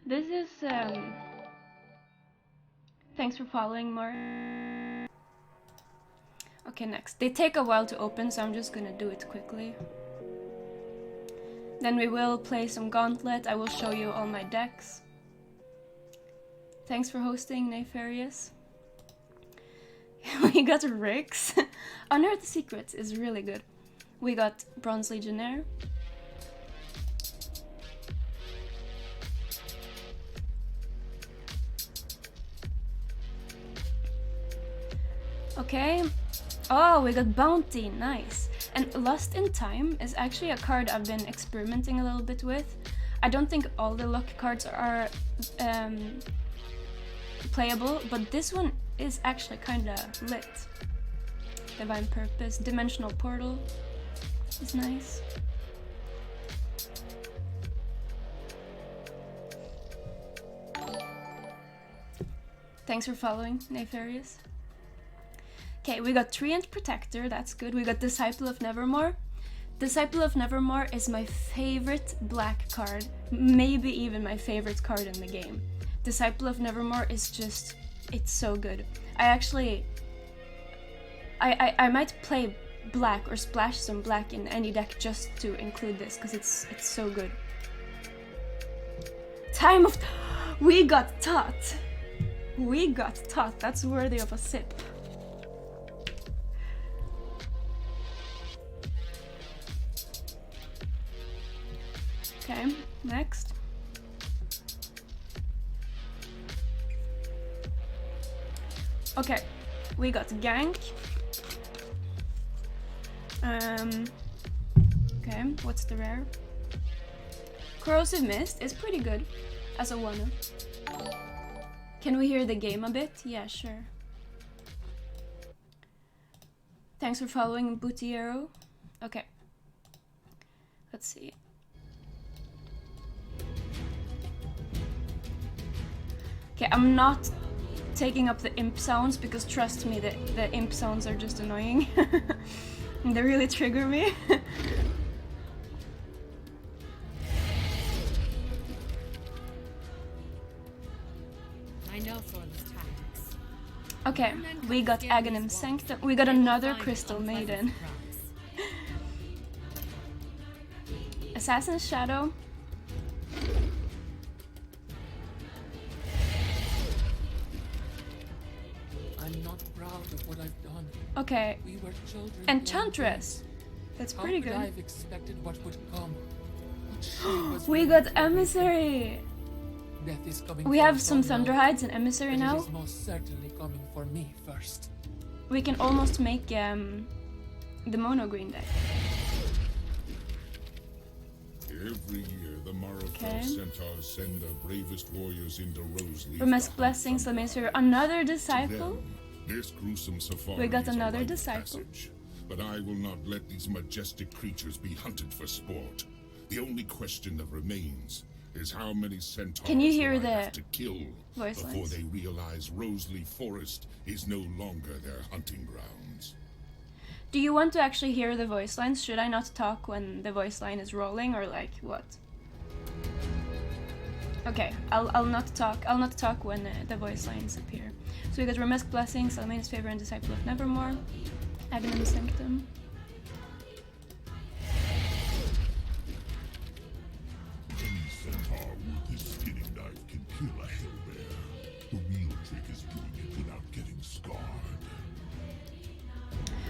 This is thanks for following, Mark. Okay, next. They take a while to open, so I'm just gonna do it quickly. Then we will play some Gauntlet. I will show you all my decks. Thanks for hosting, Nefarious. We got Rix. Unearth the Secrets is really good. We got Bronze Legionnaire. Okay. Oh, we got Bounty. Nice. And Lost in Time is actually a card I've been experimenting a little bit with. I don't think all the luck cards are playable, but this one is actually kinda lit. Divine Purpose, Dimensional Portal is nice. Thanks for following, Nefarious. Okay, we got Treant Protector, that's good. We got Disciple of Nevermore. Disciple of Nevermore is my favorite black card, maybe even my favorite card in the game. Disciple of Nevermore is just, it's so good. I might play black or splash some black in any deck just to include this, because it's so good. Time of... We got taught! We got taught, that's worthy of a sip. Okay, next. Okay, we got Gank. Okay, what's the rare? Corrosive Mist is pretty good as a one-up. Can we hear the game a bit? Yeah, sure. Thanks for following, Butiero. Okay. Let's see. Okay, I'm not taking up the imp sounds because trust me, the imp sounds are just annoying. They really trigger me. I know Thorn's tactics. Okay, we got Aghanim Sanctum. We got another Crystal Maiden. Assassin's Shadow. I'm not proud of what I've done. Okay, We were children. Enchantress. That's pretty How could I good. have expected what would come? What shame was We really got for me. Emissary. Death is coming We for have us some all now, Thunderhides and Emissary but now. It is most certainly coming for me first. We can almost make the mono green deck. Every year, the Marrowfell Okay. Centaurs send their bravest warriors into Roseleaf. Remesque to hunt Blessings, Thunder. Emissary. Another To Disciple. them, this gruesome safari We got is a another rite of disciple. passage. But I will not let these majestic creatures be hunted for sport. The only question that remains is how many centaurs Can you hear will I have the to kill voice before lines? they realize Roseleaf Forest is no longer their hunting grounds. Do you want to actually hear the voice lines? Should I not talk when the voice line is rolling, or like what? Okay, I'll not talk. I'll not talk when the voice lines appear. So we got Remesque Blessings, Salmane's Favor, and Disciple of Nevermore. Aghanim Sanctum. Any centaur with this skinning knife can kill a hellbear. The real trick is doing it without getting scarred.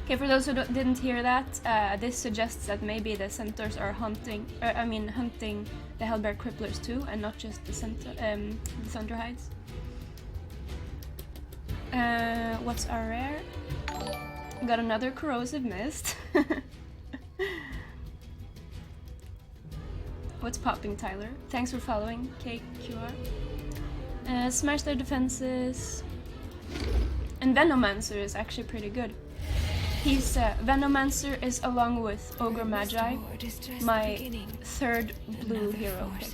Okay, for those who didn't hear that, this suggests that maybe the centaurs are hunting the Hellbear Cripplers too, and not just the Thunderhides. What's our rare? We got another Corrosive Mist. What's popping, Tyler? Thanks for following, KQR. Smash their defenses. And Venomancer is actually pretty good. He's Venomancer is along with Ogre Magi, my third blue hero pick.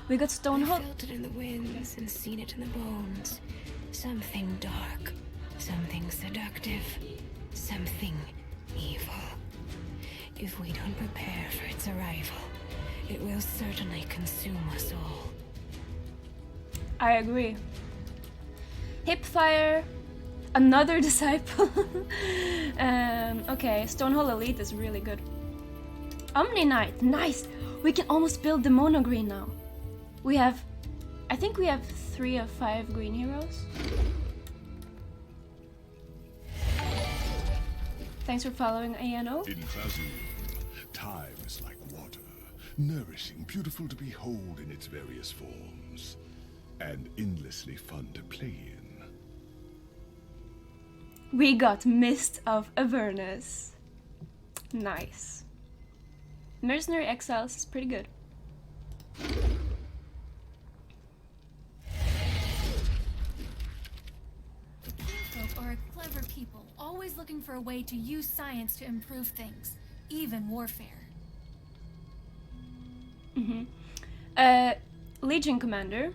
We got I've Stonehold. felt it in the winds and seen it in the bones. Something dark, something seductive, something evil. If we don't prepare for its arrival, it will certainly consume us all. I agree. Hipfire, another disciple. Okay, Stonehall Elite is really good. Omni Knight, nice! We can almost build the mono green now. We have, I think we have 3 of 5 green heroes. Thanks for following, Ayano. In Klazu, time is like water, nourishing, beautiful to behold in its various forms, and endlessly fun to play in. We got Mist of Avernus. Nice. Mercenary Exiles is pretty good. Folk are a clever people, always looking for a way to use science to improve things, even warfare. Legion Commander.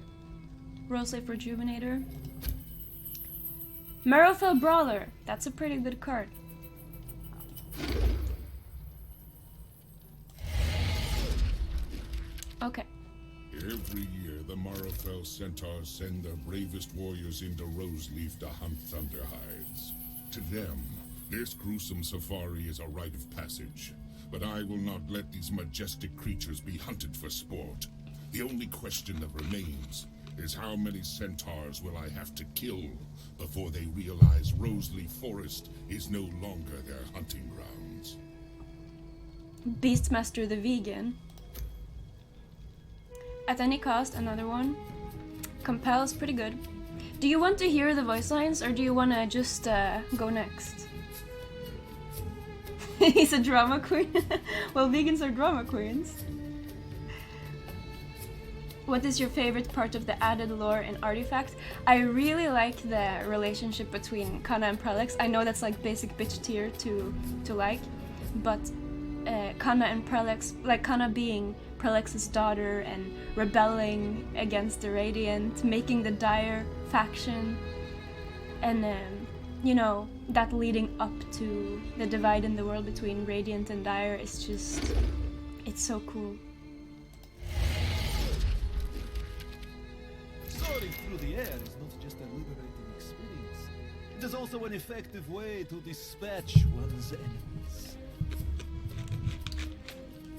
Roleslave Rejuvenator. Merofel Brawler. That's a pretty good card. Okay. Every year, the Marafel Centaurs send their bravest warriors into Roseleaf to hunt Thunderhides. To them, this gruesome safari is a rite of passage. But I will not let these majestic creatures be hunted for sport. The only question that remains is how many centaurs will I have to kill before they realize Roseleaf Forest is no longer their hunting grounds. Beastmaster the Vegan. At any cost, another one. Compel's pretty good. Do you want to hear the voice lines, or do you want to just go next? He's a drama queen. Well, vegans are drama queens. What is your favorite part of the added lore and artifact? I really like the relationship between Kana and Prelix. I know that's like basic bitch tier to like, but Kana and Prelix, like Kana being Prelix's daughter and rebelling against the Radiant, making the Dire faction, and you know, that leading up to the divide in the world between Radiant and Dire is just, it's so cool. Soaring through the air is not just a liberating experience. It is also an effective way to dispatch one's enemies.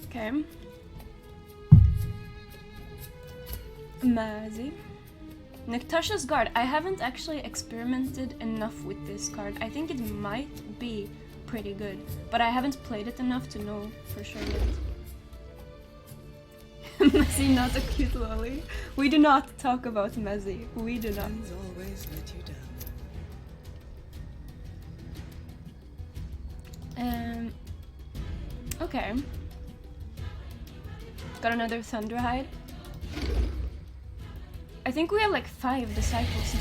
Okay. Mazzy. Nectasha's Guard. I haven't actually experimented enough with this card. I think it might be pretty good, but I haven't played it enough to know for sure yet. Mezzy, not a cute lolly. We do not talk about Mezzy. We do not. Always let you down. Okay. Got another Thunderhide. I think we have like 5 disciples now.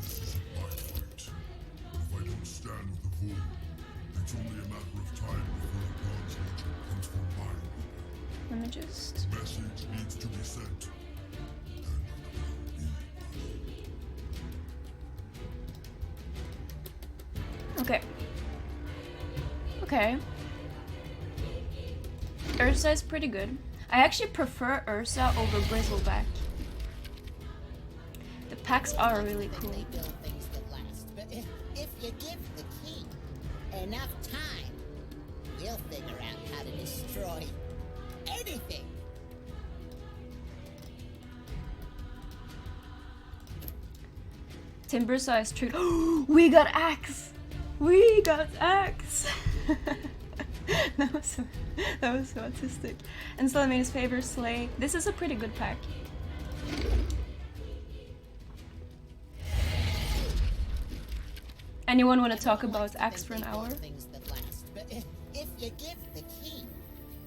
This is my fight. If I don't stand with the Vul, it's only a matter of time before a God's Legion comes from my way. Let me just... Message needs to be sent. Okay. Okay. Ursa is pretty good. I actually prefer Ursa over Bristleback. The packs are really cool. They build things that last, but if you give the king enough time, he'll figure out how to destroy anything. Timbersaw is true. We got Axe! We got Axe! that was so autistic. And Salamina's favor Slay. This is a pretty good pack. Anyone want to talk about Axe for an hour? Things that last, but if you give the king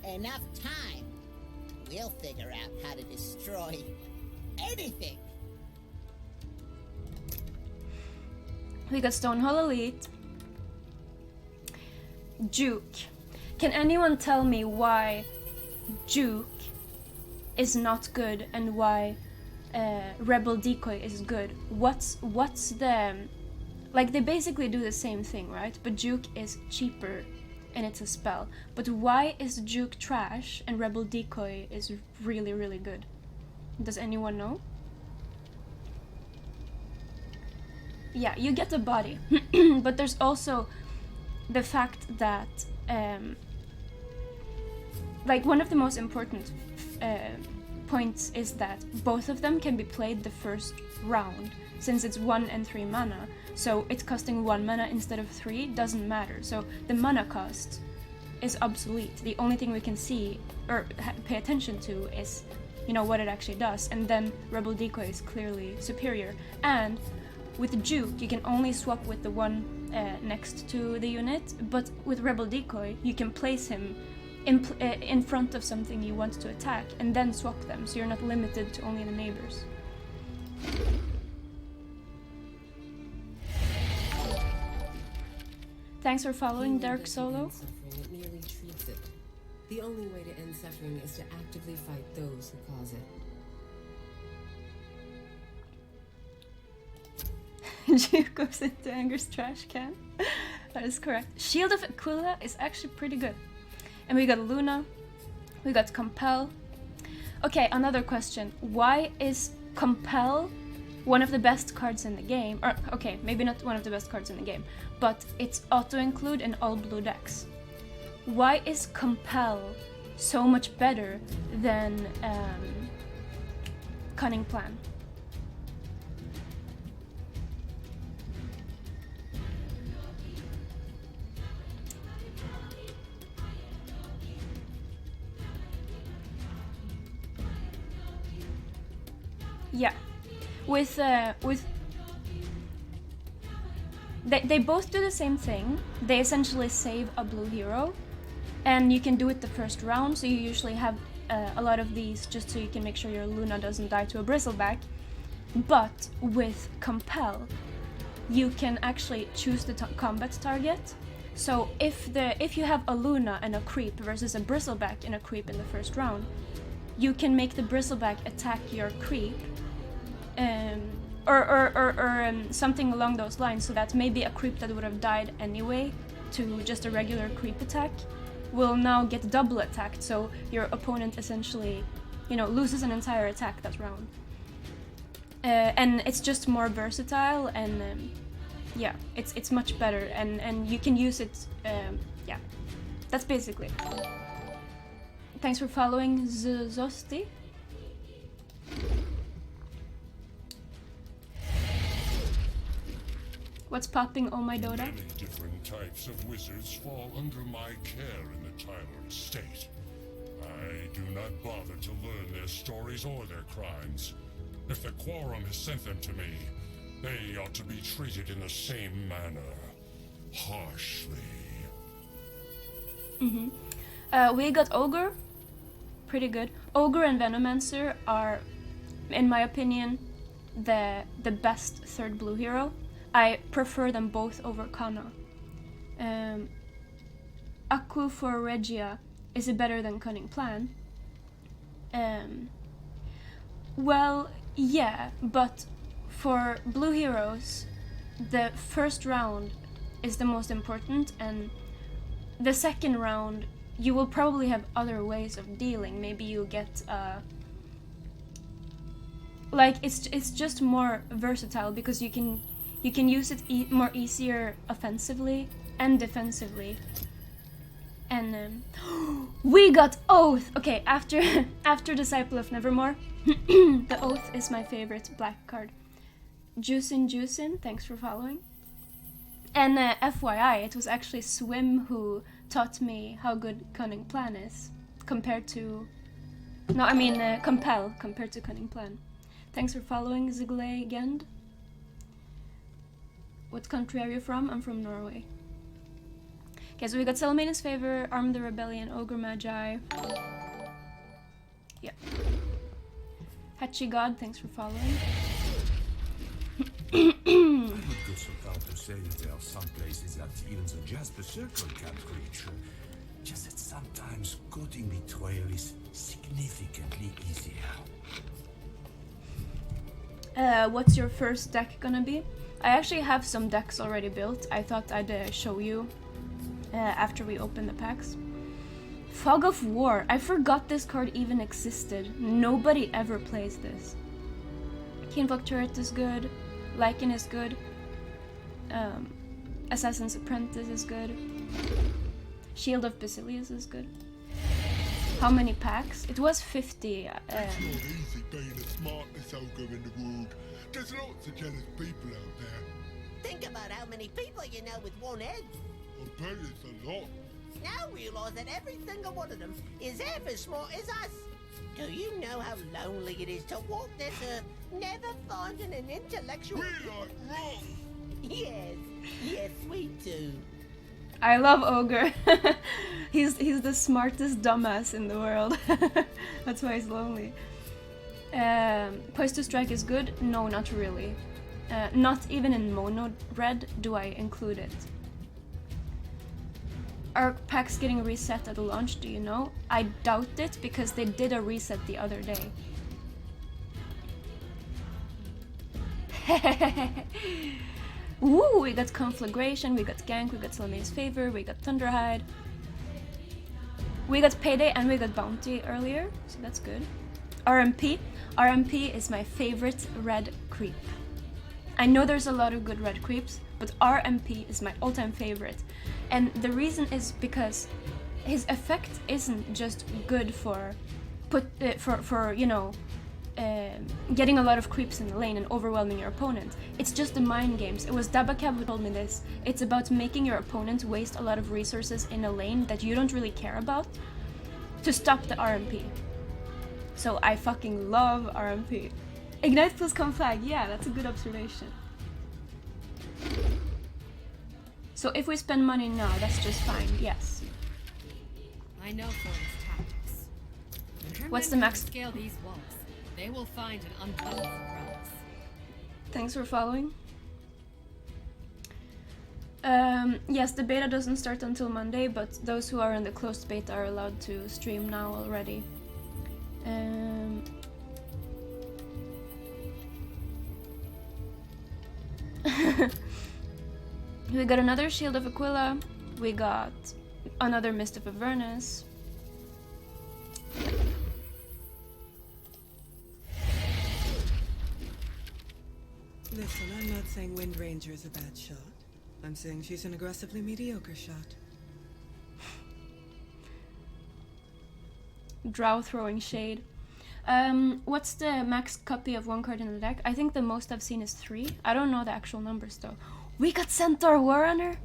enough time, we'll figure out how to destroy anything. We got Stonehall Elite. Juke. Can anyone tell me why Juke is not good and why Rebel Decoy is good? What's the... Like, they basically do the same thing, right? But Juke is cheaper and it's a spell. But why is Juke trash and Rebel Decoy is really, really good? Does anyone know? Yeah, you get a body, but there's also the fact that like one of the most important points is that both of them can be played the first round, since it's 1 and 3 mana. So it's costing 1 mana instead of 3 doesn't matter. So the mana cost is obsolete. The only thing we can see or pay attention to is, you know, what it actually does. And then Rebel Decoy is clearly superior. And with Juke, you can only swap with the one next to the unit, but with Rebel Decoy, you can place him in front of something you want to attack and then swap them, so you're not limited to only the neighbors. Thanks for following, Dark Solo. It merely treats it. The only way to end suffering is to actively fight those who cause it. Juke goes into Anger's trash can. That is correct. Shield of Aquila is actually pretty good. And we got Luna. We got Compel. Okay, another question. Why is Compel one of the best cards in the game? Or, okay, maybe not one of the best cards in the game, but it's auto-include in all blue decks. Why is Compel so much better than Cunning Plan? Yeah, with they both do the same thing. They essentially save a blue hero, and you can do it the first round. So you usually have a lot of these just so you can make sure your Luna doesn't die to a bristleback. But with Compel, you can actually choose the combat target. So if you have a Luna and a creep versus a bristleback and a creep in the first round, you can make the bristleback attack your creep, or something along those lines, so that maybe a creep that would have died anyway to just a regular creep attack will now get double attacked, so your opponent essentially, you know, loses an entire attack that round. And it's just more versatile, and yeah, it's much better, and you can use it, yeah, that's basically it. Thanks for following, Zosti. What's popping, oh my Dota? Many different types of wizards fall under my care in the Tyler state. I do not bother to learn their stories or their crimes. If the Quorum has sent them to me, they ought to be treated in the same manner. Harshly. We got Ogre. Pretty good. Ogre and Venomancer are, in my opinion, the best third blue hero. I prefer them both over Kana. Aku for Regia, is it better than Cunning Plan? Well, yeah, but for blue heroes, the first round is the most important, and the second round you will probably have other ways of dealing. Maybe you'll get like it's just more versatile because you can use it more easier offensively and defensively. And we got Oath. Okay, after Disciple of Nevermore, the Oath is my favorite black card. Juicin, thanks for following. And FYI, it was actually Swim who taught me how good Cunning Plan is compared to... No, I mean Compel compared to Cunning Plan. Thanks for following, Ziglegend. What country are you from? I'm from Norway. Okay, so we got Salamina's Favor, Arm the Rebellion, Ogre Magi. Yeah. Hachi God, thanks for following. I would go so far to say that there are some places that even the Jasper Circle can't reach. Just that sometimes cutting betrayal is significantly easier. What's your first deck gonna be? I actually have some decks already built. I thought I'd show you after we open the packs. Fog of War. I forgot this card even existed. Nobody ever plays this. Keenflock Turret is good. Lycan is good. Assassin's Apprentice is good. Shield of Basilius is good. How many packs? It was 50. It's not easy being the smartest ogre in the world. There's lots of jealous people out there. Think about how many people you know with one head. I bet it's a lot. Now realise that every single one of them is half as smart as us. Do you know how lonely it is to walk this earth, never finding an intellectual... We're like rock! Yes, we do. I love Ogre. he's the smartest dumbass in the world. That's why he's lonely. Poised to Strike is good? No, not really. Not even in mono red do I include it. Are packs getting reset at the launch, do you know? I doubt it, because they did a reset the other day. Ooh, we got Conflagration, we got Gank, we got Selene's Favor, we got Thunderhide. We got Payday and we got Bounty earlier, so that's good. RMP. RMP is my favorite red creep. I know there's a lot of good red creeps, but RMP is my all-time favorite. And the reason is because his effect isn't just good for you know, getting a lot of creeps in the lane and overwhelming your opponent. It's just the mind games. It was Dabakab who told me this. It's about making your opponent waste a lot of resources in a lane that you don't really care about to stop the RMP. So I fucking love RMP. Ignite plus conflag, yeah, that's a good observation. So if we spend money now, that's just fine, yes. I know Thorn's tactics. What's the max? Scale these walls. They will find an uncommon surprise. Thanks for following. Yes, the beta doesn't start until Monday, but those who are in the closed beta are allowed to stream now already. We got another Shield of Aquila. We got another Mist of Avernus. Listen, I'm not saying Wind Ranger is a bad shot. I'm saying she's an aggressively mediocre shot. Drow throwing shade. What's the max copy of one card in the deck? I think the most I've seen is 3. I don't know the actual numbers though. We got Centaur Warrunner!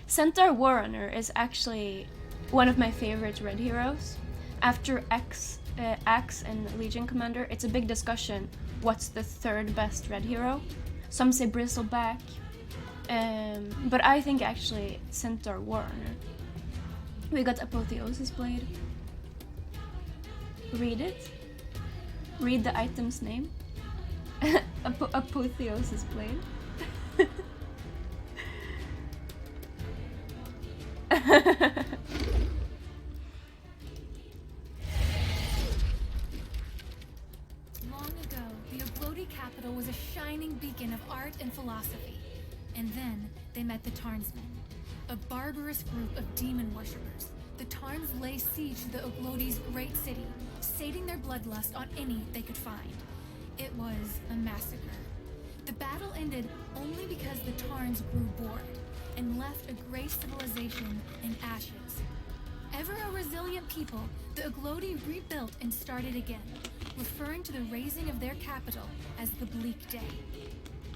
Centaur Warrunner is actually one of my favorite red heroes. After Axe and Legion Commander, it's a big discussion what's the third best red hero. Some say Bristleback, but I think actually Centaur Warrunner. We got Apotheosis Blade. Read it. Read the item's name. Apotheosis Blade. Long ago, the Oglodi capital was a shining beacon of art and philosophy. And then they met the Tarnsmen, a barbarous group of demon worshippers. The Tarns lay siege to the Oglodi's great city, sating their bloodlust on any they could find. It was a massacre. The battle ended only because the Tarns grew bored and left a great civilization in ashes. Ever a resilient people, the Oglodi rebuilt and started again, referring to the razing of their capital as the Bleak Day.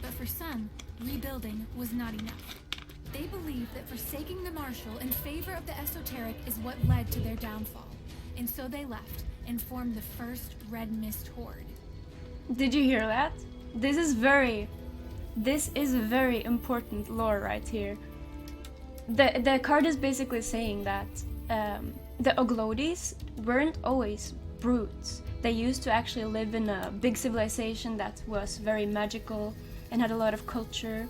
But for some, rebuilding was not enough. They believed that forsaking the martial in favor of the esoteric is what led to their downfall. And so they left and formed the first Red Mist Horde. Did you hear that? This is very important lore right here. The card is basically saying that the Oglodis weren't always brutes. They used to actually live in a big civilization that was very magical and had a lot of culture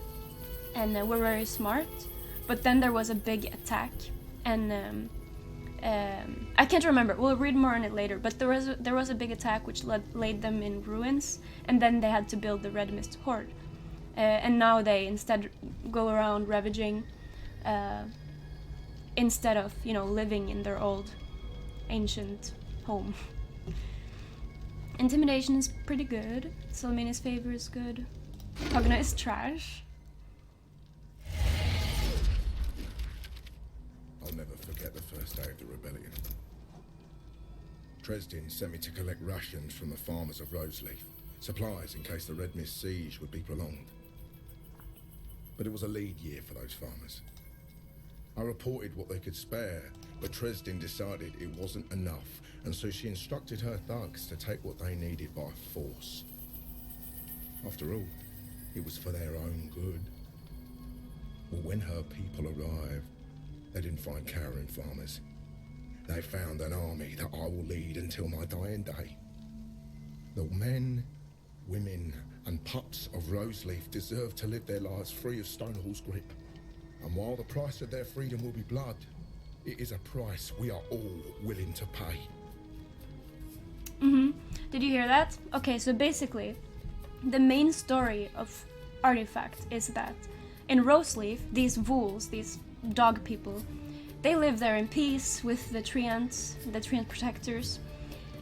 and were very smart. But then there was a big attack and I can't remember, we'll read more on it later, but there was a big attack which laid them in ruins, and then they had to build the Red Mist Horde. And now they instead go around ravaging instead of, you know, living in their old ancient home. Intimidation is pretty good. Salmini's favor is good. Cogna is trash. I'll never forget the first day of the rebellion. Dresden sent me to collect rations from the farmers of Roseleaf, supplies in case the Red Mist siege would be prolonged. But it was a lead year for those farmers. I reported what they could spare, but Dresden decided it wasn't enough, and so she instructed her thugs to take what they needed by force. After all, it was for their own good. Well, when her people arrived, they didn't find cowering farmers. They found an army that I will lead until my dying day. The men, women, and pups of Roseleaf deserve to live their lives free of Stonehall's grip. And while the price of their freedom will be blood, it is a price we are all willing to pay. Did you hear that? Okay, so basically, the main story of Artifact is that in Roseleaf, these Vools, these dog people, they live there in peace with the Treant protectors.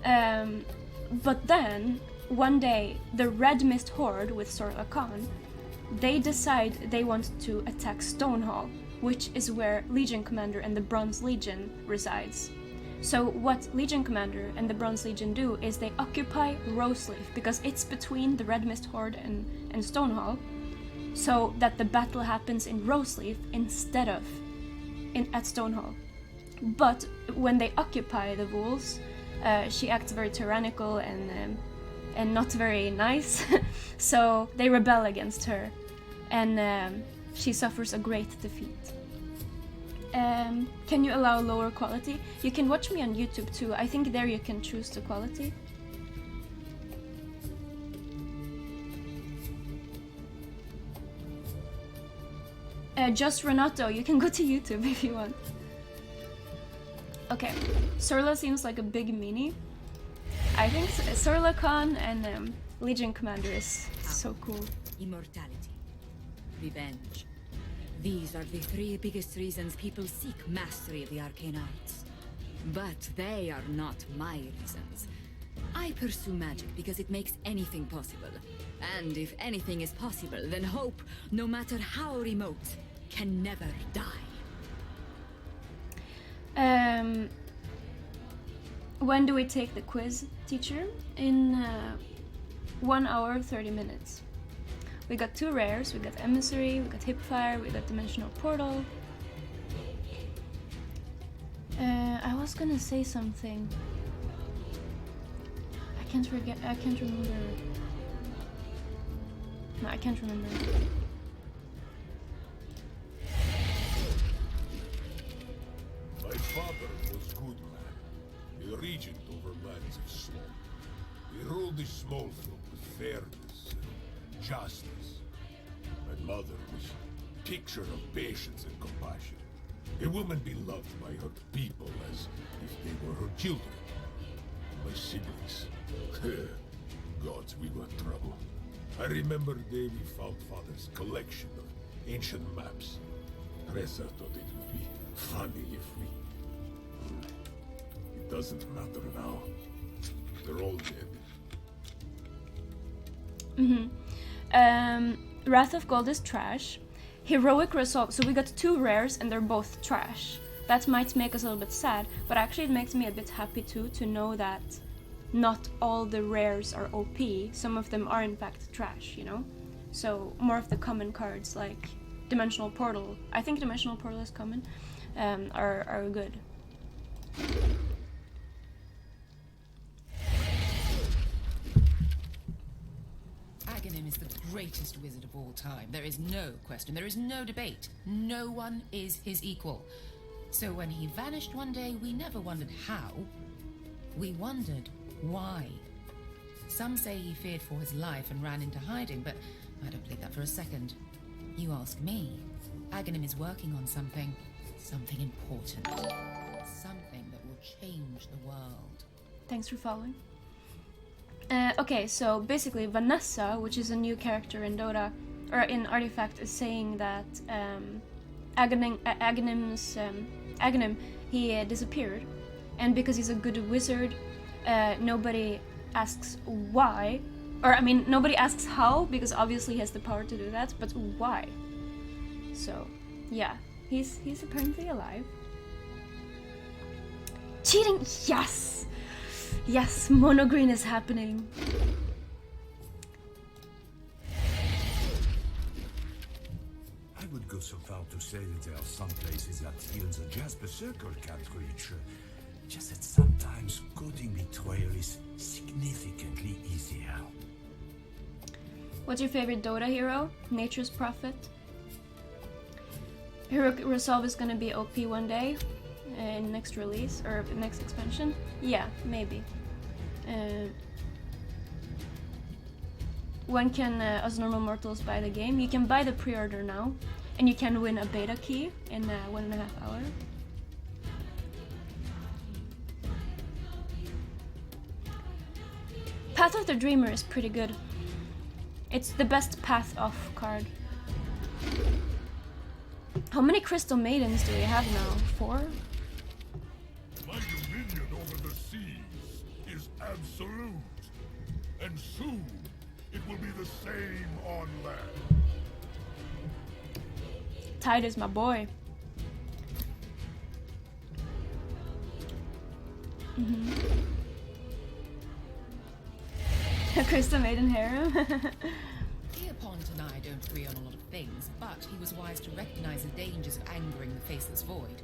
But then, one day, the Red Mist Horde with Sorla Khan, they decide they want to attack Stonehall, which is where Legion Commander and the Bronze Legion resides. So what Legion Commander and the Bronze Legion do is they occupy Roseleaf, because it's between the Red Mist Horde and Stonehall, so that the battle happens in Roseleaf instead of at Stonehall. But when they occupy the Vools, she acts very tyrannical and not very nice, so they rebel against her, and she suffers a great defeat. Can you allow lower quality? You can watch me on YouTube too. I think there you can choose the quality. Just Renato, you can go to YouTube if you want. Okay, Sorla seems like a big meanie. I think Sorla Khan and Legion Commander is so cool. Immortality. Revenge. These are the three biggest reasons people seek mastery of the arcane arts. But they are not my reasons. I pursue magic because it makes anything possible. And if anything is possible, then hope, no matter how remote, can never die. When do we take the quiz, teacher? In 1 hour, 30 minutes. We got 2 rares, we got Emissary, we got Hipfire, we got Dimensional Portal. I was gonna say something. I can't remember. No, I can't remember. My father was good man, a regent over lands of Small. He ruled the small folk with fairness and justice. My mother was a picture of patience and compassion. A woman beloved by her people as if they were her children. My siblings, gods, we got trouble. I remember the day we found Father's collection of ancient maps. Reza thought it would be funny if we... It doesn't matter now. They're all dead. Wrath of Gold is trash. Heroic Resolve, so we got 2 rares and they're both trash. That might make us a little bit sad, but actually it makes me a bit happy too, to know that not all the rares are OP. Some of them are in fact trash, you know? So more of the common cards like Dimensional Portal, I think Dimensional Portal is common, are good. Aghanim is the greatest wizard of all time. There is no question, there is no debate. No one is his equal. So when he vanished one day, we never wondered how. We wondered why. Some say he feared for his life and ran into hiding, but I don't believe that for a second. You ask me, Aghanim is working on something. Something important. Something that will change the world. Thanks for following. Okay, so basically Vanessa, which is a new character in Dota, or in Artifact, is saying that Aghanim, he disappeared, and because he's a good wizard, nobody asks why, or I mean, nobody asks how, because obviously he has the power to do that, but why? So, yeah, he's apparently alive. Cheating, yes, yes, monogreen is happening. I would go so far to say that there are some places that even the Jasper Circle can't reach. Just that sometimes coding betrayal is significantly easier. What's your favorite Dota hero? Nature's Prophet. Hero Resolve is gonna be OP one day in next release or next expansion. Yeah, maybe. When can us normal mortals buy the game? You can buy the pre-order now, and you can win a beta key in 1.5 hours. Path of the Dreamer is pretty good. It's the best Path Off card. How many Crystal Maidens do we have now? 4? My dominion over the seas is absolute, and soon it will be the same on land. Tide is my boy. Crystal Maiden harem. Pierpont and I don't agree on a lot of things, but he was wise to recognize the dangers of angering the Faceless Void.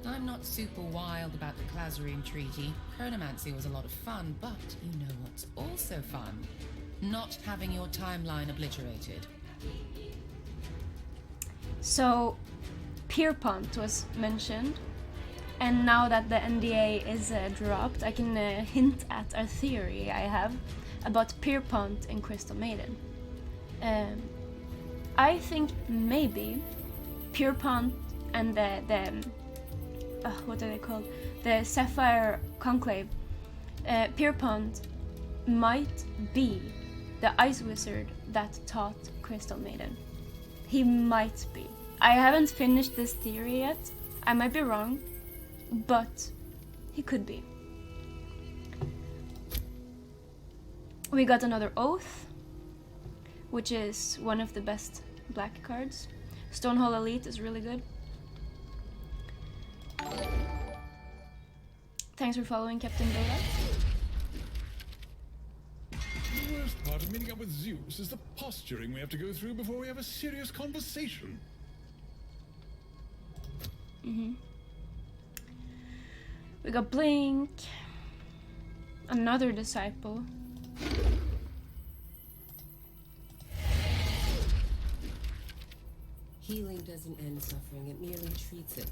I'm not super wild about the Clazarine Treaty. Chronomancy was a lot of fun, but you know what's also fun? Not having your timeline obliterated. So, Pierpont was mentioned, and now that the NDA is dropped, I can hint at a theory I have about Pierpont and Crystal Maiden. I think maybe Pierpont and the what are they called? The Sapphire Conclave. Pierpont might be the ice wizard that taught Crystal Maiden. He might be. I haven't finished this theory yet. I might be wrong, but he could be. We got another Oath, which is one of the best black cards. Stonehall Elite is really good. Thanks for following, Captain Dota. The worst part of meeting up with Zeus is the posturing we have to go through before we have a serious conversation. We got Blink, another disciple. Healing doesn't end suffering, it merely treats it.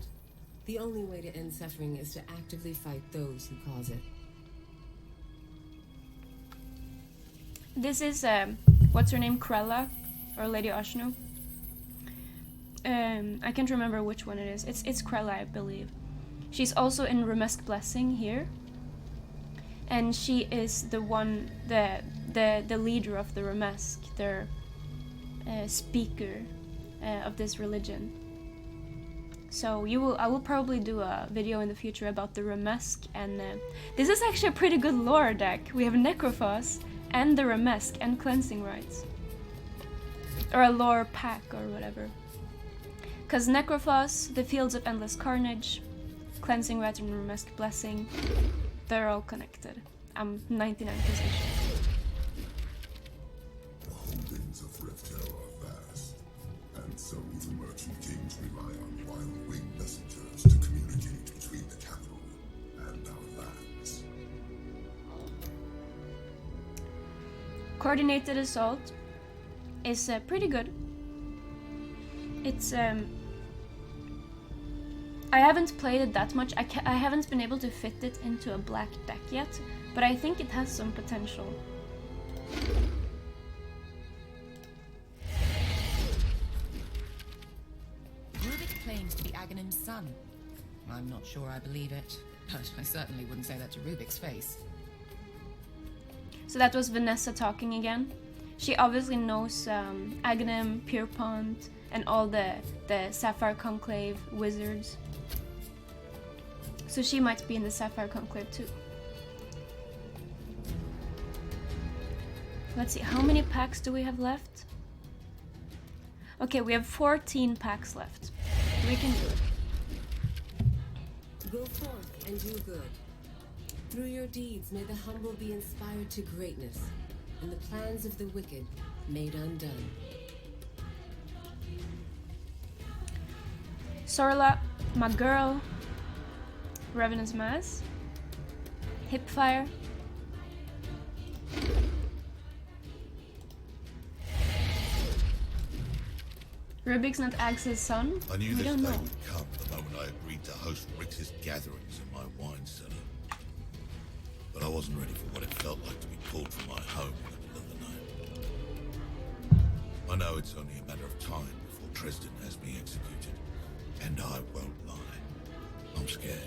The only way to end suffering is to actively fight those who cause it. This is, what's her name, Krella, or Lady Ashnu. I can't remember which one it is. It's Krella, I believe. She's also in Remesk Blessing here. And she is the one, the leader of the Remesk, their speaker of this religion. So I will probably do a video in the future about the Remesk, and this is actually a pretty good lore deck. We have Necrophos and the Remesk and Cleansing Rites. Or a lore pack or whatever. Because Necrophos, the Fields of Endless Carnage, Cleansing Rites and Remesk Blessing, they're all connected. I'm 99% sure. The holdings of Riftel are vast, and so the merchant kings rely on wild-winged messengers to communicate between the capital and our lands. Coordinated Assault is pretty good. It's I haven't played it that much. I haven't been able to fit it into a black deck yet, but I think it has some potential. Rubik claims to be Aghanim's son. I'm not sure I believe it, but I certainly wouldn't say that to Rubik's face. So that was Vanessa talking again. She obviously knows Aghanim, Pierpont, and all the Sapphire Conclave wizards. So she might be in the Sapphire Conclave too. Let's see, how many packs do we have left? Okay, we have 14 packs left. We can do it. Go forth and do good. Through your deeds may the humble be inspired to greatness, and the plans of the wicked made undone. Sorla, my girl. Revenant's Mass. Hipfire. Rubik's not Axe's son? I knew We this don't day know. would come the moment I agreed to host Rix's gatherings in my wine cellar. But I wasn't ready for what it felt like to be pulled from my home in the middle of the night. I know it's only a matter of time before Dresden has me executed. And I won't lie. I'm scared.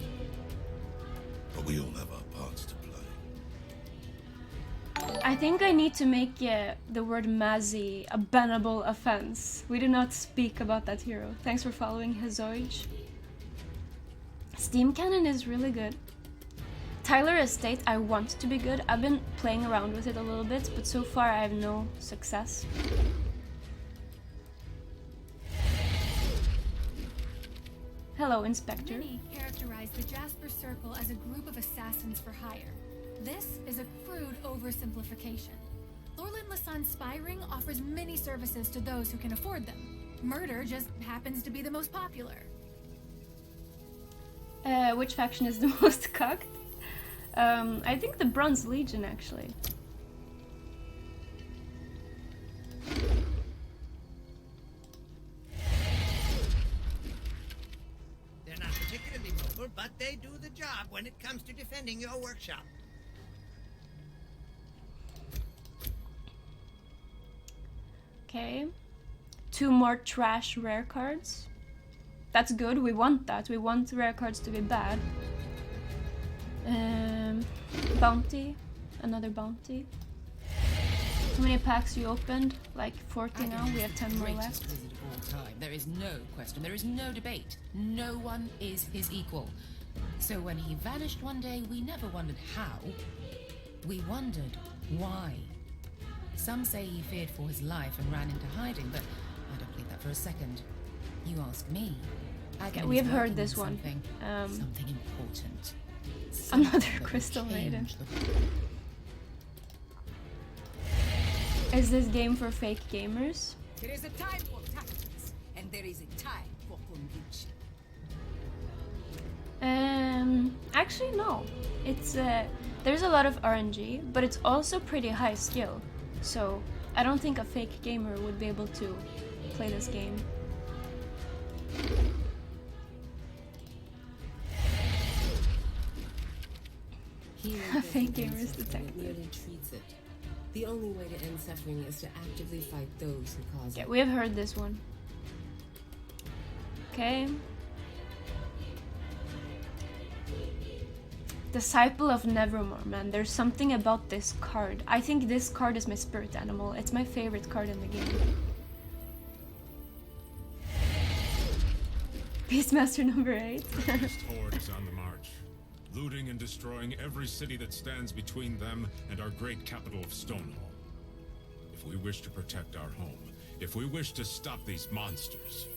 But we all have our parts to play. I think I need to make the word Mazzy a bannable offense. We do not speak about that hero. Thanks for following, Hazoij. Steam Cannon is really good. Tyler Estate, I want to be good. I've been playing around with it a little bit, but so far I have no success. Hello, Inspector. Many characterize the Jasper Circle as a group of assassins for hire. This is a crude oversimplification. Lorland Lasan's spy ring offers many services to those who can afford them. Murder just happens to be the most popular. Which faction is the most cocked? I think the Bronze Legion, actually. They're not particularly mobile, but they do the job when it comes to defending your workshop. Okay. 2 more trash rare cards. That's good, we want that. We want rare cards to be bad. Bounty. Another bounty. How many packs you opened? Like 40 now, we have 10 more left. Wizard of all time. There is no question, there is no debate. No one is his equal. So when he vanished one day, we never wondered how. We wondered why. Some say he feared for his life and ran into hiding, but I don't believe that for a second. You ask me. Okay, we have heard this one. Something important. Another Crystal Maiden. Is this game for fake gamers? There is a time for tactics, and there is a time for conviction. Actually no. It's there's a lot of RNG, but it's also pretty high skill. So I don't think a fake gamer would be able to play this game. A fake gamer is detected. Merely treats it. The only way to end suffering is to actively fight those who cause Yeah, it. we have heard this one. Okay. Disciple of Nevermore, man. There's something about this card. I think this card is my spirit animal. It's my favorite card in the game. Beastmaster number 8. The Beast Horde is on the march, looting and destroying every city that stands between them and our great capital of Stonehall. If we wish to protect our home, if we wish to stop these monsters,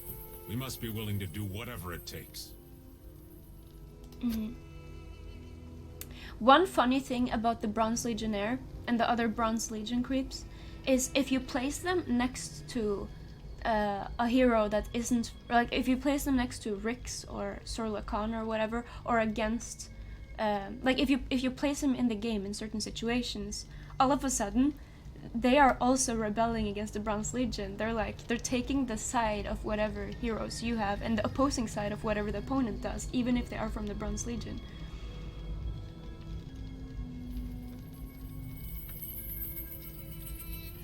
we must be willing to do whatever it takes. One funny thing about the Bronze Legionnaire and the other Bronze Legion creeps is if you place them next to a hero that isn't, like if you place them next to Rix or Sorla Khan or whatever, or against like if you place them in the game in certain situations, all of a sudden they are also rebelling against the Bronze Legion. They're taking the side of whatever heroes you have and the opposing side of whatever the opponent does, even if they are from the Bronze Legion.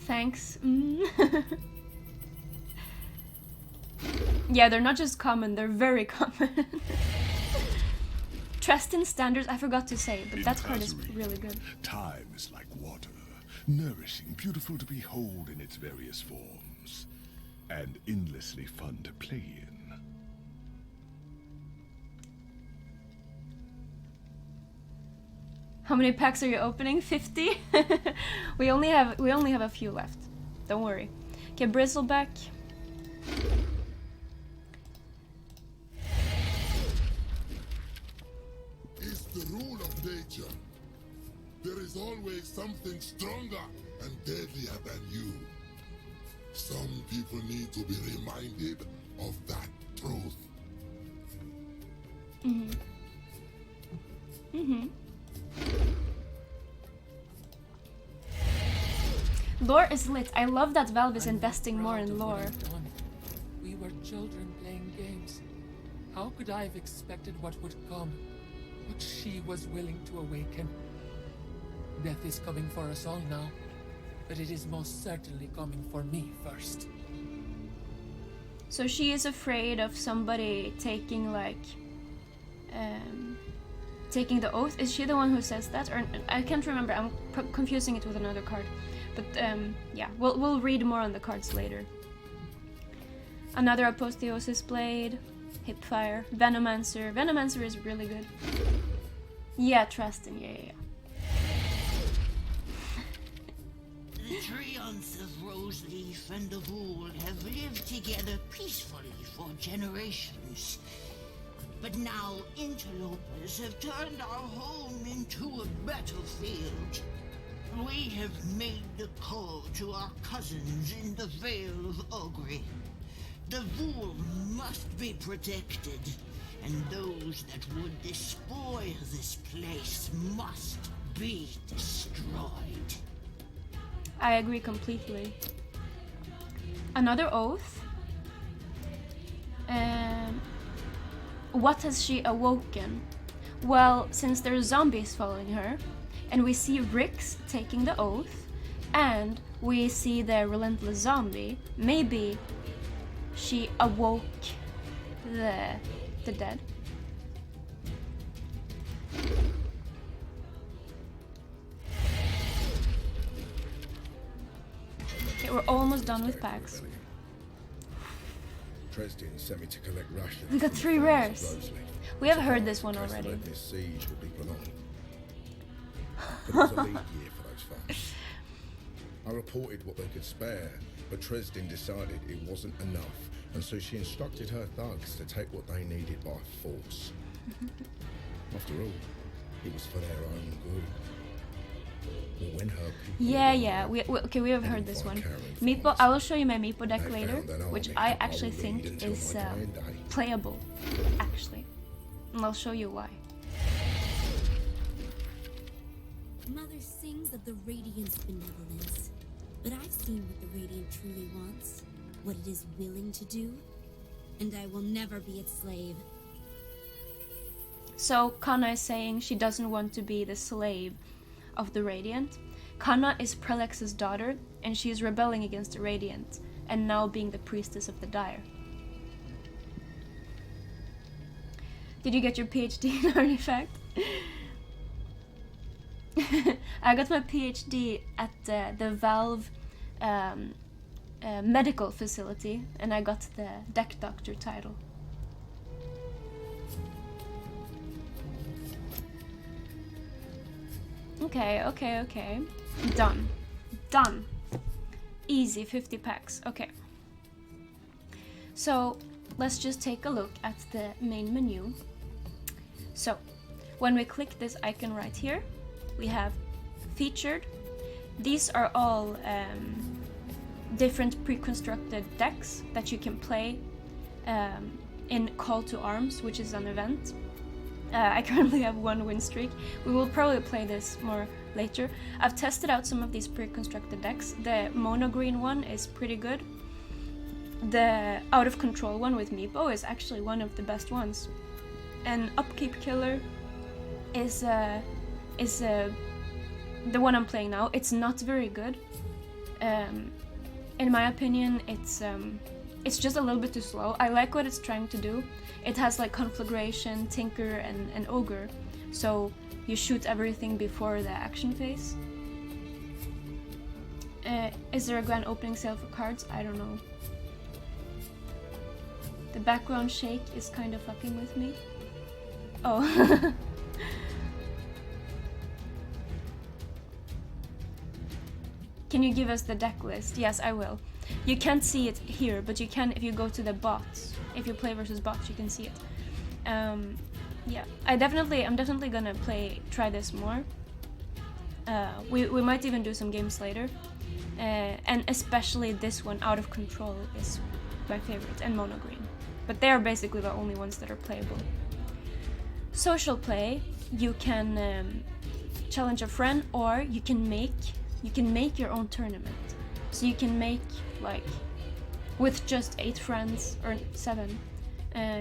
Thanks. Yeah, they're not just common, they're very common. Treston standards, I forgot to say, but that card is really good. Time is like water, nourishing, beautiful to behold in its various forms. and endlessly fun to play in. How many packs are you opening? 50? we only have a few left. Don't worry. Okay, Bristleback. It's the rule of nature. There is always something stronger and deadlier than you. Some people need to be reminded of that truth. Lore is lit. I love that Valve is investing more in lore. We were children playing games. How could I have expected what would come? What she was willing to awaken? Death is coming for us all now, but it is most certainly coming for me first. So she is afraid of somebody taking like taking the oath. Is she the one who says that? Or I can't remember. I'm confusing it with another card. But yeah, we'll read more on the cards later. Another Apotheosis Blade, Hipfire, Venomancer. Venomancer is really good. Yeah, Trustin, yeah. The Treants of Roseleaf and the Wool have lived together peacefully for generations. But now interlopers have turned our home into a battlefield. We have made the call to our cousins in the Vale of Ogre. The Wool must be protected, and those that would despoil this place must be destroyed. I agree completely. Another oath. What has she awoken? Well, since there's zombies following her, and we see Rix taking the oath, and we see the relentless zombie, maybe she awoke the dead. Okay, we're almost done with packs. Dresden sent me to collect rations. We got from 3 the farmers rares. of Roseleaf. We have heard this one In case the already. Red Mist siege would be prolonged. But it was a lead year for those farmers. I reported what they could spare, but Dresden decided it wasn't enough, and so she instructed her thugs to take what they needed by force. After all, it was for their own good. Well, when her people Yeah. We have heard this one. Meepo. I will show you my Meepo deck later, which I actually think is playable. Actually, and I'll show you why. Mother sings of the Radiant's benevolence, but I've seen what the Radiant truly wants, what it is willing to do, and I will never be its slave. So Kana is saying she doesn't want to be the slave of the Radiant. Kana is Prelex's daughter, and she is rebelling against the Radiant, and now being the priestess of the Dire. Did you get your PhD in Artifact? I got my PhD at the Valve medical facility, and I got the deck doctor title. Okay. Done. Easy, 50 packs. Okay. So, let's just take a look at the main menu. So, when we click this icon right here, we have featured. These are all different pre-constructed decks that you can play in Call to Arms, which is an event. I currently have 1 win streak. We will probably play this more later. I've tested out some of these pre-constructed decks. The mono green one is pretty good. The Out of Control one with Meepo is actually one of the best ones. And Upkeep Killer is the one I'm playing now. It's not very good. In my opinion, it's just a little bit too slow. I like what it's trying to do. It has like Conflagration, Tinker, and Ogre, so you shoot everything before the action phase. Is there a grand opening sale for cards? I don't know. The background shake is kind of fucking with me. Oh. Can you give us the deck list? Yes, I will. You can't see it here, but you can if you go to the bots. If you play versus bots, you can see it. Yeah, I'm definitely gonna try this more. We might even do some games later. And especially this one, Out of Control, is my favorite, and Mono Green. But they are basically the only ones that are playable. Social play, you can challenge a friend, or you can make your own tournament. So you can make, like, with just 8 friends or 7,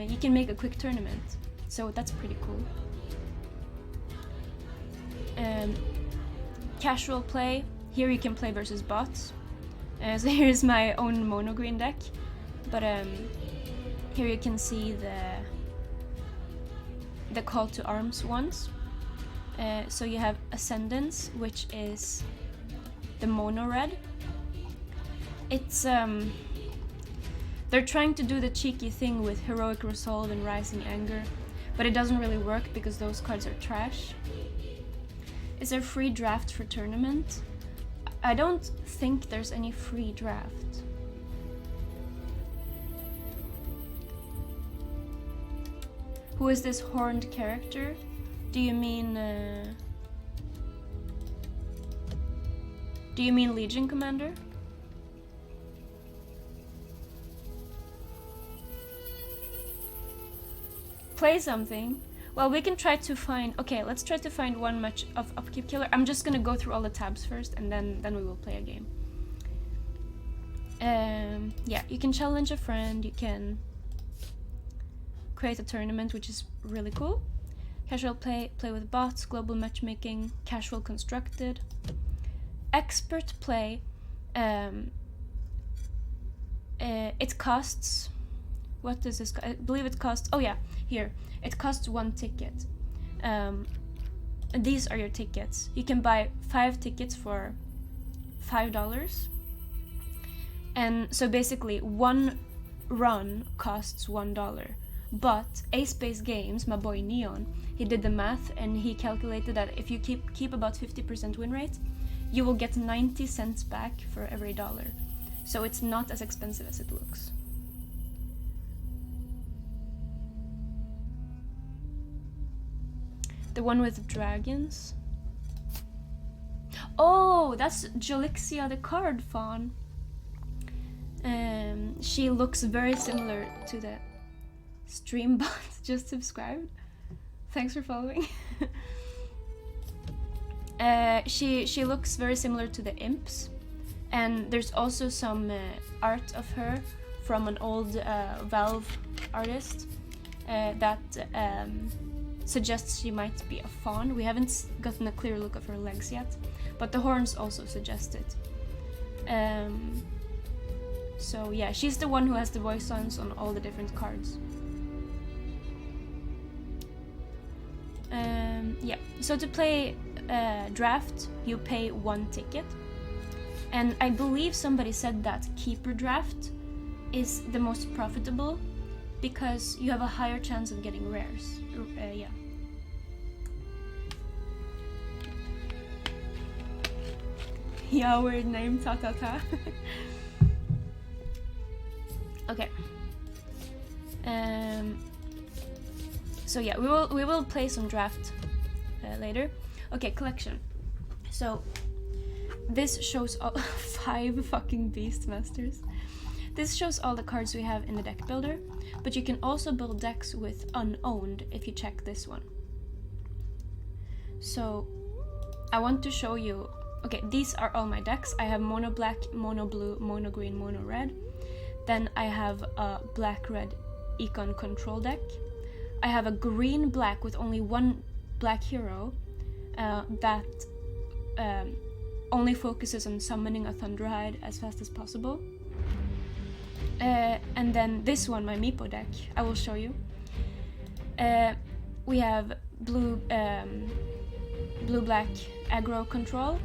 you can make a quick tournament. So that's pretty cool. Casual play, here you can play versus bots. So here's my own Mono Green deck, but here you can see the call to arms ones. So you have Ascendance, which is the mono red. It's they're trying to do the cheeky thing with Heroic Resolve and Rising Anger, but it doesn't really work because those cards are trash. Is there free draft for tournament? I don't think there's any free draft. Who is this horned character? Do you mean Legion Commander? Play something. Well, we can try to find... Okay, let's try to find one match of Upkeep Killer. I'm just gonna go through all the tabs first, and then we will play a game. Yeah, you can challenge a friend, you can create a tournament, which is really cool. Casual play, play with bots, global matchmaking, casual constructed. Expert play, it costs... What does this cost? I believe it costs... Oh yeah, here. It costs 1 ticket. These are your tickets. You can buy 5 tickets for $5. And so basically, 1 run costs $1. But Ace Base Games, my boy Neon, he did the math and he calculated that if you keep about 50% win rate, you will get 90 cents back for every $1. So it's not as expensive as it looks. The one with dragons. Oh, that's Jolixia the card fawn. She looks very similar to the stream bot. Just subscribed. Thanks for following. She looks very similar to the imps, and there's also some art of her from an old Valve artist that suggests she might be a fawn. We haven't gotten a clear look of her legs yet, but the horns also suggest it. So yeah, she's the one who has the voice lines on all the different cards. Yeah, so to play draft, you pay 1 ticket. And I believe somebody said that keeper draft is the most profitable because you have a higher chance of getting rares. Yeah. Yeah, weird name, ta ta ta. Okay. So yeah, we will play some draft later. Okay, collection. So this shows all 5 fucking Beastmasters. This shows all the cards we have in the deck builder, but you can also build decks with unowned if you check this one. So I want to show you. Okay, these are all my decks. I have mono black, mono blue, mono green, mono red. Then I have a black red econ control deck. I have a green black with only 1 black hero that only focuses on summoning a Thunderhide as fast as possible. And then this one, my Meepo deck, I will show you. We have blue black aggro control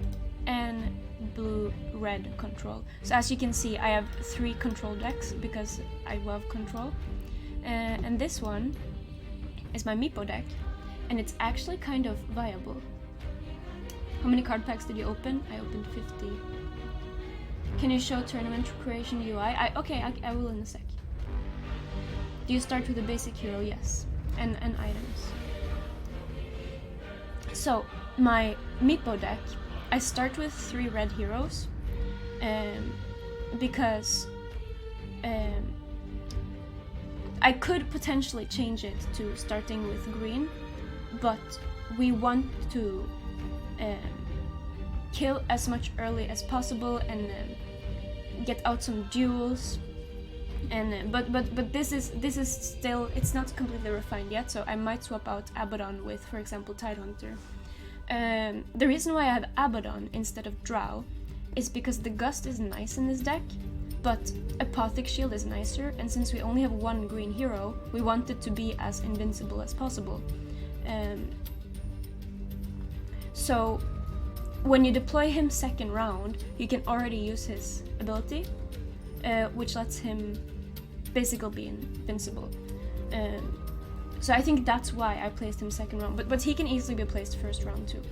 and blue red control. So as you can see, I have 3 control decks because I love control. And this one is my Meepo deck, and it's actually kind of viable. How many card packs did you open? I opened 50. Can you show tournament creation UI? I will in a sec. Do you start with a basic hero? Yes. And items. So, my Meepo deck, I start with 3 red heroes. Because I could potentially change it to starting with green, but we want to kill as much early as possible and get out some duels. And but this is still, it's not completely refined yet, so I might swap out Abaddon with, for example, Tidehunter. The reason why I have Abaddon instead of Drow is because the Gust is nice in this deck, but Apothic Shield is nicer, and since we only have 1 green hero, we want it to be as invincible as possible. So when you deploy him second round, you can already use his ability, which lets him basically be invincible. So I think that's why I placed him second round, but he can easily be placed first round too.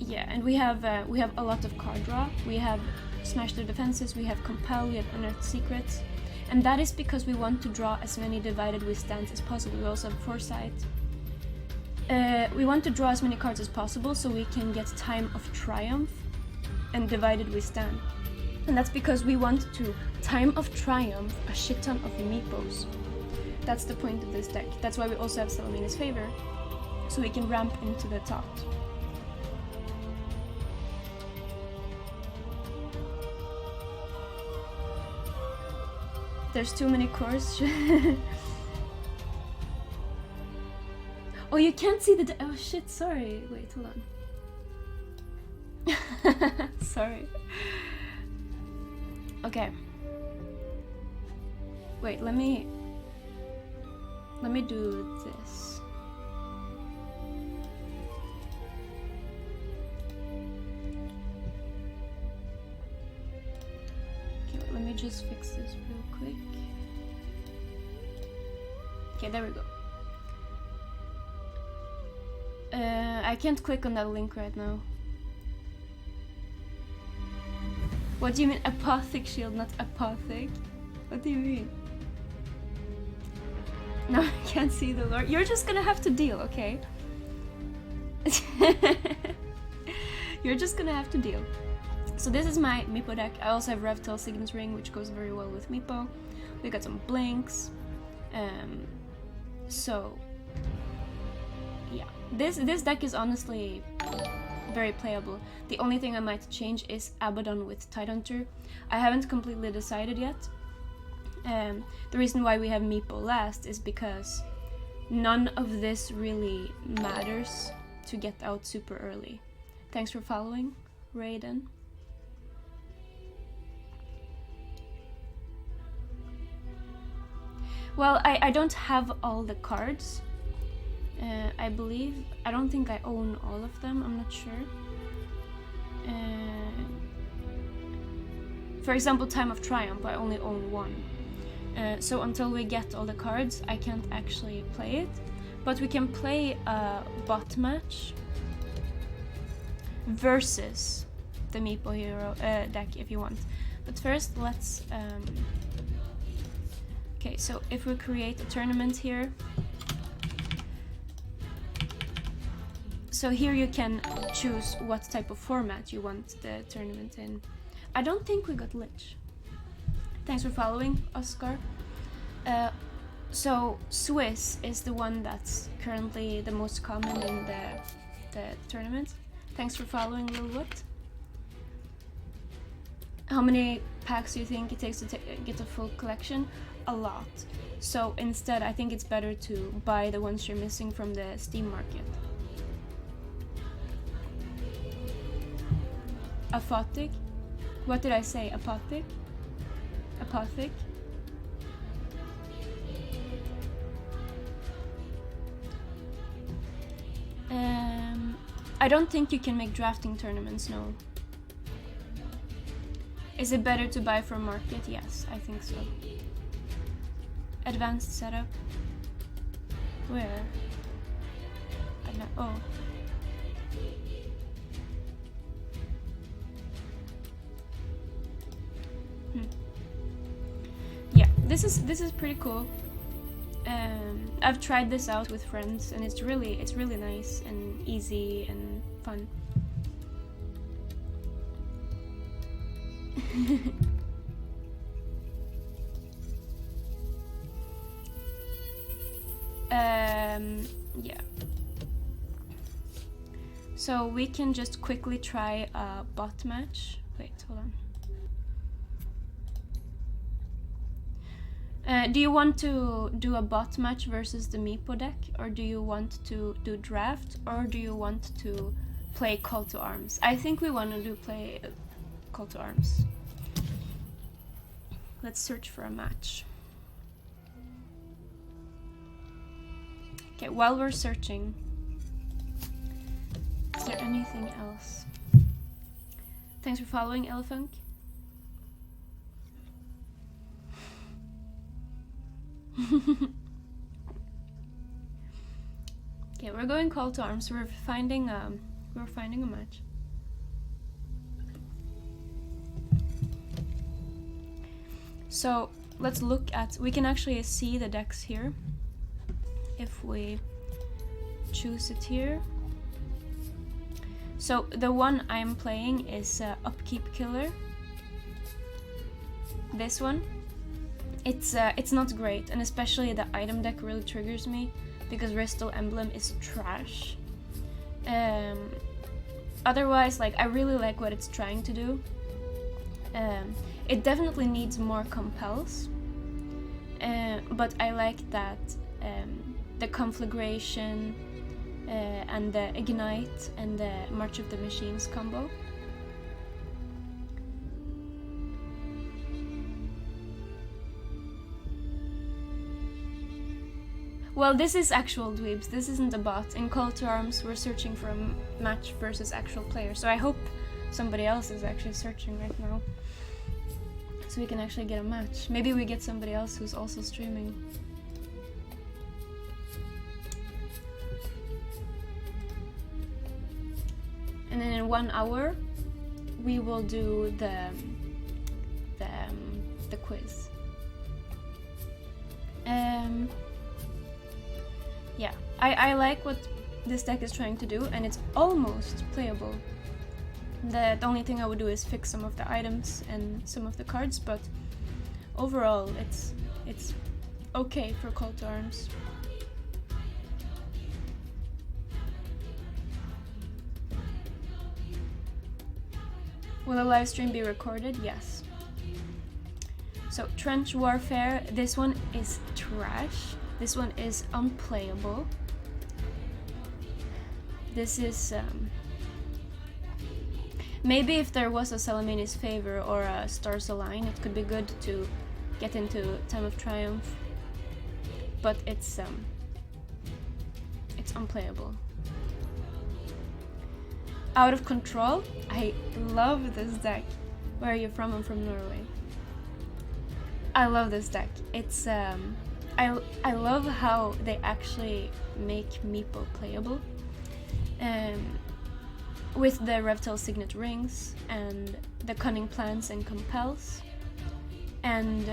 Yeah, and we have a lot of card draw. We have Smash Their Defenses, we have Compel, we have Unearthed Secrets, and that is because we want to draw as many Divided Withstands as possible. We also have Foresight. We want to draw as many cards as possible so we can get Time of Triumph and Divided Withstand. And that's because we want to Time of Triumph a shit ton of Meepos. That's the point of this deck. That's why we also have Salamina's Favor, so we can ramp into the top. There's too many cores. Oh, you can't see the... oh shit, sorry. Wait, hold on. Sorry. Okay. Wait, let me do this. Okay, wait, let me just fix this real quick. Okay, there we go. I can't click on that link right now. What do you mean Apothic Shield, not Apothic? What do you mean? No, I can't see the lore. You're just gonna have to deal, okay? You're just gonna have to deal. So this is my Meepo deck. I also have Revtel Sigmund's Ring, which goes very well with Meepo. We got some blinks. So yeah, this deck is honestly very playable. The only thing I might change is Abaddon with Tidehunter. I haven't completely decided yet. The reason why we have Meepo last is because none of this really matters to get out super early. Thanks for following, Raiden. Well, I don't have all the cards. I believe. I don't think I own all of them, I'm not sure. For example, Time of Triumph, I only own 1. So until we get all the cards, I can't actually play it. But we can play a bot match versus the Meepo Hero deck if you want. But first, let's... Okay, so if we create a tournament here... So here you can choose what type of format you want the tournament in. I don't think we got Lich. Thanks for following, Oscar. So Swiss is the one that's currently the most common in the tournament. Thanks for following, Lilwood. How many packs do you think it takes to get a full collection? A lot. So instead, I think it's better to buy the ones you're missing from the Steam market. Apothic? What did I say? Apothic? Apothic? I don't think you can make drafting tournaments, no. Is it better to buy from market? Yes, I think so. Advanced setup. Where? Oh. Yeah, this is pretty cool. I've tried this out with friends, and it's really nice and easy and fun. Yeah. So we can just quickly try a bot match. Wait, hold on. Do you want to do a bot match versus the Meepo deck, or do you want to do draft, or do you want to play Call to Arms? I think we want to play Call to Arms. Let's search for a match. Okay, while we're searching, is there anything else? Thanks for following, Elefunk. Okay, we're going Call to Arms. We're finding a match. So let's look at. We can actually see the decks here if we choose it here. So the one I'm playing is Upkeep Killer. This one. It's not great, and especially the item deck really triggers me because Ristal Emblem is trash. Otherwise, like, I really like what it's trying to do. It definitely needs more compels, but I like that the conflagration and the ignite and the March of the Machines combo. Well, this is actual dweebs, this isn't a bot. In Call to Arms, we're searching for a match versus actual players, so I hope somebody else is actually searching right now, so we can actually get a match. Maybe we get somebody else who's also streaming. And then in 1 hour, we will do the quiz. Yeah, I like what this deck is trying to do, and it's almost playable. The only thing I would do is fix some of the items and some of the cards, but overall it's okay for Call to Arms. Will the live stream be recorded? Yes. So Trench Warfare, this one is trash. This one is unplayable. This is maybe if there was a Salamini's Favor or a Stars Align, it could be good to get into Time of Triumph. But it's unplayable. Out of Control, I love this deck. Where are you from? I'm from Norway. I love this deck. It's I love how they actually make Meepo playable. With the Revtel Signet Rings and the Cunning Plans and Compels. And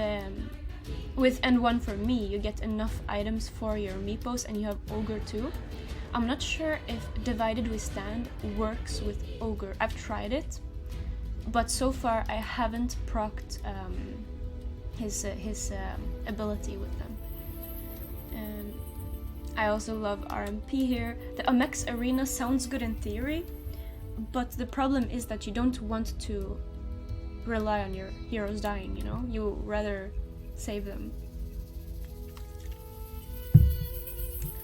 one for me, you get enough items for your Meepos, and you have Ogre too. I'm not sure if Divided We Stand works with Ogre. I've tried it, but so far I haven't procced his ability with them. I also love RMP here. The Amex Arena sounds good in theory, but the problem is that you don't want to rely on your heroes dying, you know? You rather save them.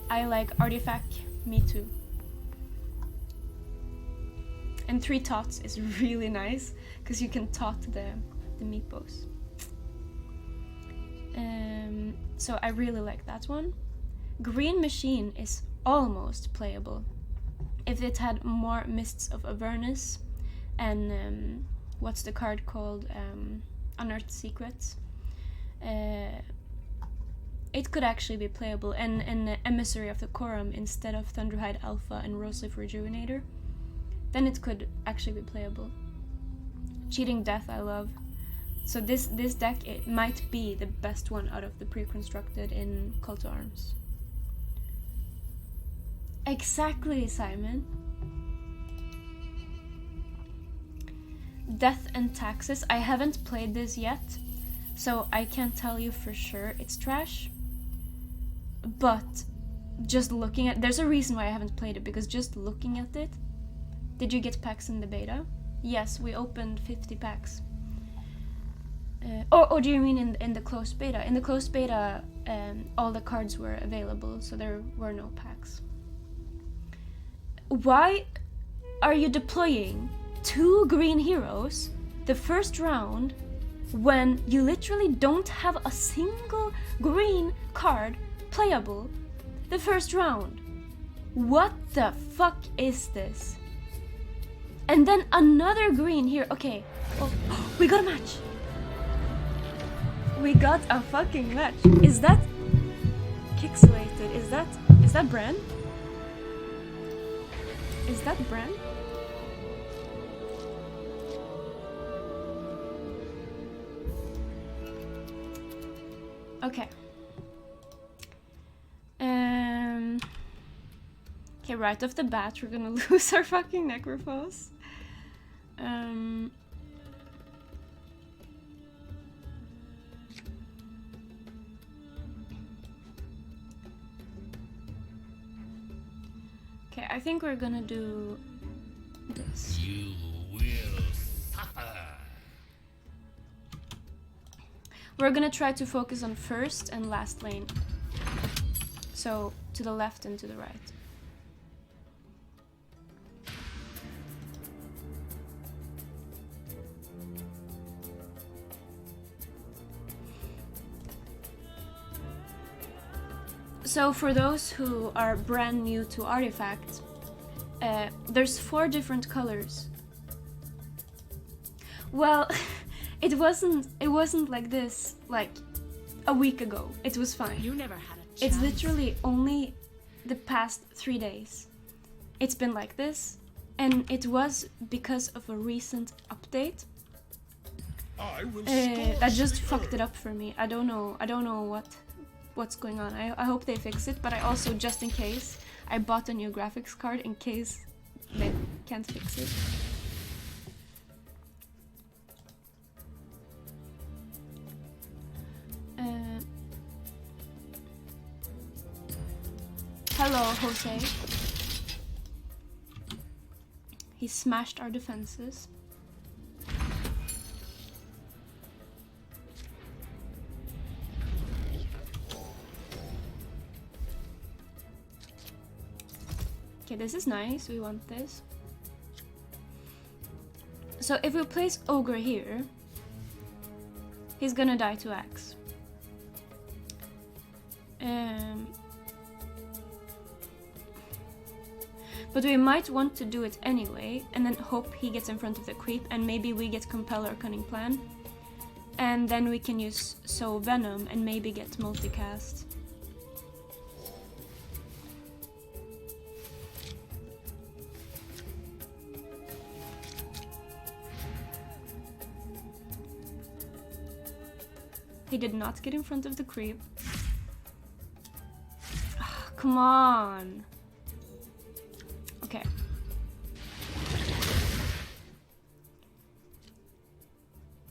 I like Artifact, me too. And 3 tots is really nice, because you can tot the Meepos. So I really like that one. Green Machine is almost playable if it had more Mists of Avernus and what's the card called? Unearthed Secrets. It could actually be playable, and an Emissary of the Quorum instead of Thunderhide Alpha and Roseleaf Rejuvenator. Then it could actually be playable. Cheating Death I love. So this deck, it might be the best one out of the pre-constructed in Call to Arms. Exactly, Simon. Death and Taxes. I haven't played this yet, so I can't tell you for sure it's trash. But just looking at, there's a reason why I haven't played it, because just looking at it. Did you get packs in the beta? Yes, we opened 50 packs. Or do you mean in the closed beta? In the closed beta, all the cards were available, so there were no packs. Why are you deploying 2 green heroes the first round when you literally don't have a single green card playable the first round? What the fuck is this? And then another green here. Okay. Oh, we got a match. We got a fucking match. Is that Kixelated? Is that Bran? Is that Bran? Okay. Okay, right off the bat, we're gonna lose our fucking Necrophos. Okay, I think we're gonna do this. You will suffer. We're gonna try to focus on first and last lane. So, to the left and to the right. So for those who are brand new to Artifact, there's 4 different colors. Well, it wasn't like this like a week ago. It was fine. You never had a chance. It's literally only the past 3 days. It's been like this, and it was because of a recent update that just fucked it up for me. I don't know what's going on. I hope they fix it, but I also, just in case, I bought a new graphics card in case they can't fix it. Hello, Jose. He smashed our defenses. Okay, this is nice. We want this. So if we place Ogre here, he's gonna die to Axe. But we might want to do it anyway, and then hope he gets in front of the creep, and maybe we get Compel or Cunning Plan. And then we can use Sow Venom and maybe get multicast. He did not get in front of the creep. Oh, come on. Okay.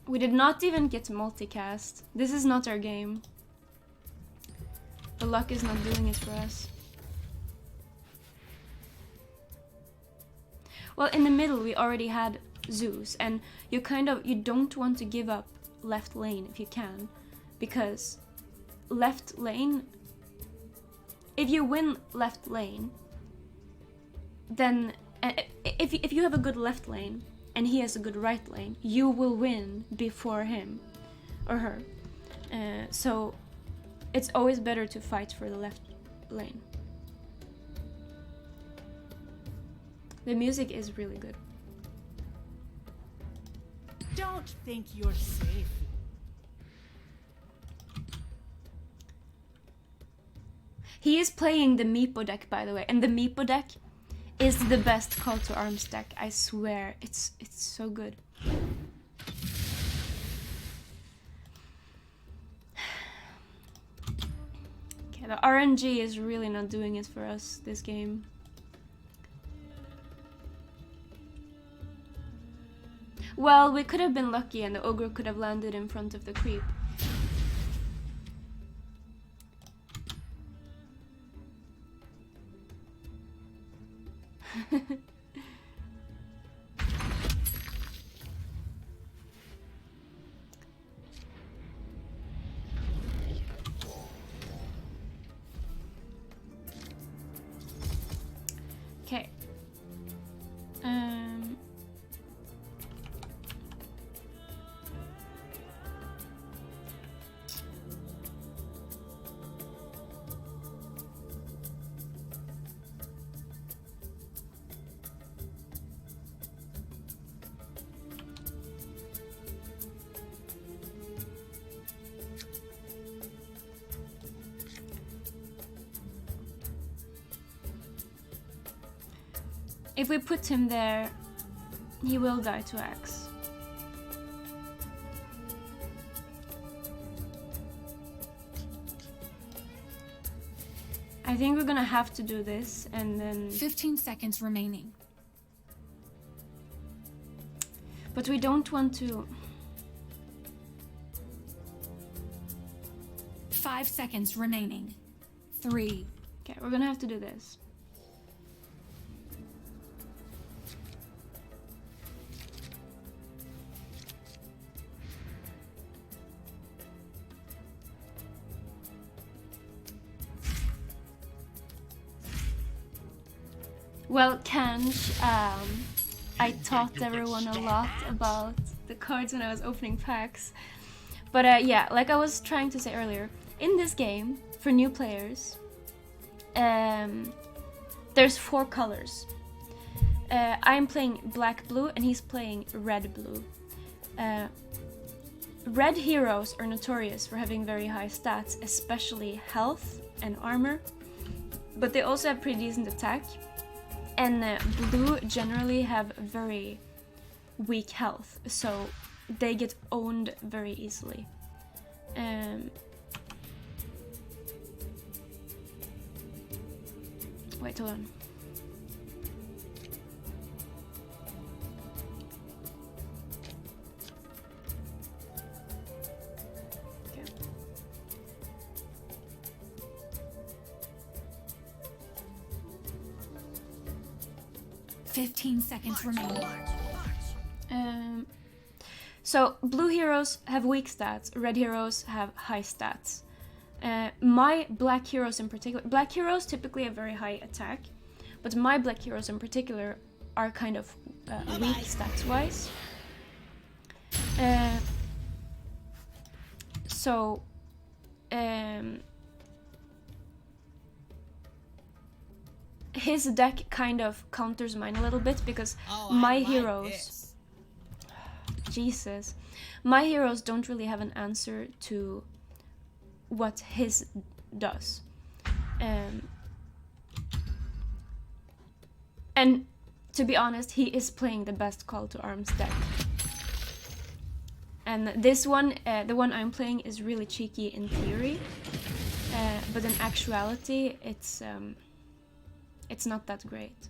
We did not even get multicast. This is not our game. The luck is not doing it for us. Well, in the middle we already had Zeus, and you don't want to give up left lane if you can, because left lane, if you win left lane, then if you have a good left lane and he has a good right lane, you will win before him or her. So it's always better to fight for the left lane. The music is really good. don't think you're safe. He is playing the Meepo deck, by the way, and the Meepo deck is the best call to arms deck. I swear, it's so good. Okay, the RNG is really not doing it for us this game. Well, we could have been lucky and the ogre could have landed in front of the creep. Okay. If we put him there, he will die to axe. I think we're gonna have to do this and then... 15 seconds remaining. But we don't want to... 5 seconds remaining. 3. Okay, we're gonna have to do this. Well, Kanj, I taught everyone a lot about the cards when I was opening packs. But yeah, like I was trying to say earlier, in this game, for new players, there's 4 colors. I'm playing black-blue and he's playing red-blue. Red heroes are notorious for having very high stats, especially health and armor, but they also have pretty decent attack. And blue generally have very weak health, so they get owned very easily. Wait, hold on. Okay. 15 seconds remaining. So blue heroes have weak stats, red heroes have high stats. My black heroes in particular, black heroes typically have very high attack, but my black heroes in particular are kind of weak stats wise. His deck kind of counters mine a little bit because my heroes... Jesus. My heroes don't really have an answer to what his does. And to be honest, he is playing the best call to arms deck. And this one, the one I'm playing, is really cheeky in theory, but in actuality, it's not that great.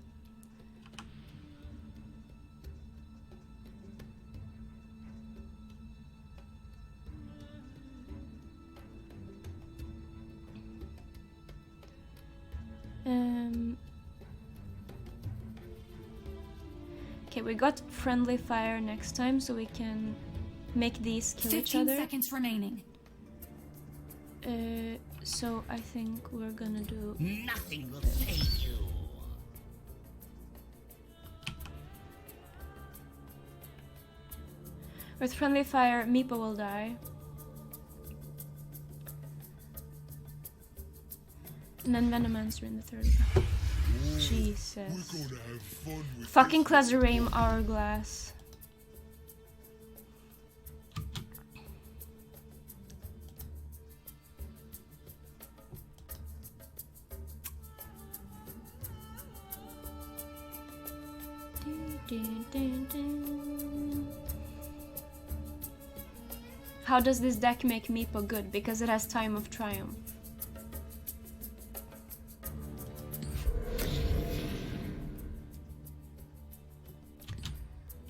Okay, we got friendly fire next time, so we can make these kill each other. 15 seconds remaining. So I think we're gonna do... Nothing will save you. With friendly fire, Meepo will die. And then Venomancer in the third. Jesus. We're gonna have fun with Fucking Clazarame Hourglass. Dun, dun, dun. How does this deck make Meepo good? Because it has Time of Triumph.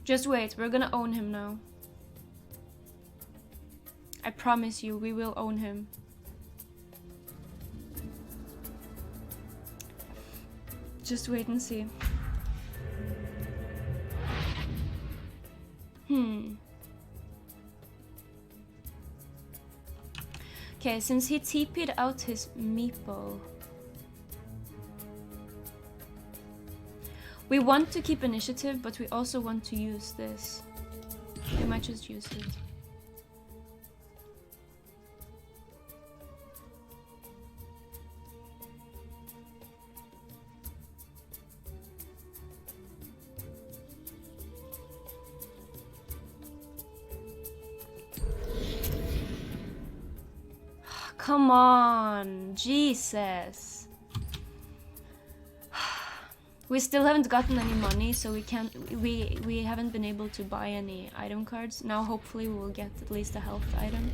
Just wait, we're gonna own him now. I promise you, we will own him. Just wait and see. Okay, since he TP'd out his Meepo, we want to keep initiative, but we also want to use this. We might just use it. Come on, Jesus. We still haven't gotten any money, so we haven't been able to buy any item cards. Now hopefully we will get at least a health item.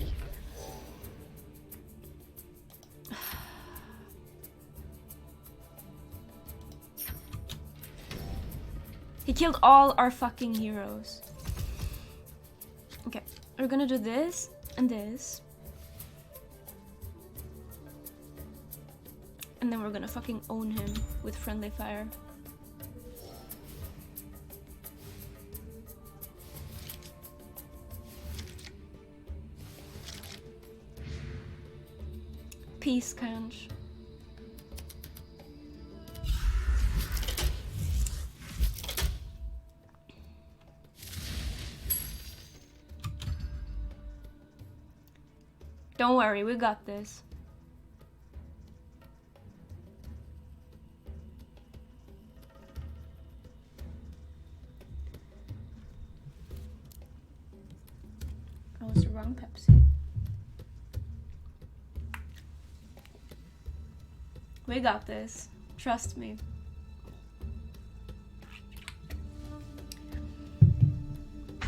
He killed all our fucking heroes. Okay, we're gonna do this and this. And then we're gonna fucking own him with friendly fire. Peace, Kanj. Don't worry, we got this. Oh, it's the wrong Pepsi. We got this. Trust me.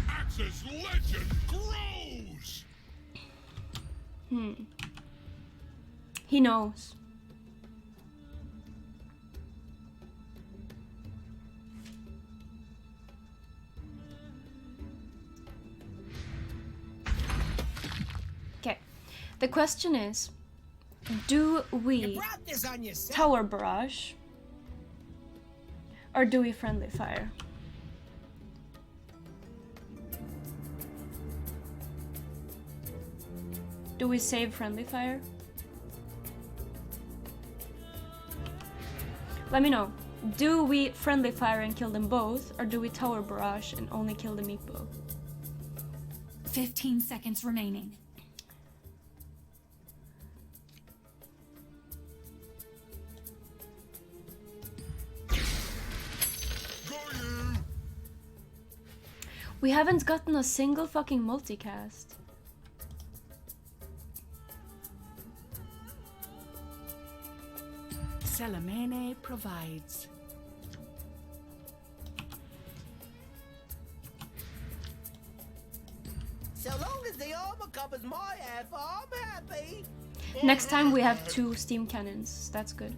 Axe's legend grows! He knows. Okay. The question is, do we tower barrage or do we friendly fire? Do we save friendly fire? Let me know. Do we friendly fire and kill them both, or do we tower barrage and only kill the Meepo? 15 seconds remaining. We haven't gotten a single fucking multicast. Salamene provides. So long as the armor covers my half, I'm happy. Next time we have 2 steam cannons. That's good.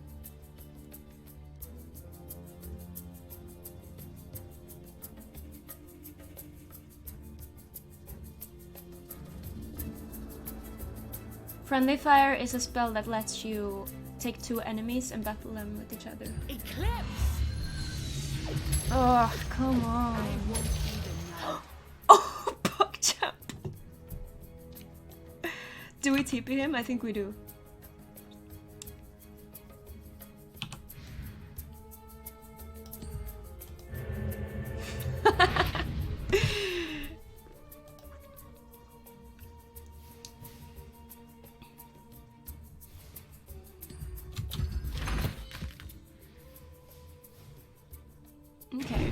Friendly fire is a spell that lets you take 2 enemies and battle them with each other. Eclipse! Oh, come on. Oh, PogChamp. Do we TP him? I think we do. Okay.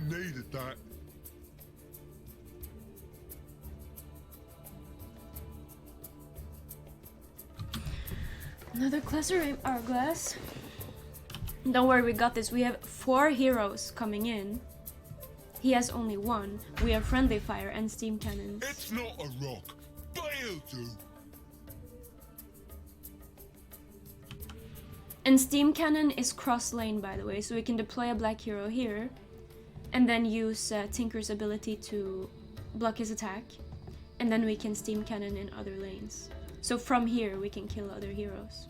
needed that. Another cluster hourglass. Don't worry, we got this. We have 4 heroes coming in. He has only 1. We have friendly fire and steam cannons. It's not a rock, but it'll do. And steam cannon is cross lane, by the way, so we can deploy a black hero here and then use Tinker's ability to block his attack, and then we can steam cannon in other lanes. So from here we can kill other heroes.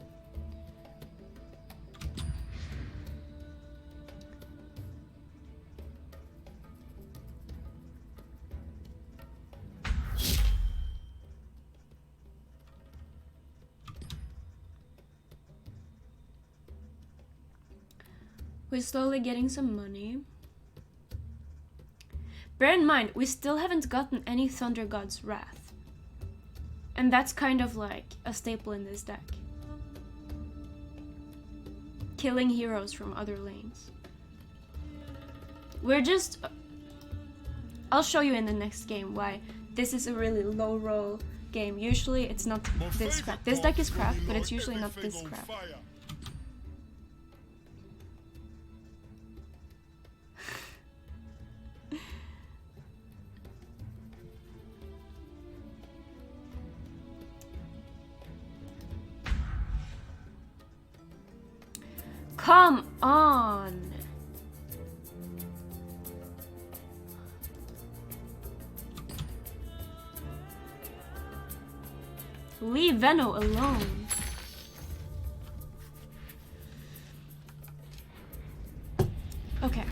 We're slowly getting some money. Bear in mind, we still haven't gotten any Thunder God's Wrath. And that's kind of like a staple in this deck. Killing heroes from other lanes. We're just... I'll show you in the next game why this is a really low roll game. Usually it's not this crap. This deck is crap, but it's usually not this crap. Come on! Leave Venno alone. Okay.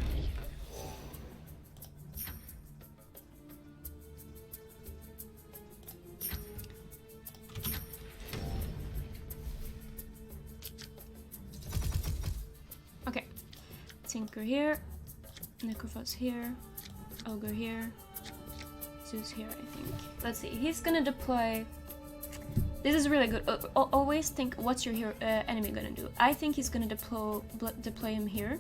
Okay. Tinker here. Necrophos here. Ogre here. Zeus here, I think. Let's see. He's gonna deploy... This is really good. Always think, what's your hero, enemy gonna do? I think he's gonna deploy him here.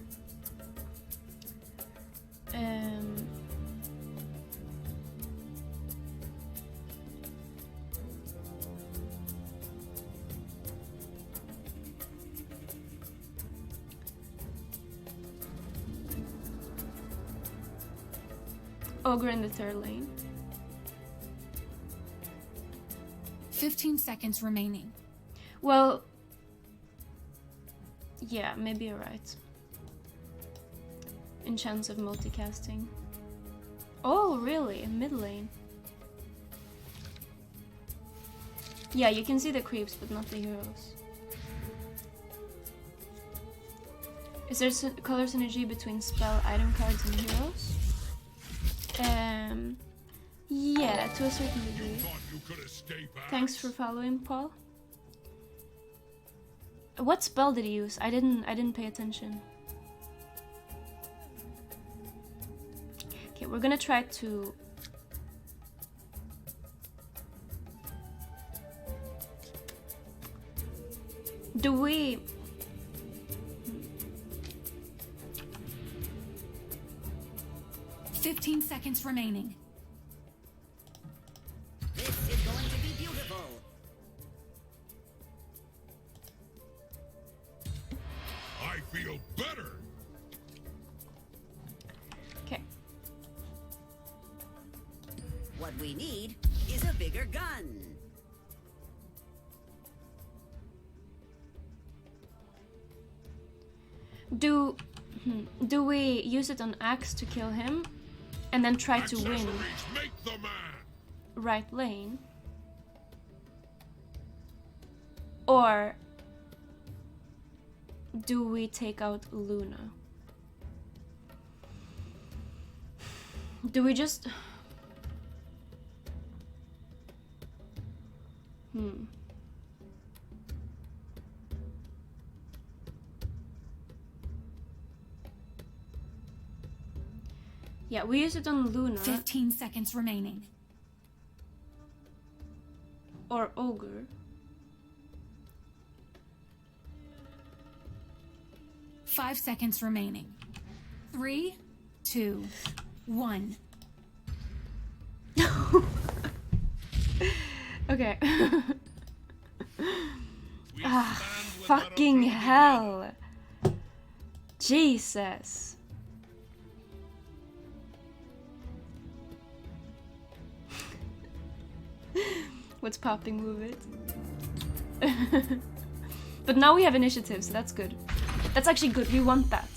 Ogre in the third lane. 15 seconds remaining. Well, yeah, maybe you're right. In chance of multicasting. Oh, really? In mid lane. Yeah, you can see the creeps, but not the heroes. Is there color synergy between spell, item cards, and heroes? Yeah, to a certain degree. Thanks for following, Paul. What spell did he use? I didn't pay attention. Okay, we're gonna try to... Do we... 15 seconds remaining. This is going to be beautiful. I feel better. Okay. What we need is a bigger gun. Do we use it on Axe to kill him? And then try to win right lane? Or do we take out Luna? Do we just... Yeah, we use it on Luna. 15 seconds remaining. Or Ogre. Five seconds remaining. 3, 2, 1. Okay. Fucking hell. Jesus. What's popping? Move it. But now we have initiative, so that's good. That's actually good. We want that.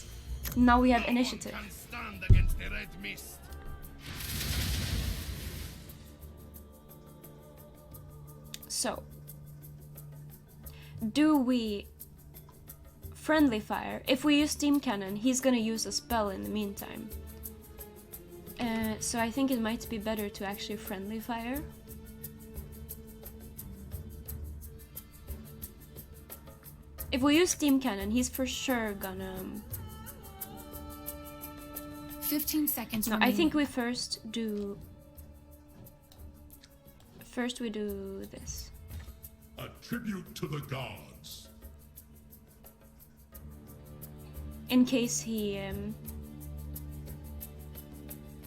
Now we have initiative. Stand against the red mist. So, do we friendly fire? If we use steam cannon, he's gonna use a spell in the meantime. So I think it might be better to actually friendly fire. If we use steam cannon, he's for sure gonna... 15 seconds No, I remaining. think we first do... First we do this. A tribute to the gods. In case he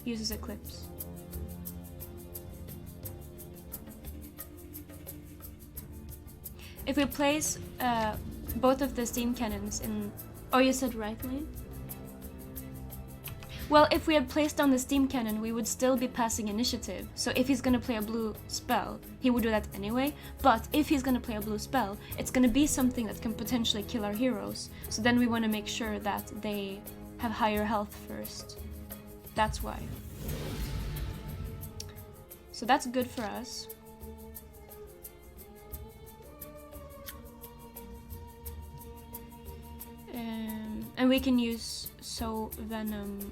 uses Eclipse. If we place both of the steam cannons in... Oh, you said right lane? Well, if we had placed down the steam cannon, we would still be passing initiative. So if he's gonna play a blue spell, he would do that anyway. But if he's gonna play a blue spell, it's gonna be something that can potentially kill our heroes. So then we want to make sure that they have higher health first. That's why. So that's good for us. And we can use Venom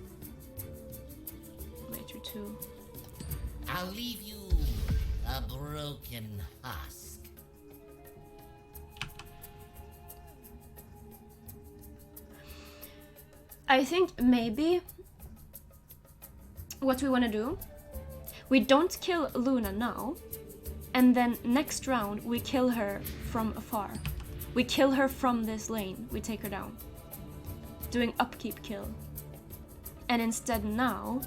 later too. I'll leave you a broken husk. I think maybe what we want to do, we don't kill Luna now, and then next round we kill her from afar. We kill her from this lane, we take her down. Doing upkeep kill. And instead now...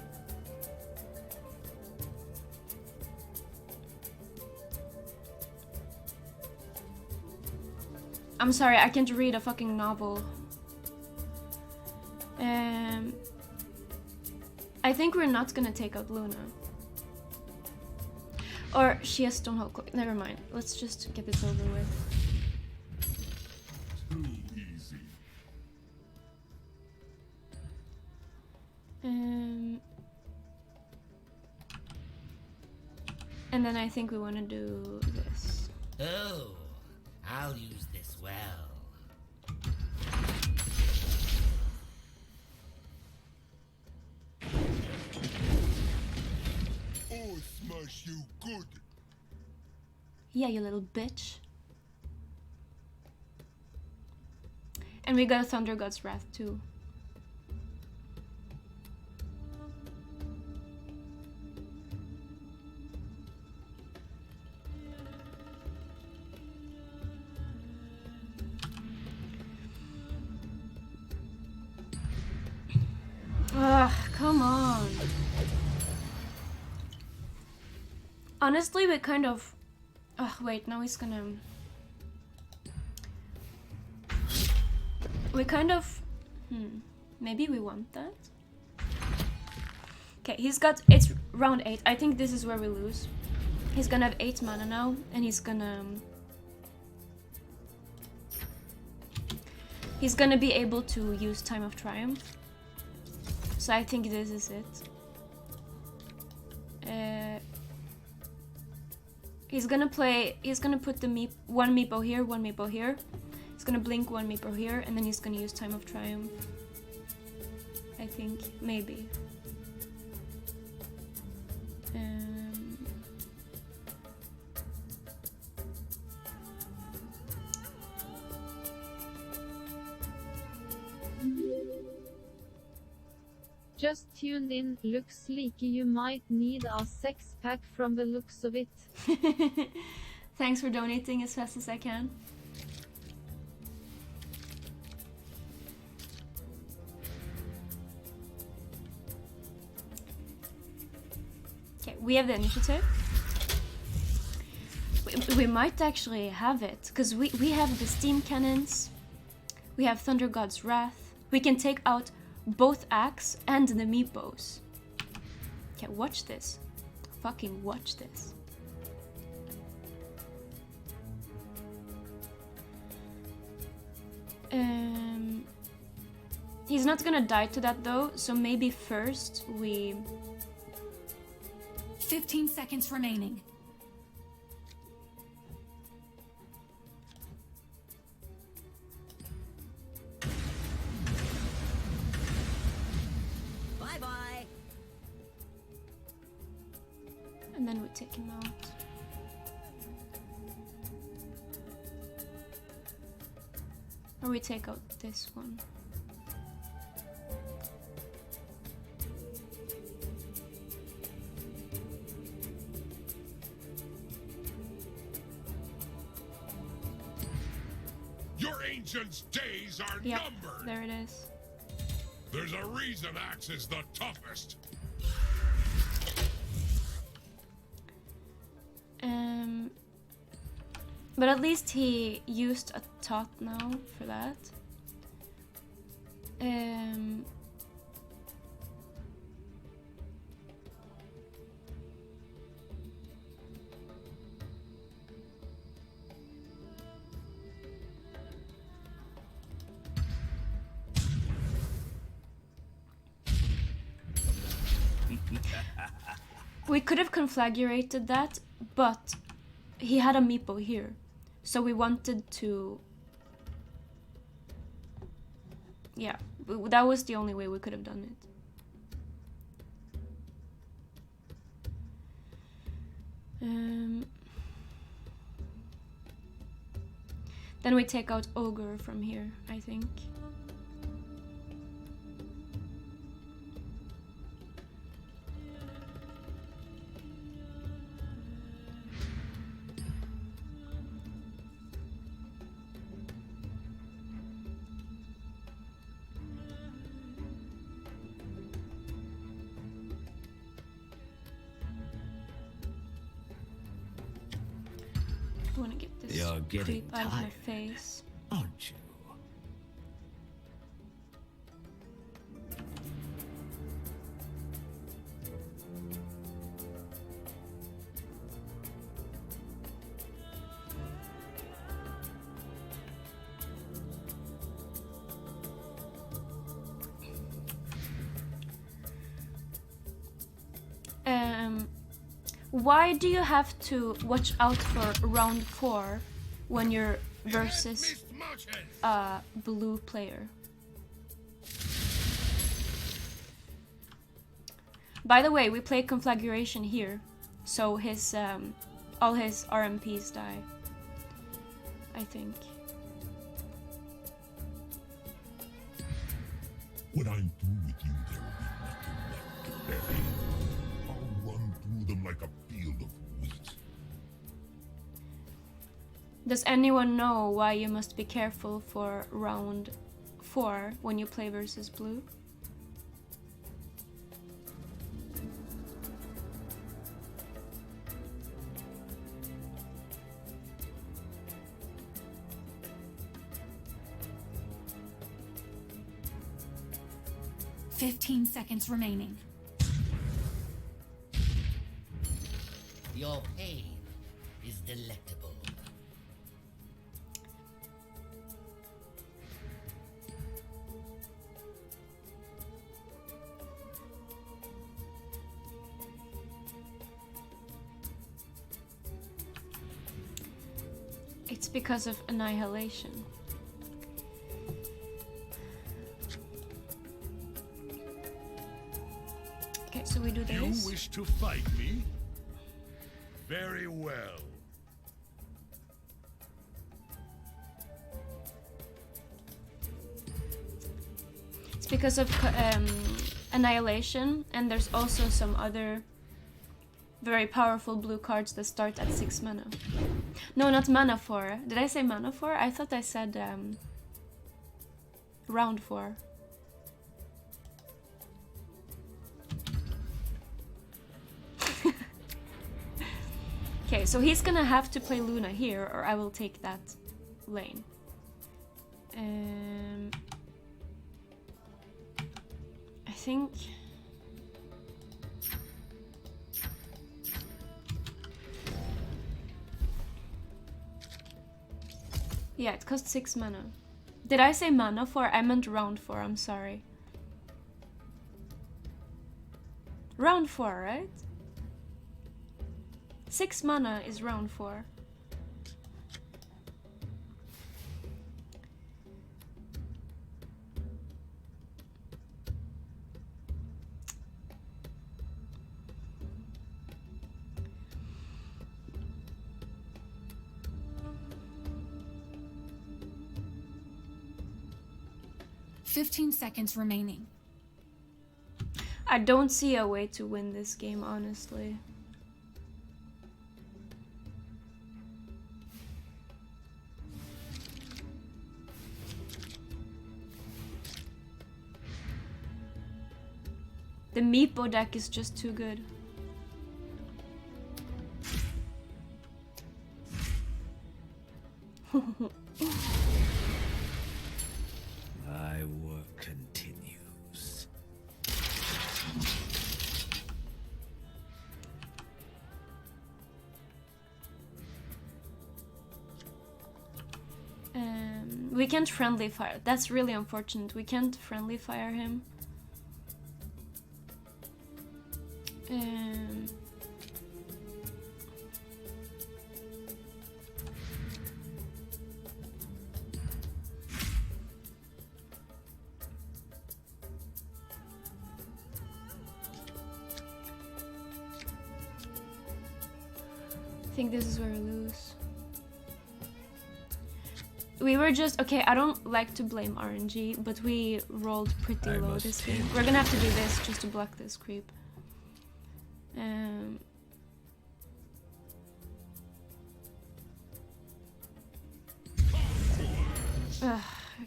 I'm sorry, I can't read a fucking novel. I think we're not gonna take out Luna. Or she has Stonehold Cloak. Never mind. Let's just get this over with. Too easy. And then I think we want to do this. Oh, I'll use this well. Oh, smash you good. Yeah, you little bitch. And we got a Thunder God's Wrath too. Ugh, come on. Honestly, we kind of... Ugh, wait, now he's gonna... We kind of... Maybe we want that? Okay, he's got... It's round 8. I think this is where we lose. He's gonna have 8 mana now, and he's gonna... He's gonna be able to use Time of Triumph. So I think this is it. He's gonna put the one meepo here, one meepo here. He's gonna blink one meepo here, and then he's gonna use Time of Triumph. I think, maybe. Just tuned in, looks like you might need a 6-pack from the looks of it. Thanks for donating as fast as I can. we have the initiative. We might actually have it, because we have the steam cannons, we have Thunder God's Wrath, we can take out both axe and the meepos. Okay, watch this. Fucking watch this. He's not gonna die to that though, so maybe first we... 15 seconds remaining. Bye-bye. And then we take him out. Or we take out this one. Your ancient's days are Yep, numbered. there it is. There's a reason Axe is the toughest. But at least he used a tot now for that. We could have conflagrated that, but he had a meepo here. So we wanted to... Yeah, that was the only way we could have done it. Then we take out Ogre from here, I think. I want to get this You're getting creep out of my tired, face. aren't you? Why do you have to watch out for round 4 when you're versus a blue player? By the way, we play conflagration here, so his all his RMPs die, I think. When I'm through with you, there will be nothing left to bury. I'll run through them like a field of wheat. Does anyone know why you must be careful for round 4 when you play versus blue? "15 seconds remaining. Your pain is delectable. It's because of annihilation. Okay, so we do this. You wish to fight me? Very well. It's because of annihilation, and there's also some other very powerful blue cards that start at 6 mana. No, not mana 4. Did I say mana 4? I thought I said round 4. Okay, so he's gonna have to play Luna here, or I will take that lane. I think... Yeah, it costs 6 mana. Did I say mana 4? I meant round 4, I'm sorry. Round 4, right? 6 mana is round 4. "15 seconds remaining." I don't see a way to win this game, honestly. The Meepo deck is just too good. My work continues. We can't friendly fire. That's really unfortunate. We can't friendly fire him. I think this is where we lose. We were just... Okay, I don't like to blame RNG, but we rolled pretty low this game. We're gonna have to do this just to block this creep.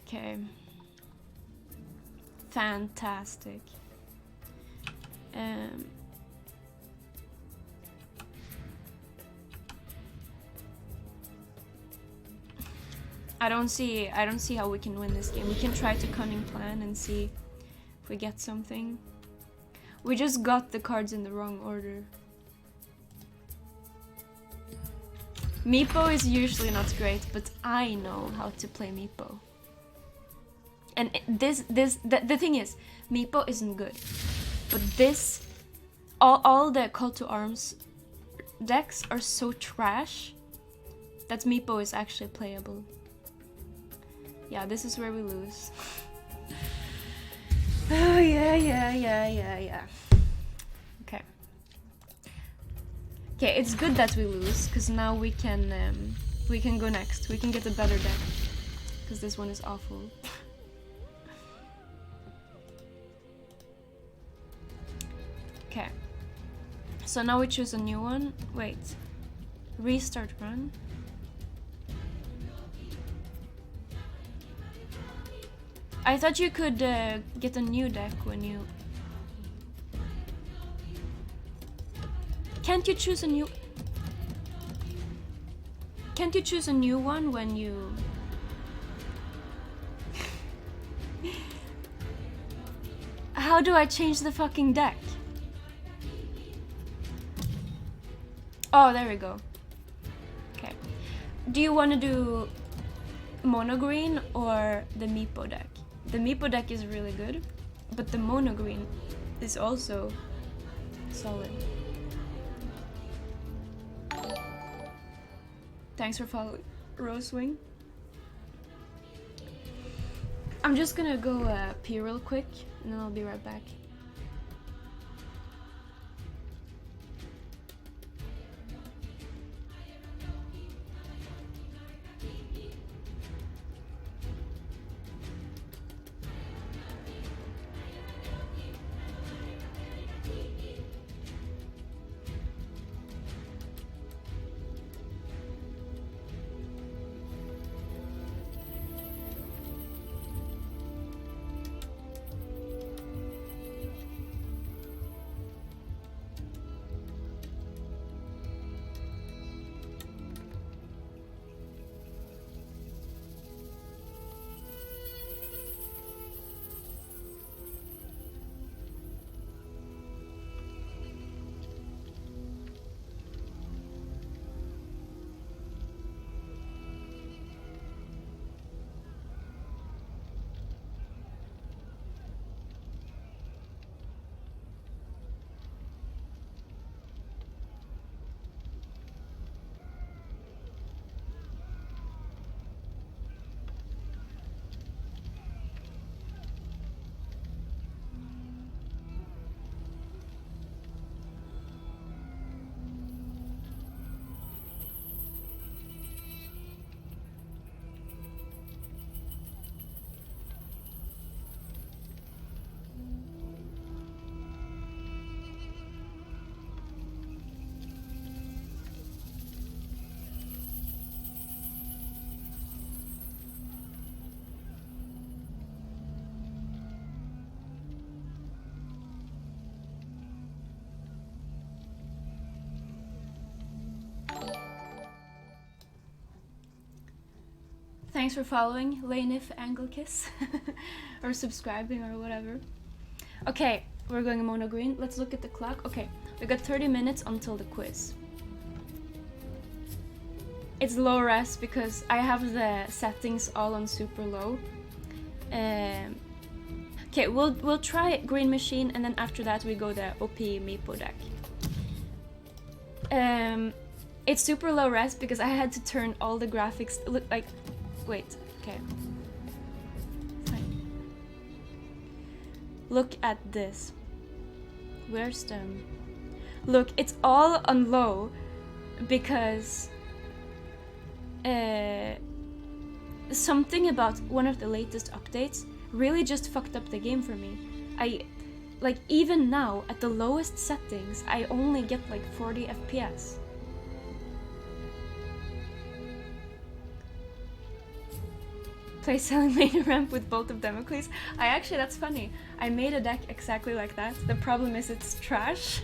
Okay. Fantastic. I don't see how we can win this game. We can try to cunning plan and see if we get something. We just got the cards in the wrong order. Meepo is usually not great, but I know how to play Meepo. And the thing is, Meepo isn't good. But this, all the Call to Arms decks are so trash that Meepo is actually playable. Yeah, this is where we lose. Oh, yeah. Okay. Okay, it's good that we lose, because now we can go next. We can get a better deck, because this one is awful. Okay. So now we choose a new one. Wait. Restart run. I thought you could get a new deck when you... Can't you choose a new... Can't you choose a new one when you... How do I change the fucking deck? Oh, there we go. Okay. Do you want to do mono green or the Meepo deck? The Meepo deck is really good, but the mono green is also solid. Thanks for following, Rosewing. I'm just gonna go pee real quick, and then I'll be right back. Thanks for following, Lainif Anglekiss. Or subscribing or whatever. Okay, we're going mono green. Let's look at the clock. Okay, we got 30 minutes until the quiz. It's low res because I have the settings all on super low. Okay, we'll try Green Machine, and then after that we go the OP Meepo deck. It's super low res because I had to turn all the graphics. Look like, wait, okay. Fine. Look at this. Where's the? Look, it's all on low because something about one of the latest updates really just fucked up the game for me. Like, even now, at the lowest settings, I only get like 40 FPS. Play selling main ramp with both of Damocles. That's funny. I made a deck exactly like that. The problem is it's trash.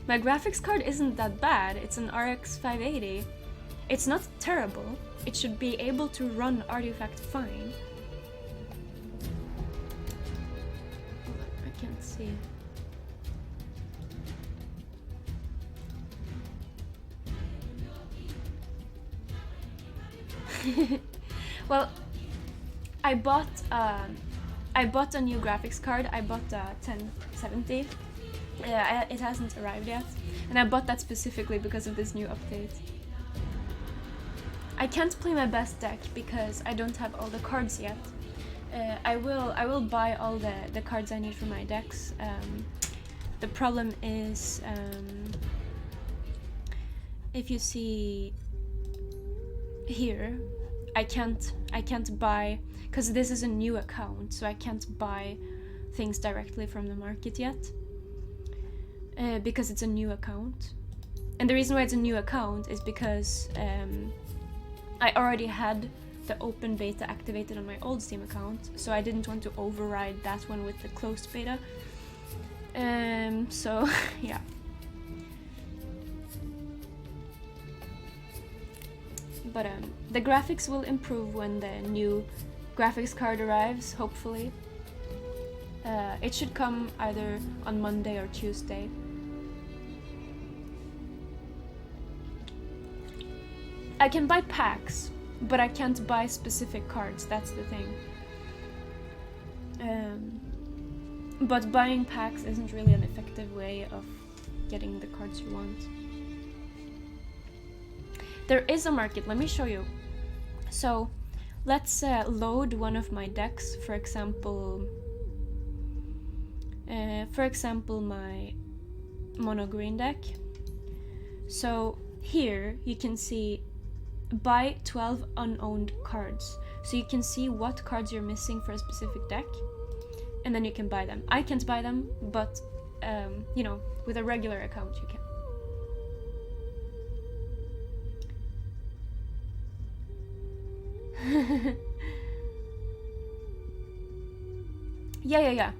My graphics card isn't that bad. It's an RX 580. It's not terrible. It should be able to run Artifact fine. I can't see. Well, I bought a new graphics card. I bought a 1070. It hasn't arrived yet, and I bought that specifically because of this new update. I can't play my best deck because I don't have all the cards yet. I will buy all the cards I need for my decks. The problem is, if you see here, I can't buy, because this is a new account, so I can't buy things directly from the market yet. Because it's a new account. And the reason why it's a new account is because I already had the open beta activated on my old Steam account, so I didn't want to override that one with the closed beta. So yeah. But the graphics will improve when the new graphics card arrives, hopefully. It should come either on Monday or Tuesday. I can buy packs, but I can't buy specific cards, that's the thing. But buying packs isn't really an effective way of getting the cards you want. There is a market, let me show you. So let's load one of my decks, for example my mono green deck. So here you can see buy 12 unowned cards, so you can see what cards you're missing for a specific deck, and then you can buy them. I can't buy them, but you know, with a regular account you can. Yeah.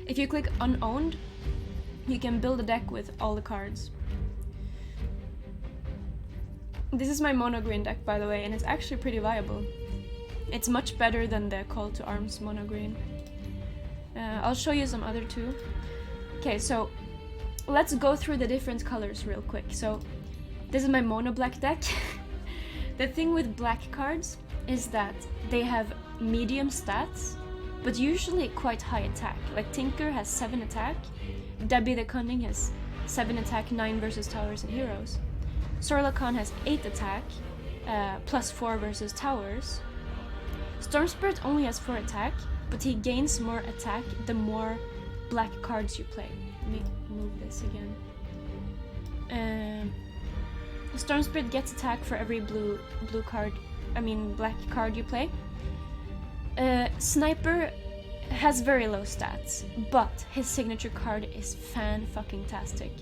If you click unowned, you can build a deck with all the cards. This is my mono green deck, by the way, and it's actually pretty viable. It's much better than the Call to Arms mono green. I'll show you some other too. Okay, so let's go through the different colors real quick. So this is my mono black deck. The thing with black cards is that they have medium stats, but usually quite high attack. Like Tinker has 7 attack, Debbie the Cunning has 7 attack, 9 versus towers and heroes. Sorlakan has 8 attack, plus 4 versus towers. Storm Spirit only has 4 attack, but he gains more attack the more black cards you play. Let me move this again. Storm Spirit gets attack for every black card you play. Sniper has very low stats, but his signature card is fan-fucking-tastic.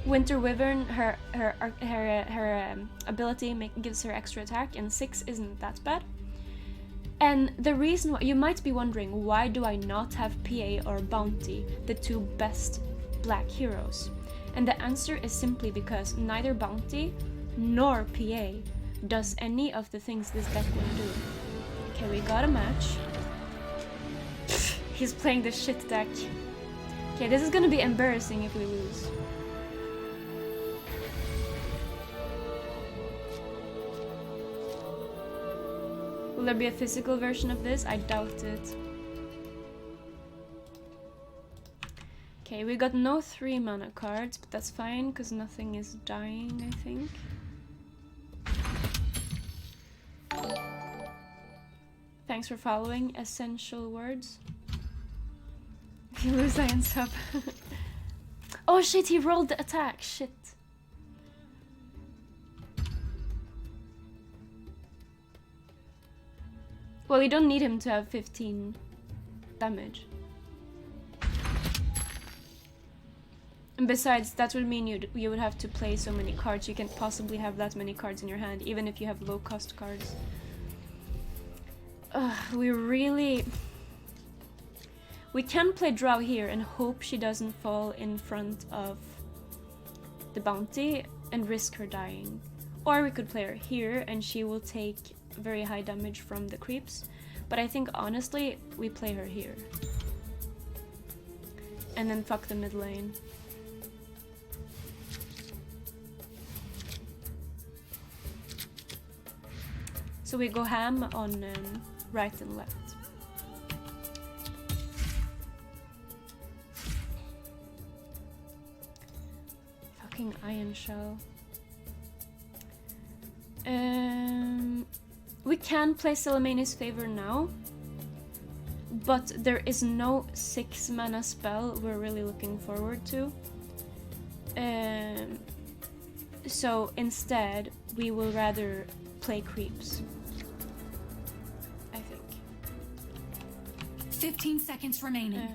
Winter Wyvern, her ability gives her extra attack, and 6 isn't that bad. And the reason why, you might be wondering, why do I not have PA or Bounty, the 2 best black heroes? And the answer is simply because neither Bounty nor PA does any of the things this deck will do. Okay, we got a match. He's playing the shit deck. Okay, this is gonna be embarrassing if we lose. Will there be a physical version of this? I doubt it. Okay, we got no 3 mana cards, but that's fine, because nothing is dying, I think. Thanks for following. Essential words. If you lose, I unsub. Oh shit, he rolled the attack. Shit. Well, you don't need him to have 15 damage. And besides, that would mean you would have to play so many cards. You can't possibly have that many cards in your hand, even if you have low cost cards. We can play draw here and hope she doesn't fall in front of the Bounty and risk her dying. Or we could play her here and she will take very high damage from the creeps. But I think honestly, we play her here. And then fuck the mid lane. So we go ham on right and left. Fucking Iron Shell. We can play Salamani's Favor now, but there is no 6 mana spell we're really looking forward to. So instead, we will rather play creeps, I think. 15 seconds remaining.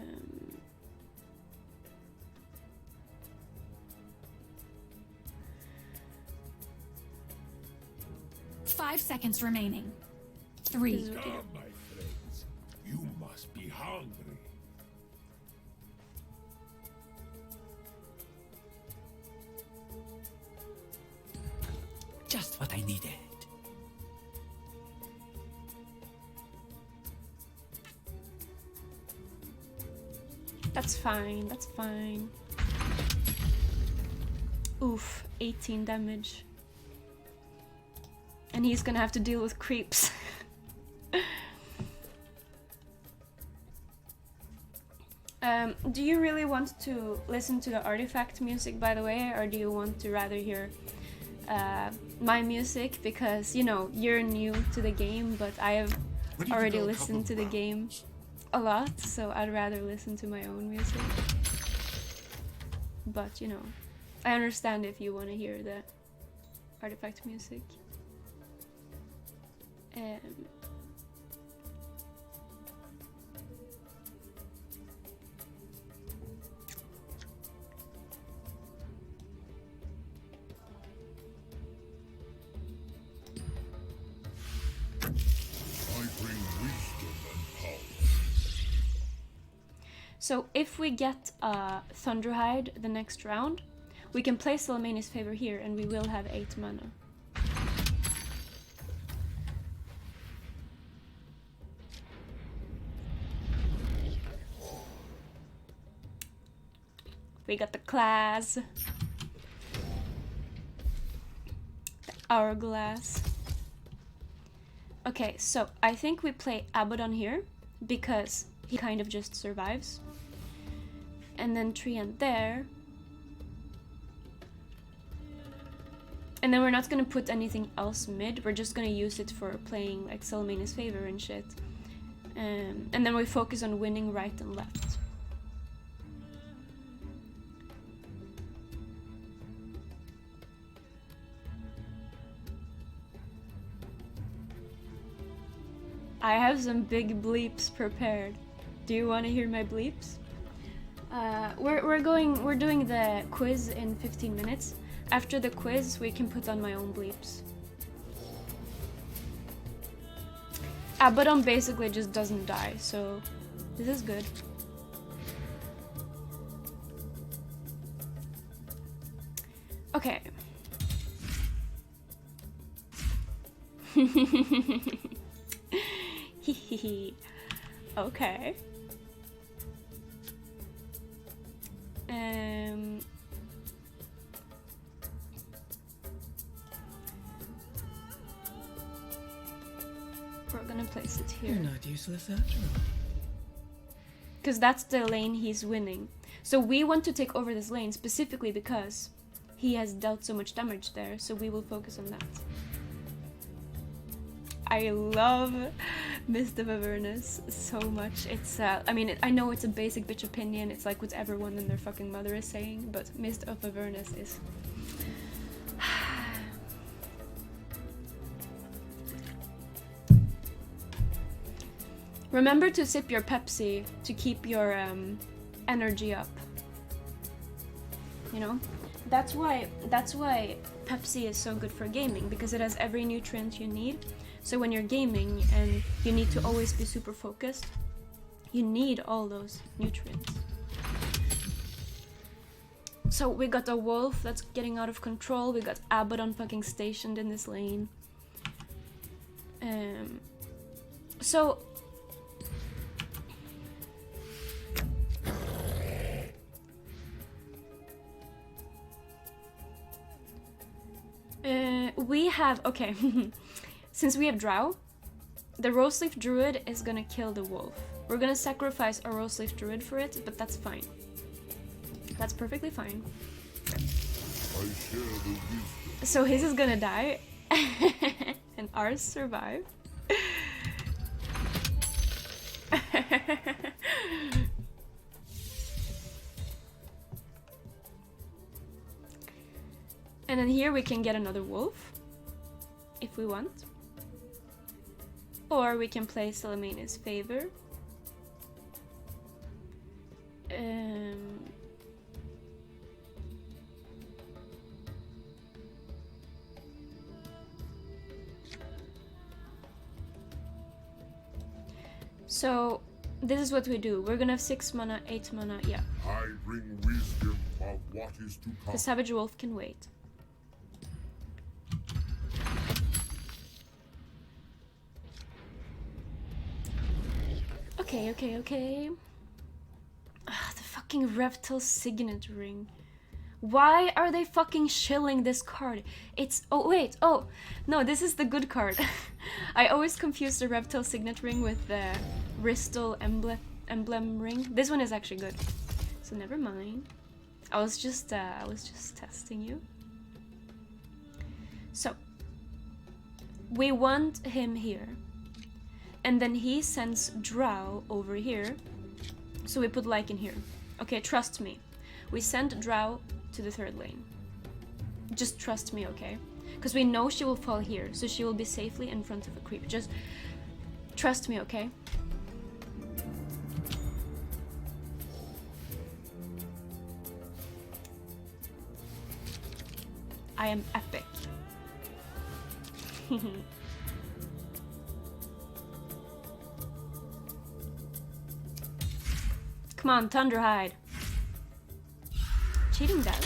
5 seconds remaining. 3. Come, my friends. You must be hungry. Just what I needed. That's fine, that's fine. Oof, 18 damage. And he's gonna have to deal with creeps. Do you really want to listen to the artifact music, by the way, or do you want to rather hear my music? Because, you know, you're new to the game, but I have already listened to the game a lot, so I'd rather listen to my own music. But, you know, I understand if you want to hear the artifact music. So if we get Thunderhide the next round, we can play Salamani's Favor here and we will have 8 mana. We got the class. The hourglass. Okay, so I think we play Abaddon here because he kind of just survives. And then Treant there. And then we're not gonna put anything else mid, we're just gonna use it for playing like Salamani's Favor and shit. And then we focus on winning right and left. I have some big bleeps prepared. Do you want to hear my bleeps? We're doing the quiz in 15 minutes. After the quiz, we can put on my own bleeps. Abaddon basically just doesn't die, so this is good. Okay. Okay. We're gonna place it here. You're not useless after all. Because that's the lane he's winning. So we want to take over this lane specifically because he has dealt so much damage there, so we will focus on that. I love Mist of Avernus so much. It's, I mean, I know it's a basic bitch opinion, it's like what everyone and their fucking mother is saying, but Mist of Avernus is... Remember to sip your Pepsi to keep your energy up. You know? That's why Pepsi is so good for gaming, because it has every nutrient you need. So when you're gaming and you need to always be super focused, you need all those nutrients. So we got a wolf that's getting out of control. We got Abaddon fucking stationed in this lane. So we have, okay, since we have Drow, the Roseleaf Druid is gonna kill the wolf. We're gonna sacrifice a Roseleaf Druid for it, but that's fine. That's perfectly fine. So his is gonna die, and ours survive. And then here we can get another wolf, if we want. Or we can play Salamania's Favor. So, this is what we do. We're gonna have 6 mana, 8 mana, yeah. I bring wisdom of what is to come. The Savage Wolf can wait. Okay. The fucking Reptile Signet Ring. Why are they fucking shilling this card? It's... Oh, wait. Oh, no, this is the good card. I always confuse the Reptile Signet Ring with the Ristal Emblem Ring. This one is actually good. So never mind. I was just testing you. So, we want him here. And then he sends Drow over here. So we put Lycan here. Okay, trust me. We send Drow to the 3rd lane. Just trust me, okay? Because we know she will fall here, so she will be safely in front of a creep. Just trust me, okay? I am epic. Come on, Thunderhide. Cheating death.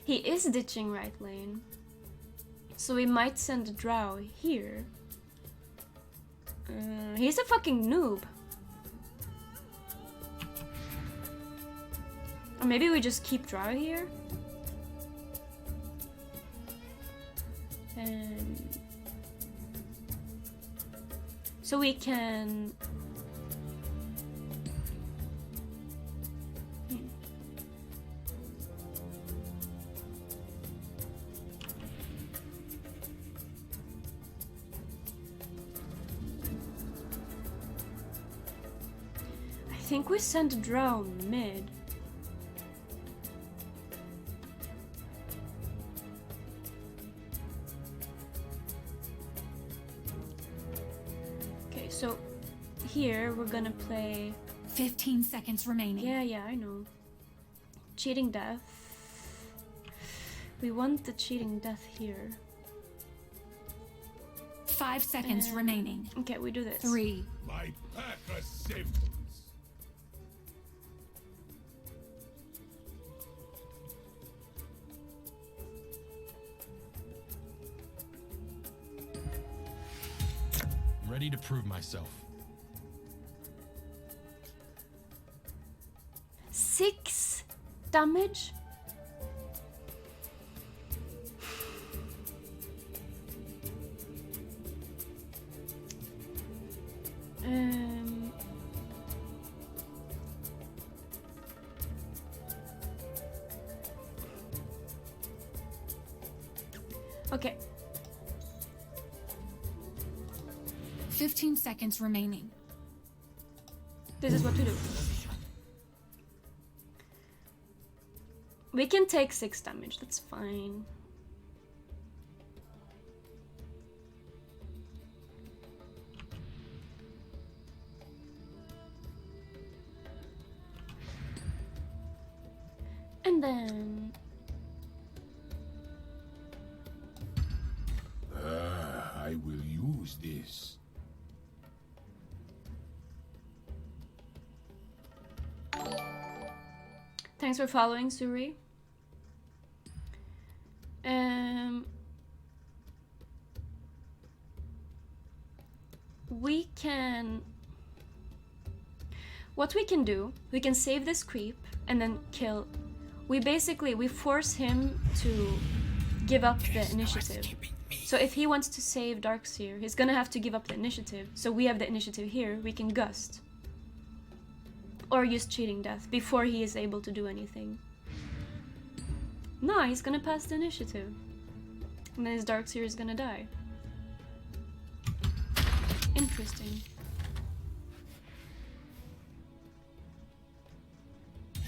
He is ditching right lane. So we might send a Drow here. He's a fucking noob. Or maybe we just keep Drow here. So we can... I think we sent Drow mid. So here we're gonna play 15 seconds remaining. Yeah, I know. Cheating death. We want the cheating death here. 5 seconds remaining. Okay, we do this. 3. My pack of symbols. ready to prove myself. 6 damage? Okay. 15 seconds remaining. This is what to do. We can take 6 damage, that's fine. And then... I will use this. Thanks for following, Suri. We can... What we can do, we can save this creep and then kill... We force him to give up the initiative. So if he wants to save Darkseer, he's gonna have to give up the initiative. So we have the initiative here, we can gust. Or use cheating death before he is able to do anything. No, he's gonna pass the initiative. And then his Darkseer is gonna die. Interesting.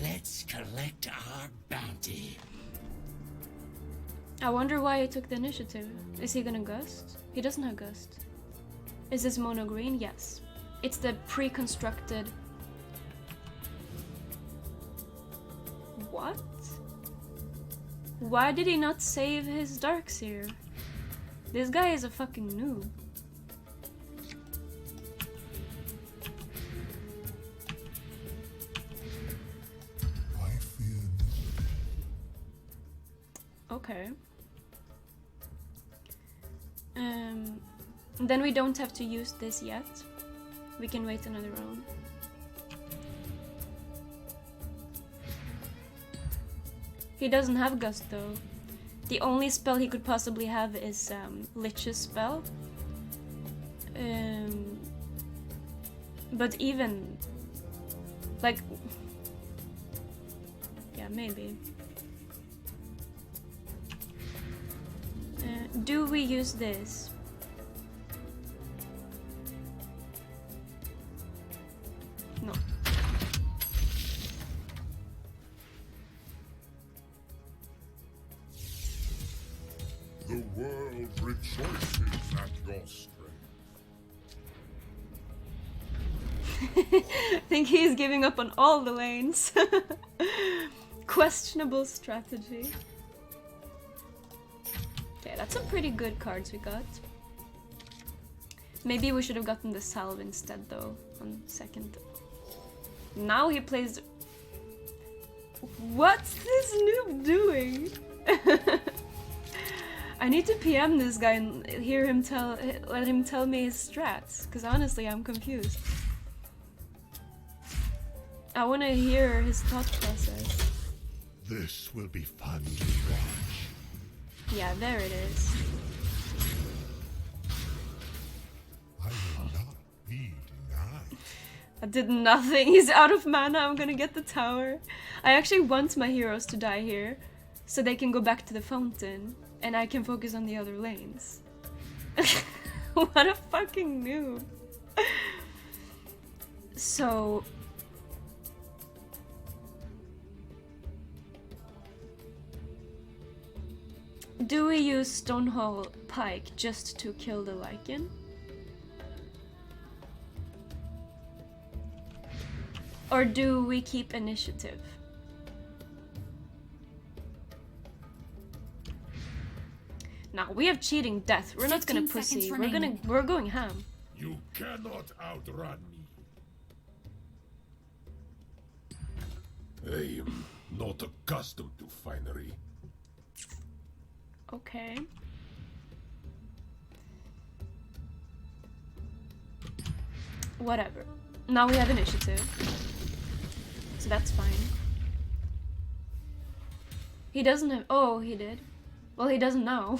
Let's collect our bounty. I wonder why he took the initiative. Is he gonna gust? He doesn't have gust. Is this mono green? Yes. It's the pre-constructed... What? Why did he not save his Darkseer? This guy is a fucking noob. Okay. Then we don't have to use this yet. We can wait another round. He doesn't have Gust though. The only spell he could possibly have is Lich's spell. But even... like... yeah, maybe. Do we use this? No. The world rejoices at your strength. I think he's giving up on all the lanes. Questionable strategy. Okay, that's some pretty good cards we got. Maybe we should have gotten the salve instead though, on second. Now he plays... What's this noob doing? I need to PM this guy and let him tell me his strats, because honestly I'm confused. I want to hear his thought process. This will be fun to watch. Yeah, there it is. I will not be denied. I did nothing. He's out of mana. I'm gonna get the tower. I actually want my heroes to die here so they can go back to the fountain and I can focus on the other lanes. What a fucking noob. So... do we use Stonehall Pike just to kill the Lycan? Or do we keep initiative? Now we have cheating death. We're not gonna pussy. We're going ham. You cannot outrun me. I am not accustomed to finery. Okay. Whatever. Now we have initiative. So that's fine. He doesn't have... Oh, he did. Well, he doesn't now.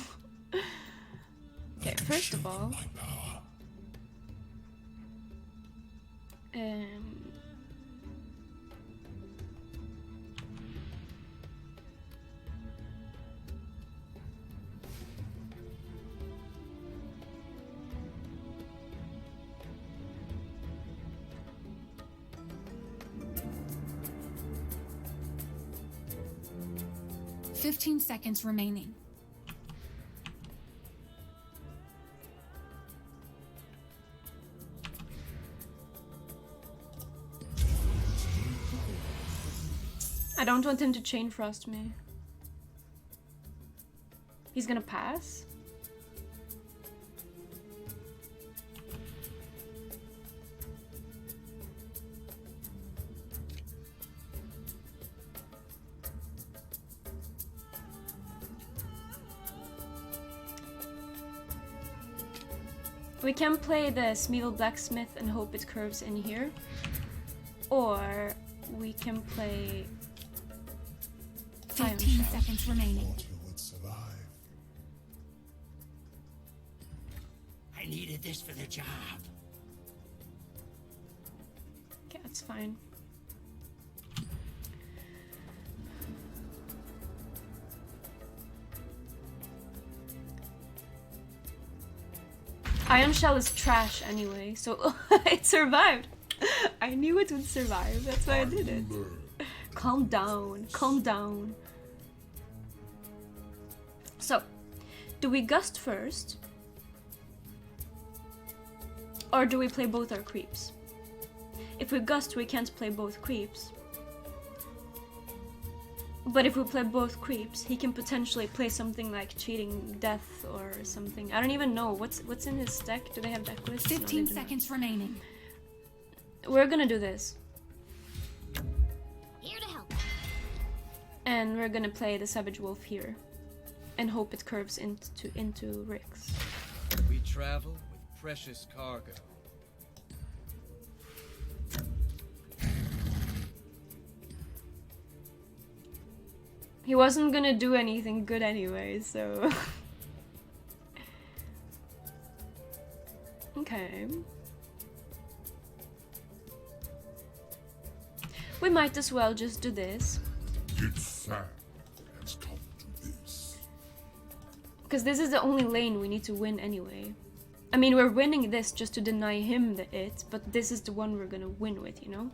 Okay, first of all... "15 seconds remaining. I don't want him to chain frost me. He's gonna pass? We can play the Smeagol Blacksmith and hope it curves in here. Or we can play 15 seconds remaining. I needed this for the job. Okay, that's fine. Iron Shell is trash anyway, so it survived. I knew it would survive, that's why I did it. Calm down, calm down. So, do we gust first? Or do we play both our creeps? If we gust, we can't play both creeps. But if we play both creeps, he can potentially play something like Cheating Death or something. I don't even know. What's in his deck? Do they have deck lists? 15 seconds remaining. We're gonna do this. Here to help. And we're gonna play the Savage Wolf here. And hope it curves into Rix. We travel with precious cargo. He wasn't gonna do anything good anyway, so... Okay. We might as well just do this. It's sad has come to this. Because this is the only lane we need to win anyway. I mean, we're winning this just to deny him the it, but this is the one we're gonna win with, you know?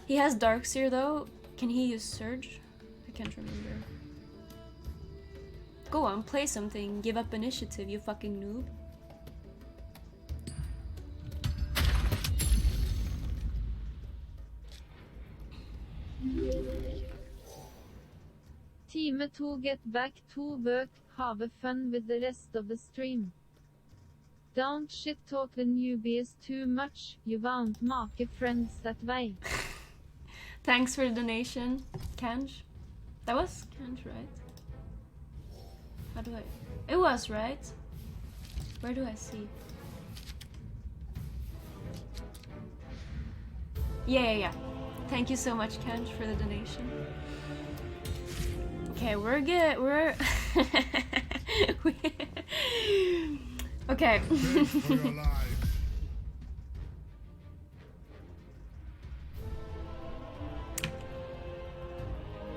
He has Darkseer though. Can he use Surge? I can't remember. Go on, play something. Give up initiative, you fucking noob. Time 2 get back to work, have fun with the rest of the stream. Don't shit talk the newbies too much, you won't make friends that way. Thanks for the donation, Kanj. That was Kanj, right? How do I... It was, right? Where do I see? Yeah. Thank you so much, Kanj, for the donation. Okay, we're okay.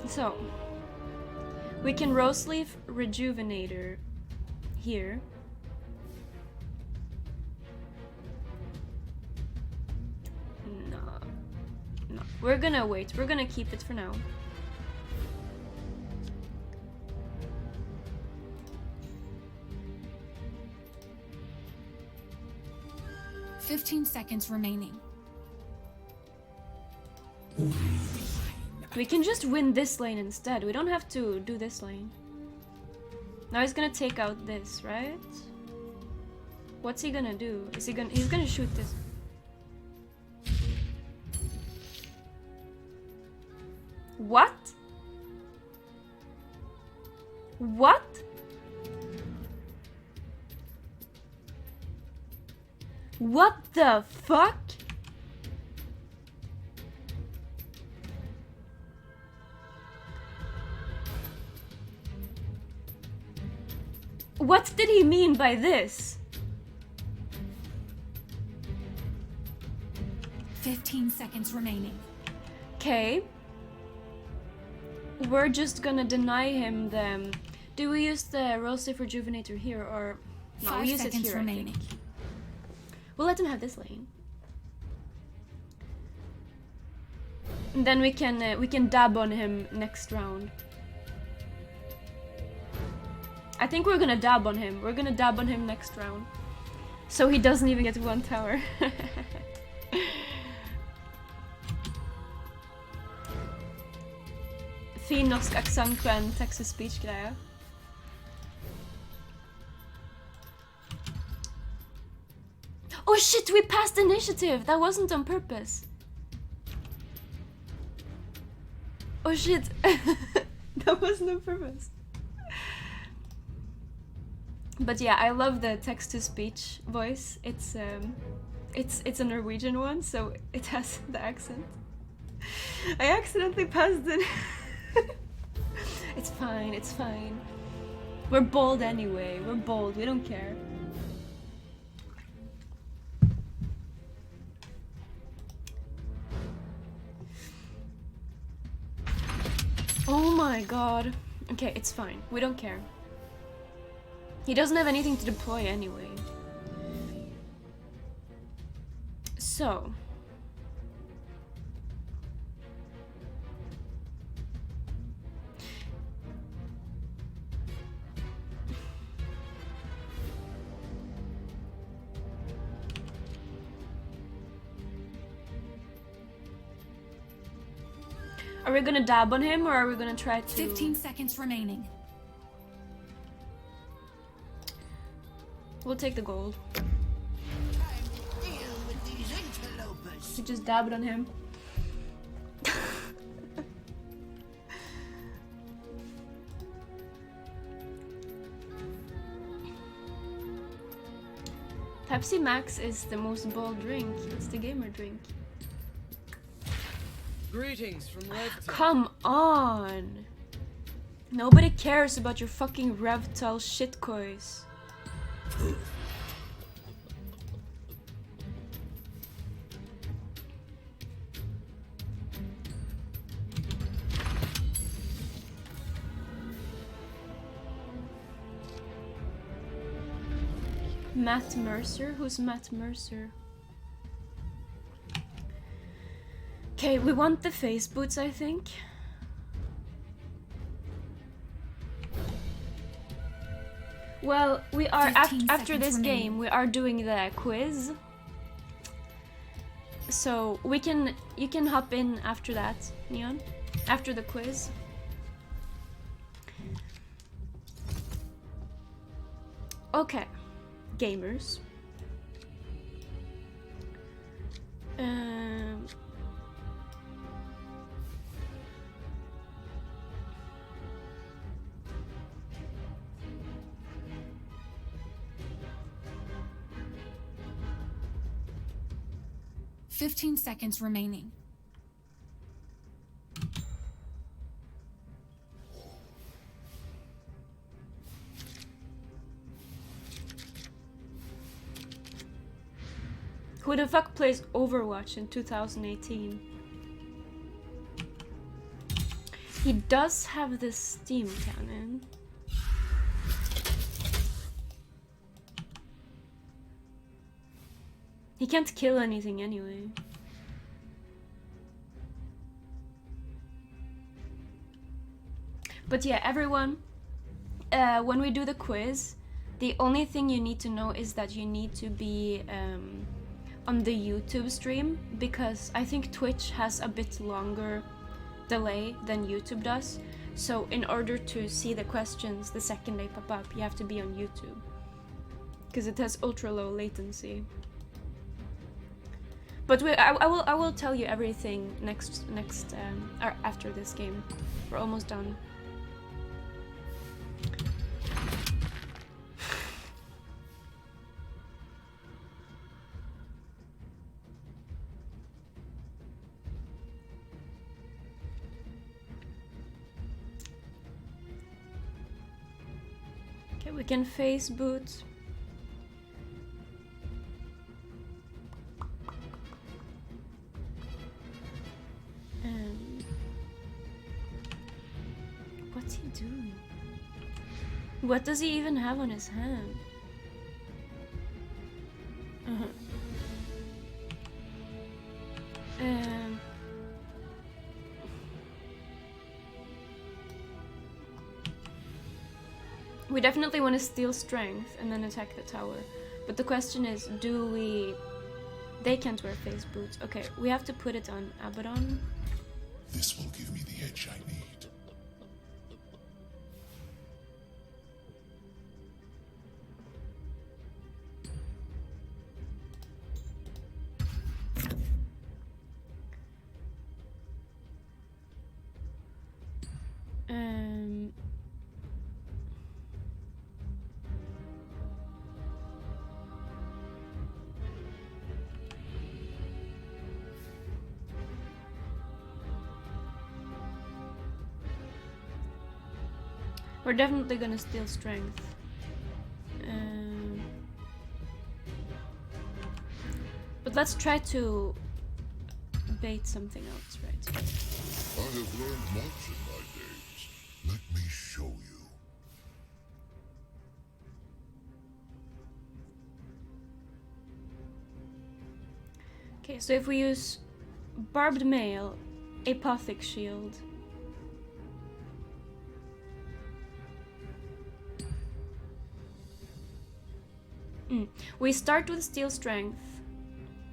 So, we can Rose Leaf Rejuvenator here. No. We're gonna wait. We're gonna keep it for now. "15 seconds remaining. We can just win this lane instead. We don't have to do this lane. Now he's gonna take out this, right? What's he gonna do? He's gonna shoot this. What? What? What the fuck? What did he mean by this? 15 seconds remaining. Okay. We're just gonna deny him the... Do we use the Rose Rejuvenator here or... No, 5 we use it seconds here, remaining. I think. We'll let him have this lane. And then we can dab on him next round. I think we're gonna dab on him. We're gonna dab on him next round. So he doesn't even get 1 tower. Fin norsk accent på en text-to-speech-greie. Oh shit, we passed initiative! That wasn't on purpose. Oh shit. That wasn't on purpose. But yeah, I love the text-to-speech voice. It's a Norwegian one, so it has the accent. I accidentally passed it. It's fine, it's fine. We're bold anyway. We're bold, we don't care. Oh my god. Okay, it's fine. We don't care. He doesn't have anything to deploy anyway. So. Are we gonna dab on him or are we gonna try to... 15 seconds remaining. We'll take the gold. Deal with these interlopers. We just dabbed on him. Pepsi Max is the most bold drink. It's the gamer drink. Greetings from Revtal. Come on! Nobody cares about your fucking Revtal shitcoins. Matt Mercer? Who's Matt Mercer? Okay, we want the face boots, I think. Well, we are after this game, we are doing the quiz. So you can hop in after that, Neon. After the quiz. Okay, gamers. 15 seconds remaining. Who the fuck plays Overwatch in 2018? He does have the steam cannon. He can't kill anything anyway. But yeah, everyone, when we do the quiz, the only thing you need to know is that you need to be on the YouTube stream, because I think Twitch has a bit longer delay than YouTube does. So in order to see the questions the second they pop up, you have to be on YouTube, because it has ultra low latency. But I will tell you everything next or after this game. We're almost done. Okay, we can face boot. What's he doing? What does he even have on his hand? We definitely want to steal strength and then attack the tower. But the question is, do we... They can't wear face boots. Okay, we have to put it on Abaddon. This will give me the edge I need. We're definitely gonna steal strength. But let's try to bait something else, right? I have learned much in my days. Let me show you. Okay, so if we use barbed mail, apothic shield. We start with steel strength,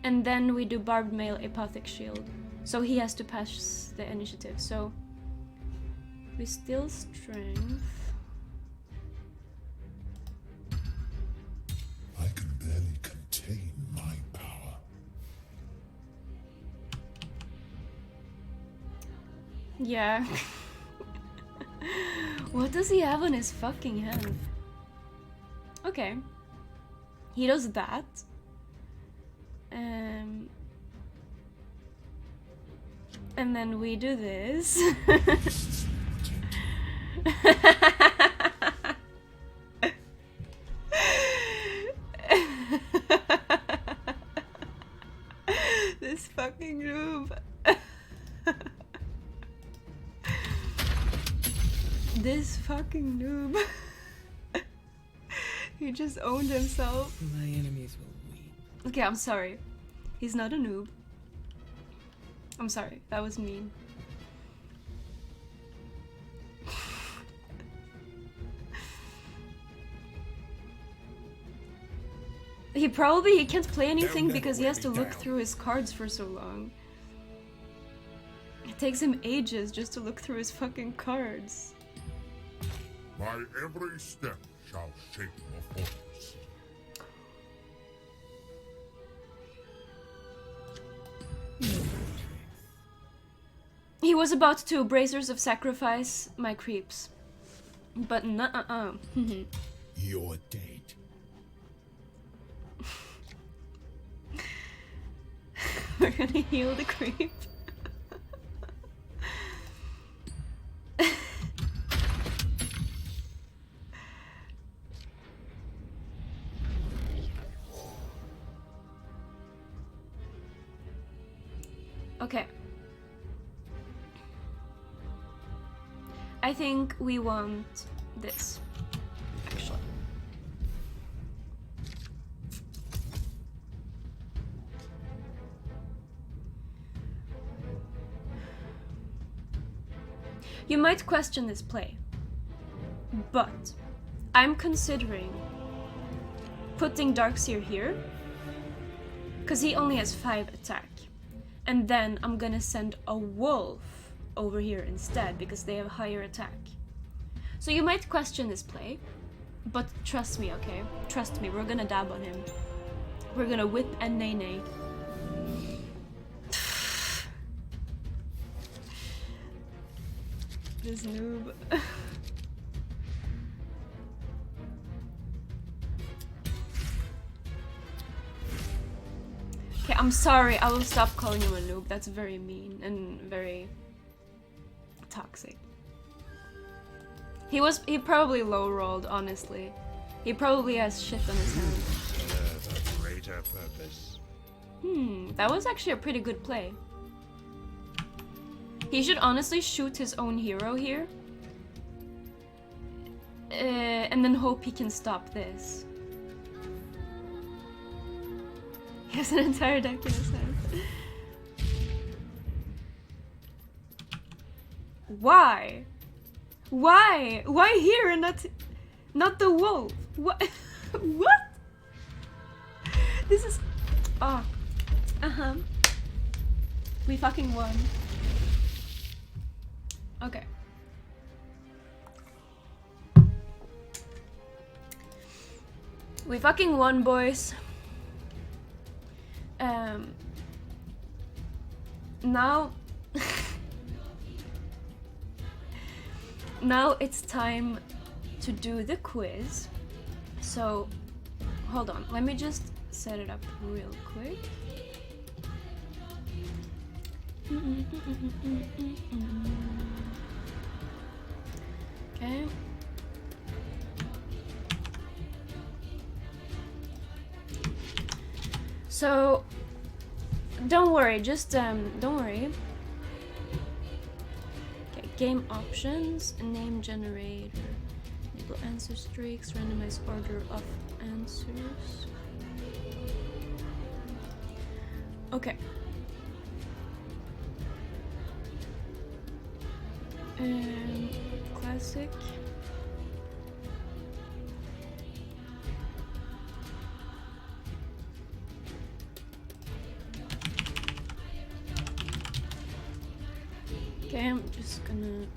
and then we do barbed mail, apothic shield. So he has to pass the initiative. So we steal strength. I can barely contain my power. Yeah. What does he have on his fucking hand? Okay. He does that. And then we do this. This fucking noob. This fucking noob. He just owned himself. My enemies will weep. Okay, I'm sorry. He's not a noob. I'm sorry, that was mean. He can't play anything because he has to look through his cards for so long. It takes him ages just to look through his fucking cards. My every step shall shake the forest. He was about to bracers of sacrifice my creeps. But nuh-uh. You're dead. We're gonna heal the creep. Okay. I think we want this, actually. You might question this play, but I'm considering putting Darkseer here, because he only has 5 attack. And then I'm gonna send a wolf over here instead, because they have higher attack. So you might question this play, but trust me, okay? Trust me, we're gonna dab on him. We're gonna whip and nay-nay. This noob. Okay, I'm sorry, I will stop calling him a noob. That's very mean and very toxic. He probably low rolled, honestly. He probably has shit on his hands. Serve a greater purpose. That was actually a pretty good play. He should honestly shoot his own hero here. And then hope he can stop this. He has an entire deck in his hand. Why? Why? Why here and not the wolf? What? What? This is... Oh. Uh-huh. We fucking won. Okay. We fucking won, boys. Now... Now it's time to do the quiz. So, hold on. Let me just set it up real quick. Okay. So, don't worry, just don't worry. Okay, game options, name generator, enable answer streaks, randomize order of answers. Okay. Classic. Okay, I'm just gonna...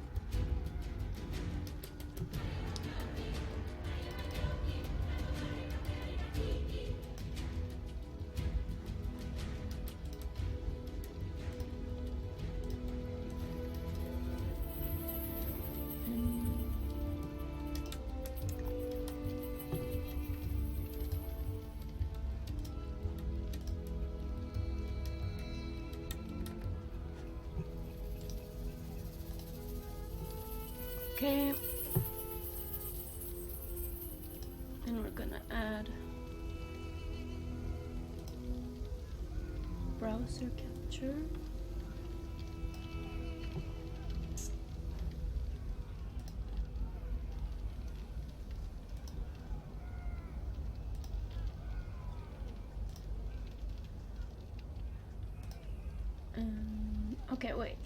Okay. And we're gonna add browser capture. Okay, wait.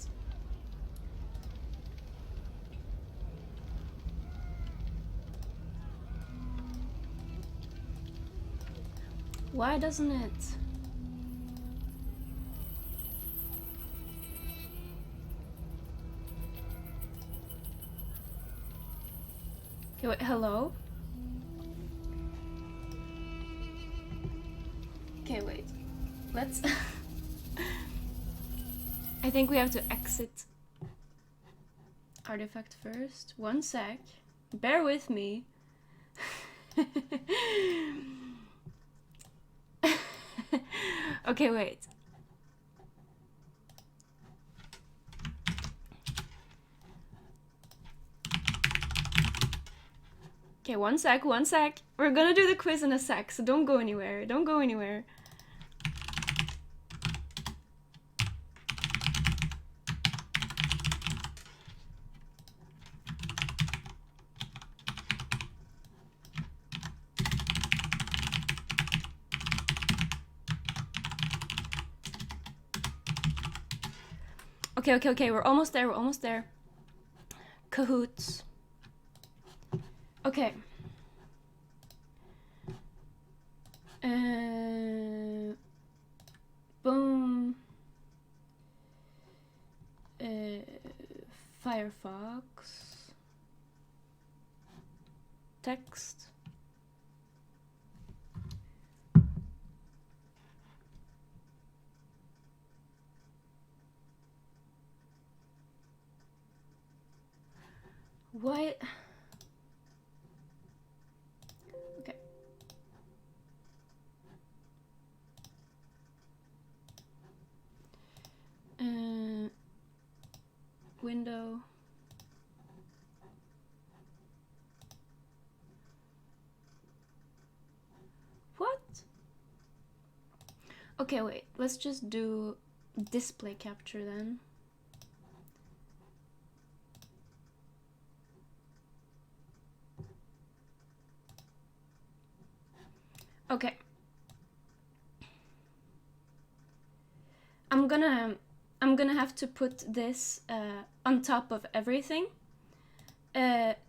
Why doesn't it? Okay, wait, hello? Okay, wait. Let's... I think we have to exit artifact first. One sec. Bear with me. Okay, wait. Okay, one sec. We're gonna do the quiz in a sec, so don't go anywhere. Don't go anywhere. Okay, we're almost there. Cahoots. Okay. Boom. Firefox. Text. What? Okay. Window. Okay, wait. Let's just do display capture then. Okay. I'm gonna have to put this on top of everything.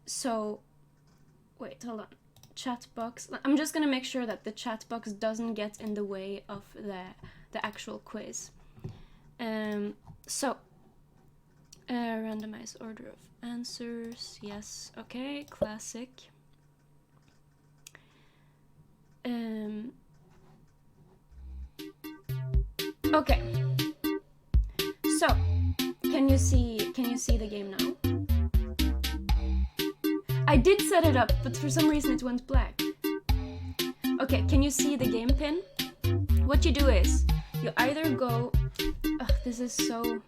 So wait, hold on. Chat box. I'm just gonna make sure that the chat box doesn't get in the way of the actual quiz. So randomize order of answers. Yes. Okay. Classic. Okay. So, can you see the game now? I did set it up, but for some reason it went black. Okay, can you see the game pin? What you do is you either go. Ugh, this is so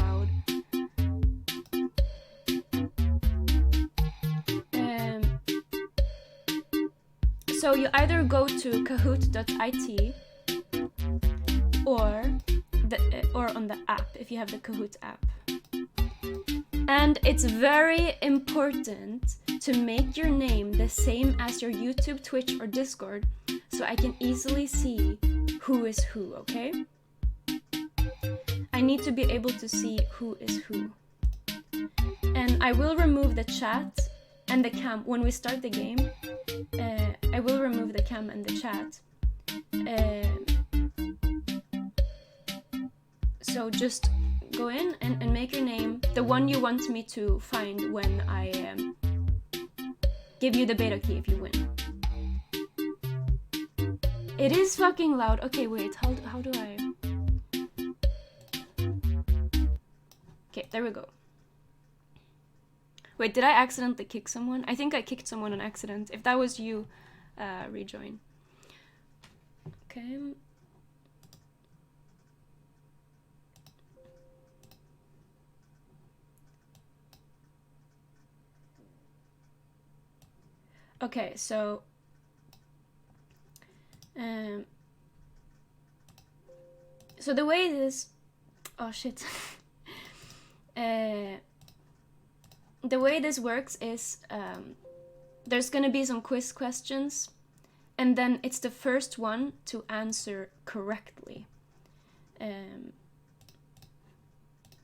loud. So you either go to kahoot.it or on the app if you have the Kahoot app. And it's very important to make your name the same as your YouTube, Twitch, or Discord so I can easily see who is who, okay? I need to be able to see who is who. And I will remove the chat and the cam when we start the game. I will remove the cam and the chat. So just go in and make your name the one you want me to find when I give you the beta key if you win. It is fucking loud. Okay, wait, how do I... Okay, there we go. Wait, did I accidentally kick someone? I think I kicked someone on accident. If that was you, rejoin. Okay. Okay, so the way this, oh shit, the way this works is there's gonna be some quiz questions, and then it's the first one to answer correctly.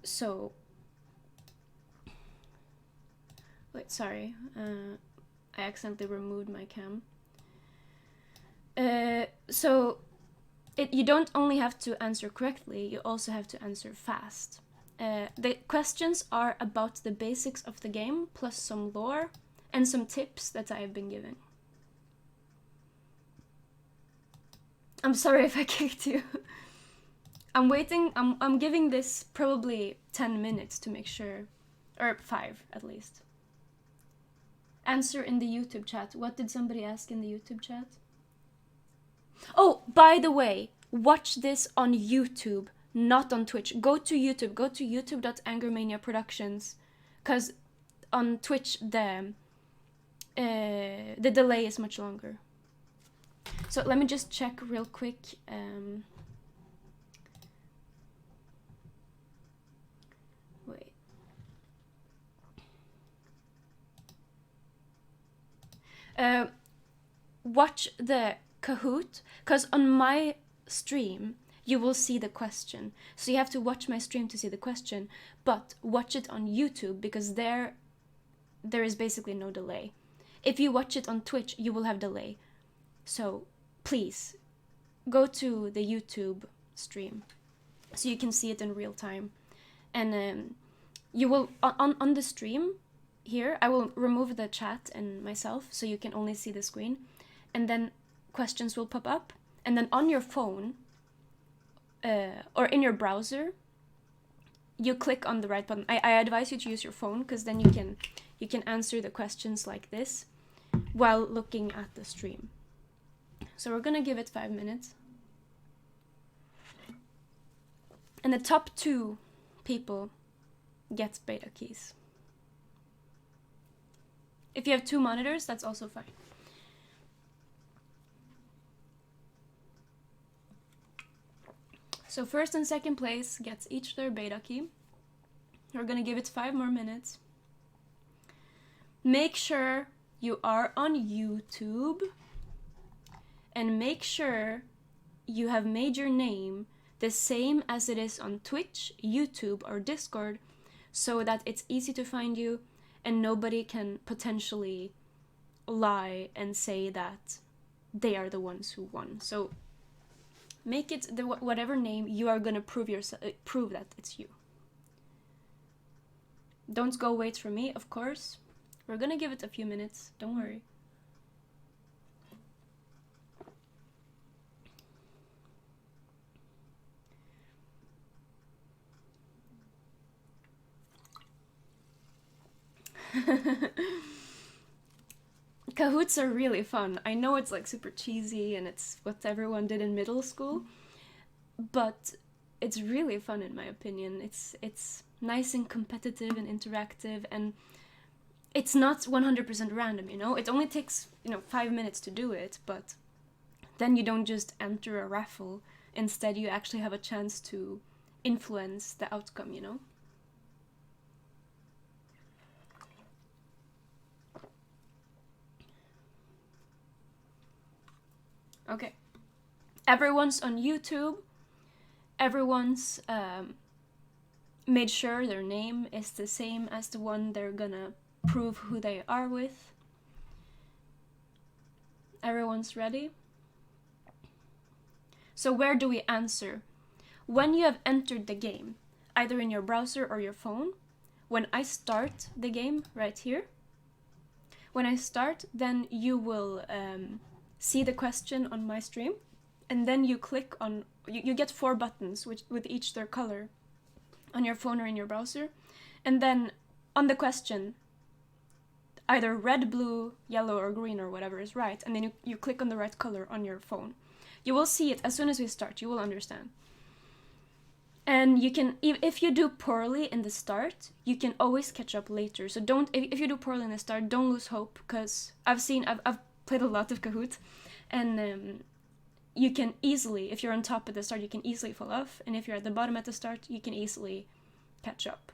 So, wait, sorry. I accidentally removed my cam. So you don't only have to answer correctly, you also have to answer fast. The questions are about the basics of the game, plus some lore and some tips that I have been given. I'm sorry if I kicked you. I'm waiting, I'm giving this probably 10 minutes to make sure, or 5 at least. Answer in the YouTube chat. What did somebody ask in the YouTube chat? Oh, by the way, watch this on YouTube, not on Twitch. Go to YouTube. Go to youtube.angermaniaproductions, because on Twitch the delay is much longer. So let me just check real quick. Wait. Watch the Kahoot, because on my stream you will see the question. So you have to watch my stream to see the question, but watch it on YouTube because there is basically no delay. If you watch it on Twitch, you will have delay. So please go to the YouTube stream so you can see it in real time. And you will on the stream here, I will remove the chat and myself so you can only see the screen, and then questions will pop up, and then on your phone or in your browser you click on the right button. I advise you to use your phone because then you can answer the questions like this while looking at the stream. So we're gonna give it 5 minutes, and the top 2 people get beta keys. If you have 2 monitors, that's also fine. So first and second place gets each their beta key. We're gonna give it 5 more minutes. Make sure you are on YouTube, and make sure you have made your name the same as it is on Twitch, YouTube, or Discord, so that it's easy to find you and nobody can potentially lie and say that they are the ones who won. So make it the whatever name you are gonna prove that it's you. Don't go wait for me, of course. We're gonna give it a few minutes, don't worry. Kahoots are really fun. I know it's like super cheesy and it's what everyone did in middle school, but it's really fun in my opinion. It's nice and competitive and interactive, and it's not 100% random, you know? It only takes, 5 minutes to do it, but then you don't just enter a raffle. Instead, you actually have a chance to influence the outcome, you know? Okay. Everyone's on YouTube. Everyone's made sure their name is the same as the one they're gonna prove who they are with. Everyone's ready? So where do we answer? When you have entered the game, either in your browser or your phone, when I start the game right here, when I start, then you will see the question on my stream, and then you click on, you get 4 buttons with each their color on your phone or in your browser, and then on the question, either red, blue, yellow, or green, or whatever is right, and then you click on the right color on your phone. You will see it as soon as we start, you will understand. And you can, if you do poorly in the start, you can always catch up later. So don't, if you do poorly in the start, don't lose hope, because I've played a lot of Kahoot, and you can easily, if you're on top at the start, you can easily fall off, and if you're at the bottom at the start, you can easily catch up.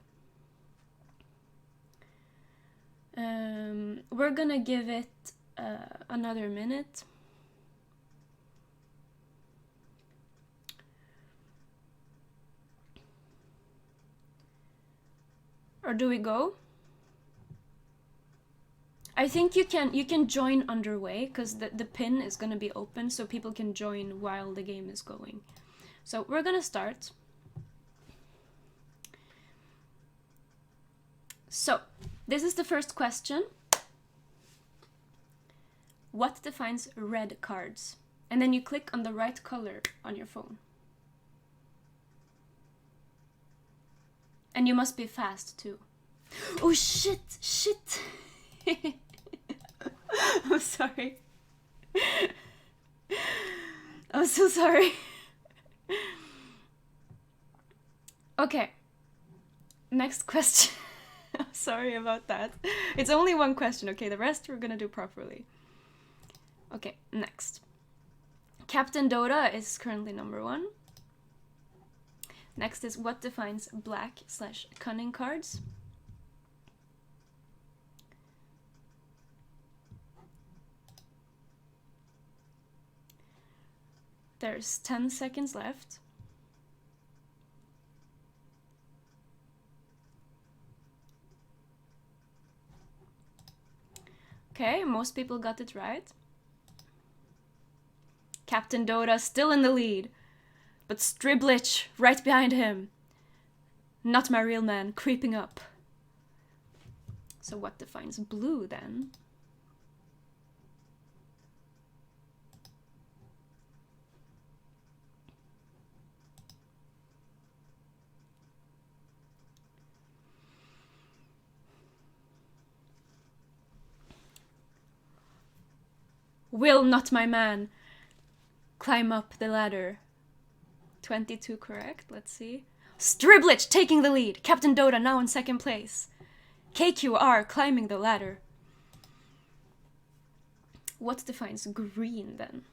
We're gonna give it another minute. Or do we go? I think you can join underway, because the pin is gonna be open, so people can join while the game is going. So we're gonna start. So this is the first question. What defines red cards? And then you click on the right color on your phone. And you must be fast too. Oh shit! I'm sorry. I'm so sorry. Okay. Next question. I'm sorry about that. It's only one question, okay? The rest we're gonna do properly. Okay, next. Captain Dota is currently number 1. Next is what defines black/cunning cards? There's 10 seconds left. Okay, most people got it right. Captain Dota still in the lead, but Striblich right behind him. Not my real man, creeping up. So what defines blue then? Will not my man climb up the ladder? 22 correct, let's see. Striblich taking the lead. Captain Dota now in second place. KQR climbing the ladder. What defines green then?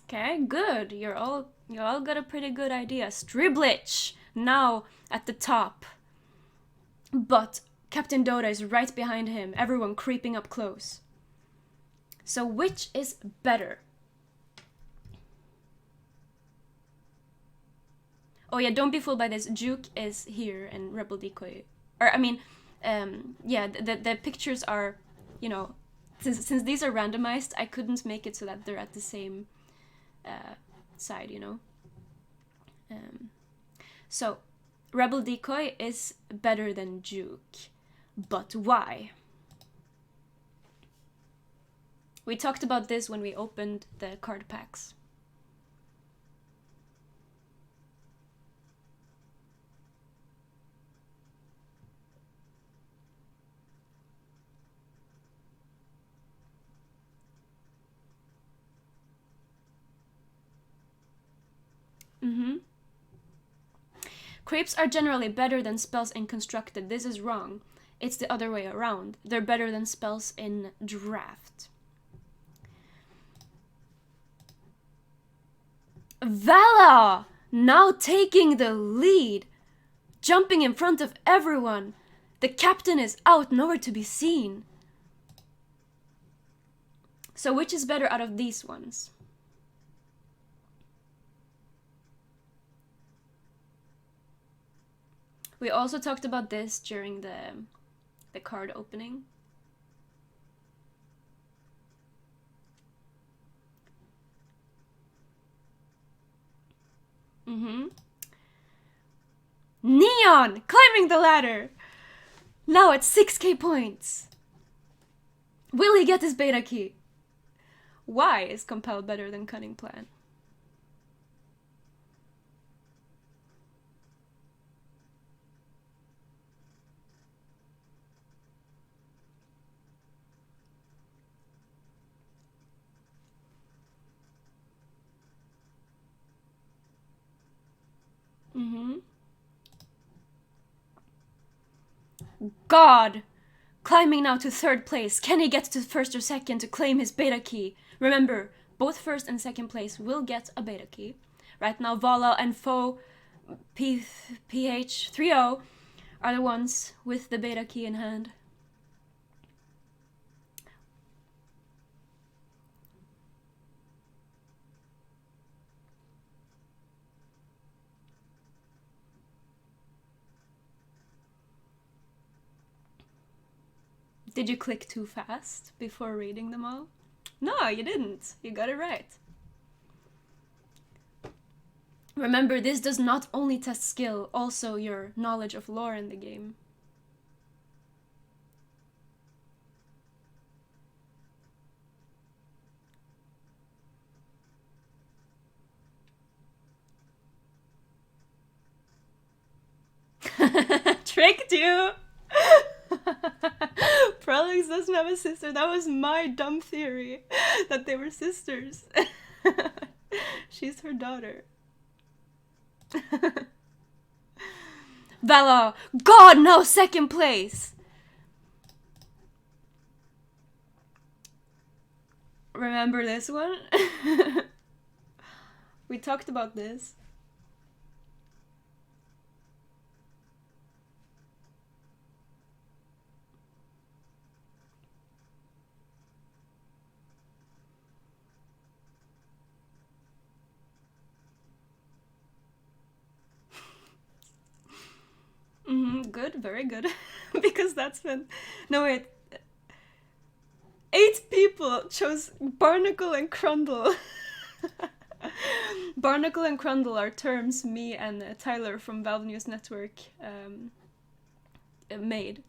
Okay, good. You all got a pretty good idea. Striblich now at the top. But Captain Dota is right behind him, everyone creeping up close. So which is better? Oh yeah, don't be fooled by this. Juke is here and Rebel Decoy. Or, I mean, yeah, the pictures are, you know, since these are randomized, I couldn't make it so that they're at the same side, you know? So, Rebel Decoy is better than Juke. But why? We talked about this when we opened the card packs. Creeps are generally better than spells in constructed. This is wrong. It's the other way around. They're better than spells in draft. Vala! Now taking the lead. Jumping in front of everyone. The captain is out, nowhere to be seen. So which is better out of these ones? We also talked about this during the card opening. Neon! Climbing the ladder! Now at 6k points. Will he get his beta key? Why is Compel better than Cunning Plan? God! Climbing now to 3rd place. Can he get to 1st or 2nd to claim his beta key? Remember, both 1st and 2nd place will get a beta key. Right now, Vala and Foe PH30 are the ones with the beta key in hand. Did you click too fast before reading them all? No, you didn't. You got it right. Remember, this does not only test skill, also your knowledge of lore in the game. Tricked you! Prolix doesn't have a sister. That was my dumb theory, that they were sisters. She's her daughter. Vala! God, no! 2nd place! Remember this one? We talked about this. Good, very good. Because that's when... No, wait. 8 people chose Barnacle and Crundle. Barnacle and Crundle are terms me and Tyler from Valve News Network made.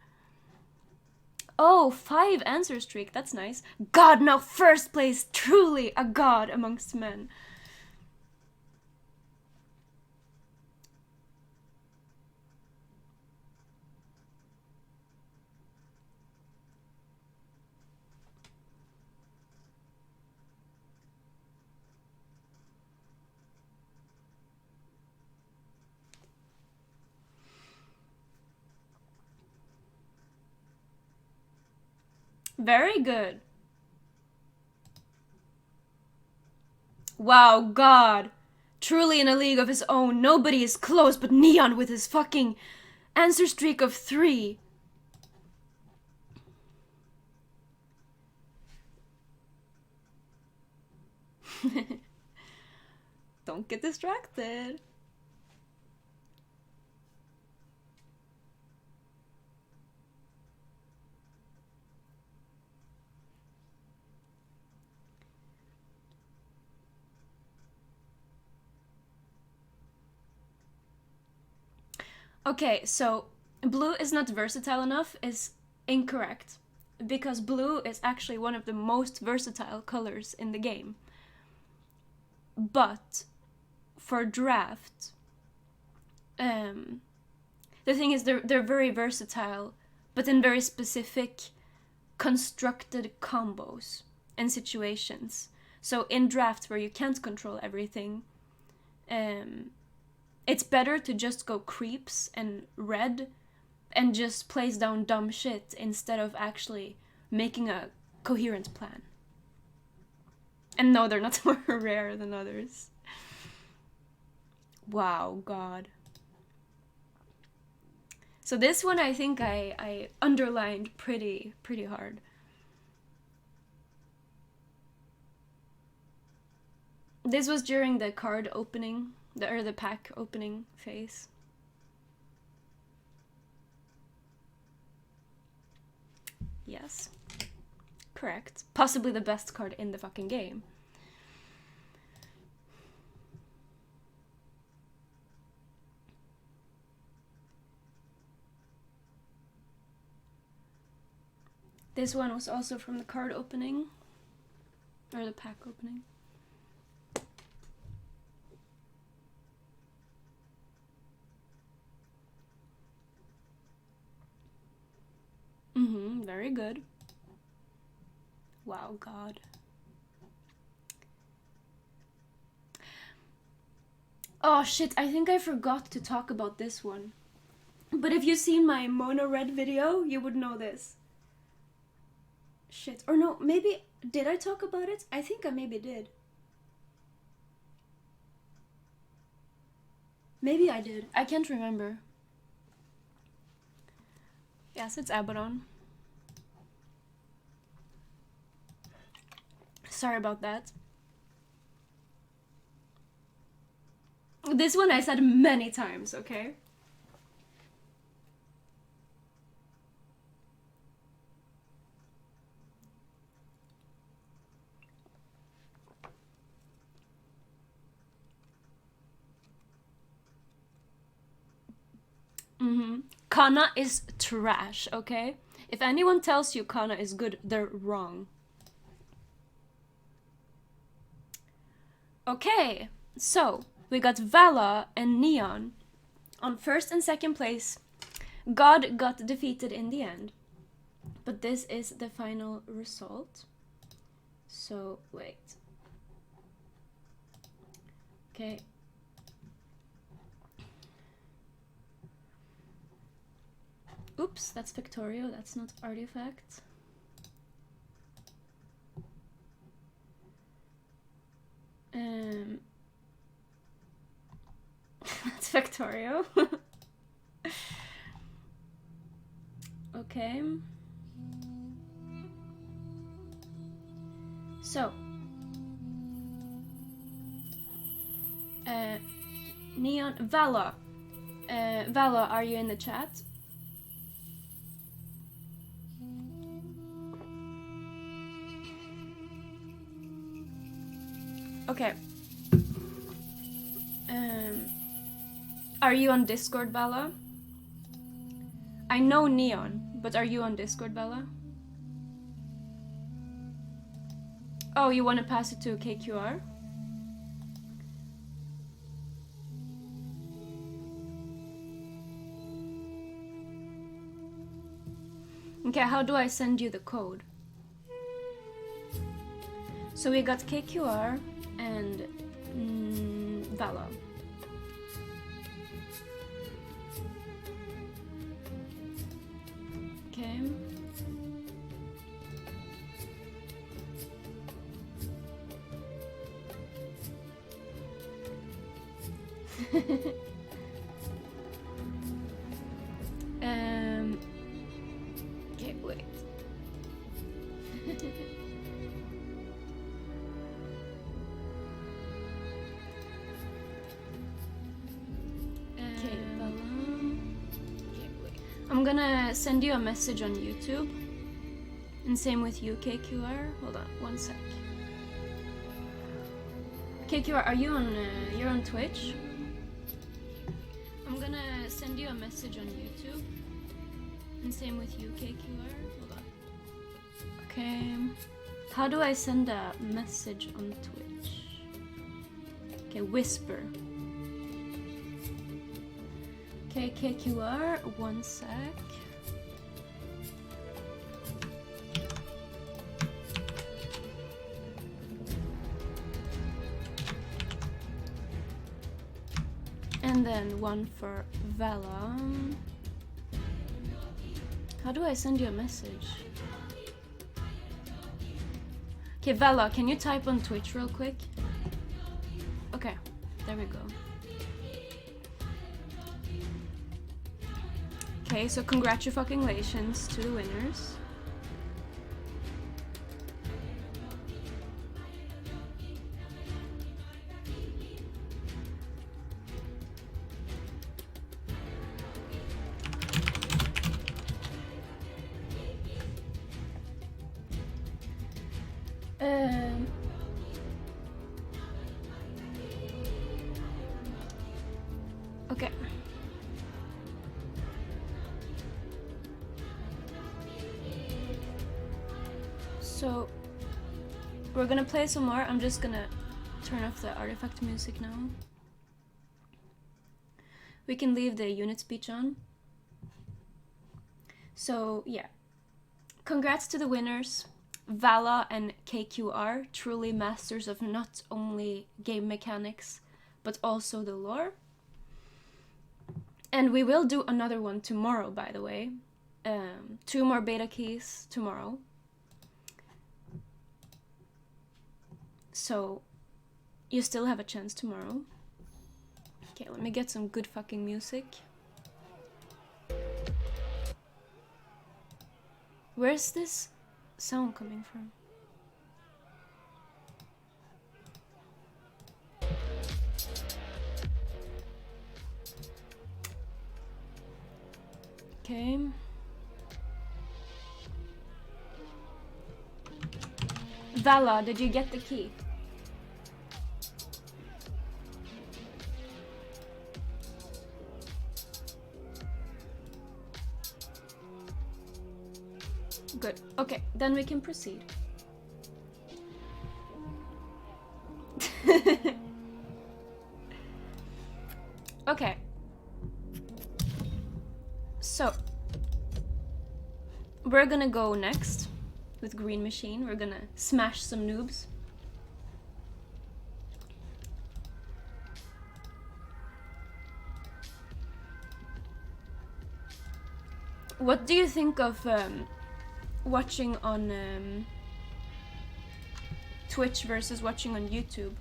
Oh, 5 answer streak. That's nice. God, now 1st place. Truly a god amongst men. Very good. Wow, God. Truly in a league of his own. Nobody is close but Neon with his fucking answer streak of 3. Don't get distracted. Okay, so blue is not versatile enough is incorrect, because blue is actually one of the most versatile colors in the game. But for draft, the thing is they're very versatile, but in very specific constructed combos and situations. So in draft where you can't control everything, it's better to just go creeps and red and just place down dumb shit instead of actually making a coherent plan. And no, they're not more rare than others. Wow, God. So this one I think I underlined pretty hard. This was during the card opening, the pack opening phase. Yes. Correct. Possibly the best card in the fucking game. This one was also from the card opening, or the pack opening. Very good. Wow, God. Oh shit, I think I forgot to talk about this one. But if you've seen my mono red video, you would know this. Shit. Or no, maybe... Did I talk about it? I think I maybe did. Maybe I did. I can't remember. Yes, it's Abaddon. Sorry about that. This one I said many times, okay? Kana is trash, okay? If anyone tells you Kana is good, they're wrong. Okay, so we got Vala and Neon on first and second place. God got defeated in the end, but this is the final result. So wait. Okay. Oops, that's Victorio, that's not Artifact. That's Victorio. Okay. So. Neon, Vala. Vala, are you in the chat? Okay. Are you on Discord, Vala? I know Neon, but are you on Discord, Vala? Oh, you want to pass it to KQR? Okay, how do I send you the code? So we got KQR and Vala. Okay. Okay, wait. Okay, wait. I'm gonna send you a message on YouTube. And same with you, KQR. Hold on, one sec. KQR, are you on? You're on Twitch. I'm gonna send you a message on YouTube. And same with you, KQR. Hold on. Okay. How do I send a message on Twitch? Okay, whisper. Okay, KQR, one sec. And then one for Vala. How do I send you a message? Okay, Vala, can you type on Twitch real quick? Okay, there we go. Okay, so congratulations to the winners. Okay. So we're gonna play some more. I'm just gonna turn off the artifact music now. We can leave the unit speech on. So yeah, congrats to the winners. Vala and KQR, truly masters of not only game mechanics, but also the lore. And we will do another one tomorrow, by the way. 2 more beta keys tomorrow. So, you still have a chance tomorrow. Okay, let me get some good fucking music. Where's this sound coming from? Okay. Vala, did you get the key? Good. Okay, then we can proceed. Okay. So, we're gonna go next with Green Machine. We're gonna smash some noobs. What do you think of watching on Twitch versus watching on YouTube?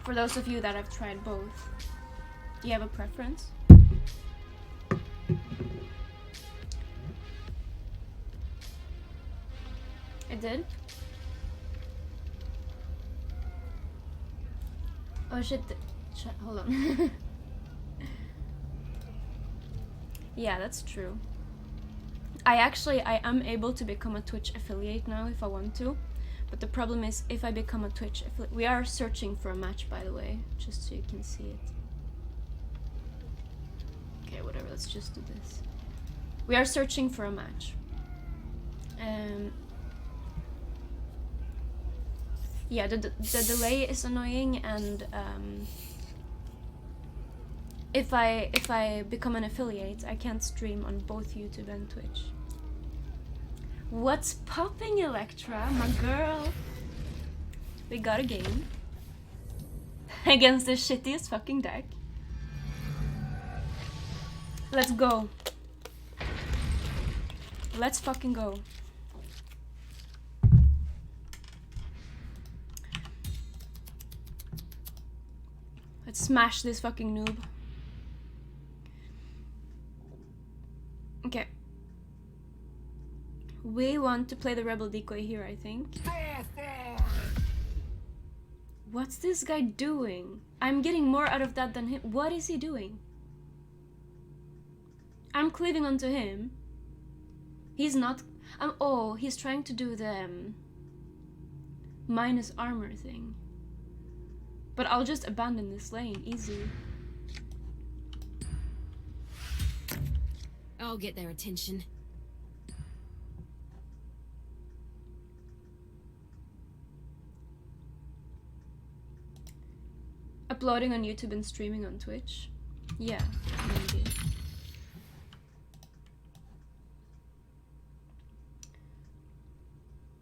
For those of you that have tried both, do you have a preference? It did? Oh shit, hold on. Yeah, that's true. I am able to become a Twitch affiliate now if I want to. But the problem is, if I become a Twitch affiliate... We are searching for a match, by the way, just so you can see it. Okay, whatever, let's just do this. We are searching for a match. Yeah, the delay is annoying, and if I become an affiliate, I can't stream on both YouTube and Twitch. What's popping, Electra, my girl? We got a game against the shittiest fucking deck. Let's go. Let's fucking go. Let's smash this fucking noob. Okay. We want to play the rebel decoy here, I think. What's this guy doing? I'm getting more out of that than him. What is he doing? I'm cleaving onto him. He's not... oh, he's trying to do the minus armor thing. But I'll just abandon this lane, easy. I'll get their attention. Uploading on YouTube and streaming on Twitch? Yeah, maybe.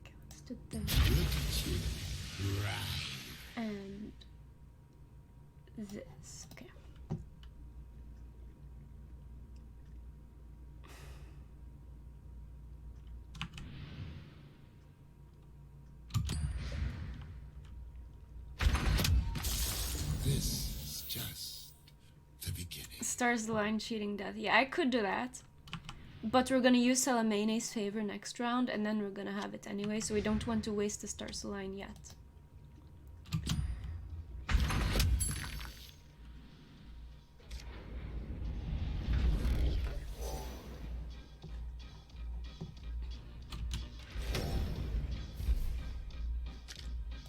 Okay, let's do that. And this, okay. This is just the beginning. Stars the line, cheating death. Yeah, I could do that. But we're gonna use Salamane's favor next round, and then we're gonna have it anyway, so we don't want to waste the Stars the line yet.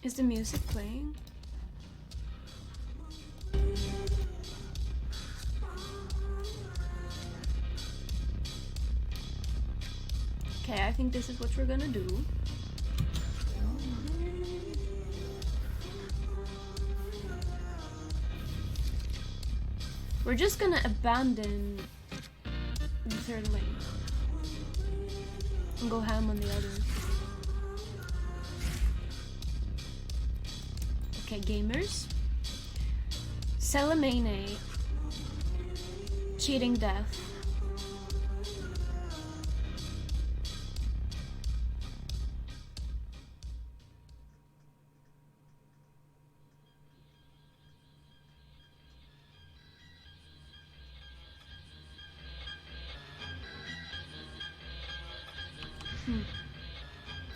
Is the music playing? Okay, I think this is what we're gonna do. We're just gonna abandon the third lane and go ham on the other. Okay, gamers. Salamene, cheating death. Hmm.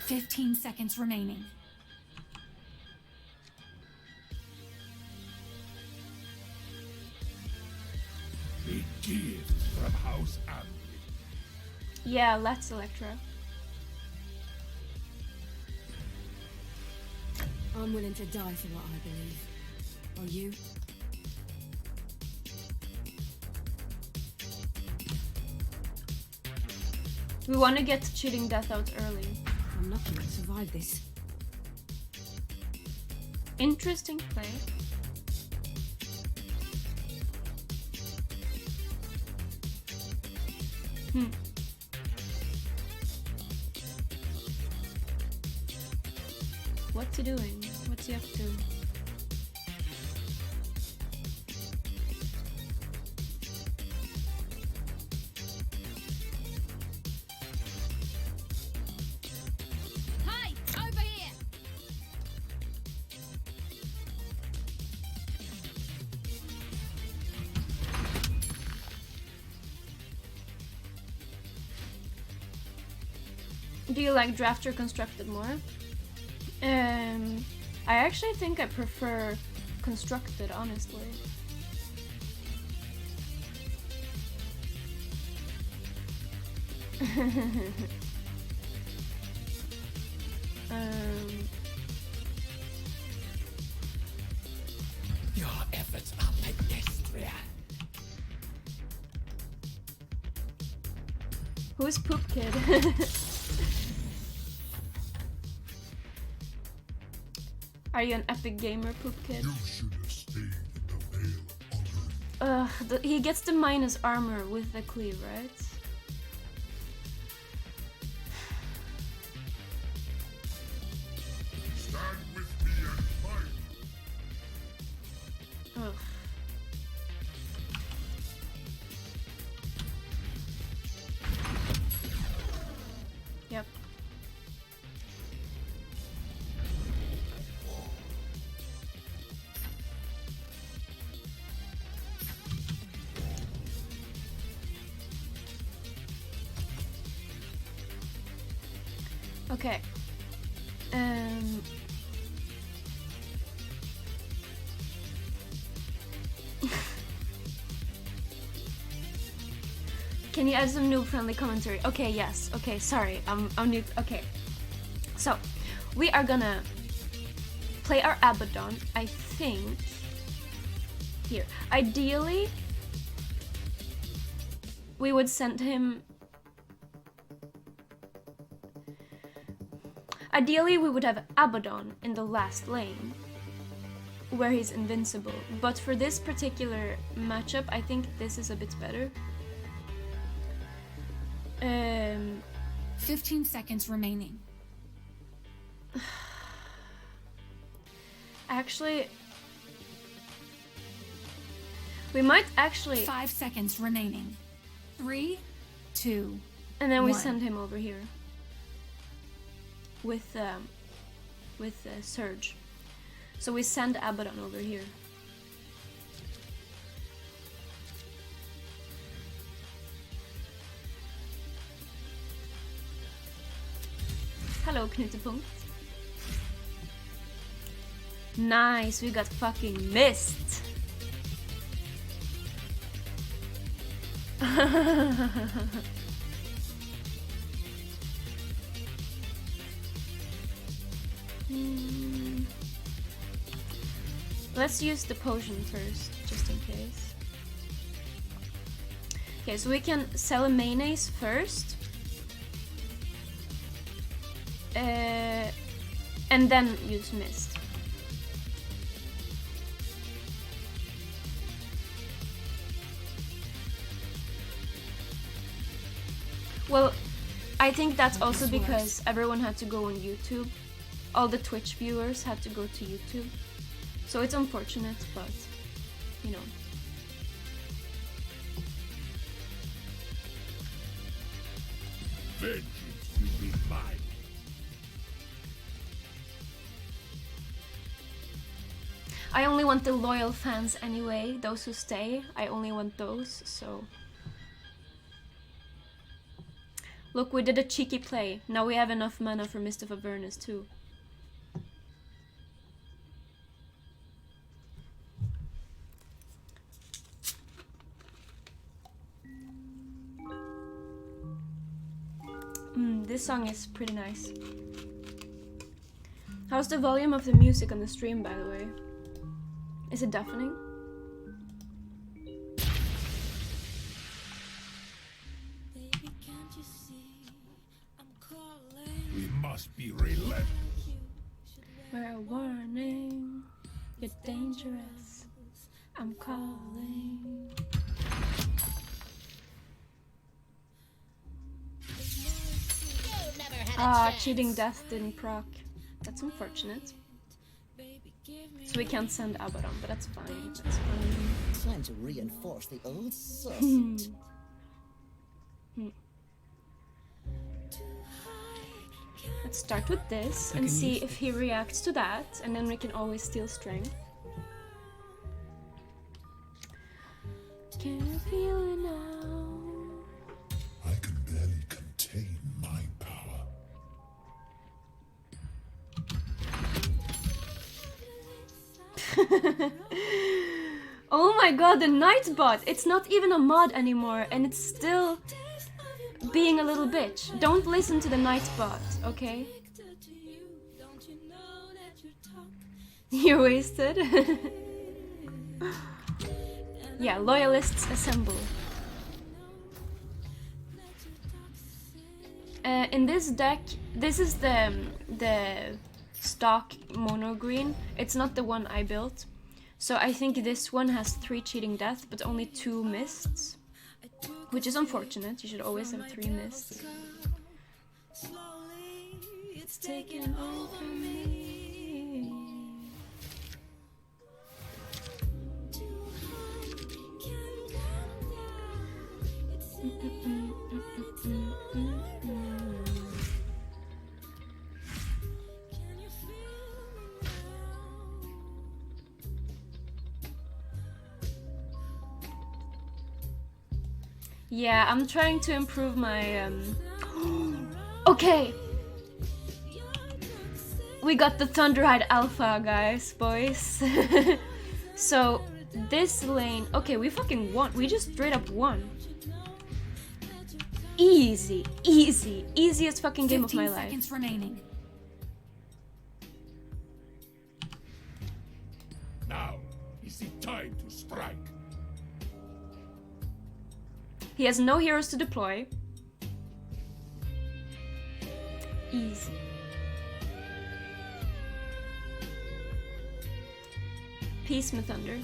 15 seconds remaining. A gift from House Amber. Yeah, let's Electra. I'm willing to die for what I believe. Are you? We want to get cheating death out early. I'm not going to survive this. Interesting play. What's he doing? What's he up to? Hi, over here. Do you like draft or constructed more? I actually think I prefer constructed, honestly. Your efforts are pedestrian. Who's Poop Kid? Are you an epic gamer, Poop Kid? You should have stayed in the Vale. He gets the minus armor with the cleave, right? Stand with me and fight. Ugh. Okay. Can you add some noob-friendly commentary? Okay, yes. Okay, sorry. I'm new. Okay. So, we are gonna play our Abaddon, I think. Here. Ideally, we would send him... Ideally, we would have Abaddon in the last lane, where he's invincible. But for this particular matchup, I think this is a bit better. 15 seconds remaining. Actually, we might actually... 5 seconds remaining. 3, 2, and then we 1. send him over here with Surge. So we send Abaddon over here. Hello, Knutepunkt. Nice, we got fucking missed. Let's use the potion first, just in case. Okay, so we can sell a mayonnaise first. And then use mist. Well, I think that's also because everyone had to go on YouTube. All the Twitch viewers had to go to YouTube. So it's unfortunate, but, you know. Vengeance will be mine. I only want the loyal fans anyway, those who stay. I only want those, so... Look, we did a cheeky play. Now we have enough mana for Mist of Avernus too. This song is pretty nice. How's the volume of the music on the stream, by the way? Is it deafening? We must be relentless. We're a warning. You're dangerous. I'm calling. Cheating death didn't proc. That's unfortunate. So we can't send Abaddon, but that's fine. That's fine. Time to reinforce the old sausage. Let's start with this and see if he reacts to that, and then we can always steal strength. Can you feel it now? I can barely contain my power. Oh my god, the Nightbot! It's not even a mod anymore, and it's still being a little bitch. Don't listen to the Nightbot, okay? You're wasted. Yeah, loyalists assemble. In this deck, this is the stock mono green. It's not the one I built. So I think this one has 3 cheating death, but only 2 mists. Which is unfortunate, you should always have 3 mists. It's taking over me. Yeah, I'm trying to improve my... Okay! We got the Thunderhide Alpha, guys, boys. So, this lane... Okay, we fucking won. We just straight up won. Easy, easy, easiest fucking game of my life. 15 seconds remaining. Now is the time to strike. He has no heroes to deploy. Easy. Peace, Thunder.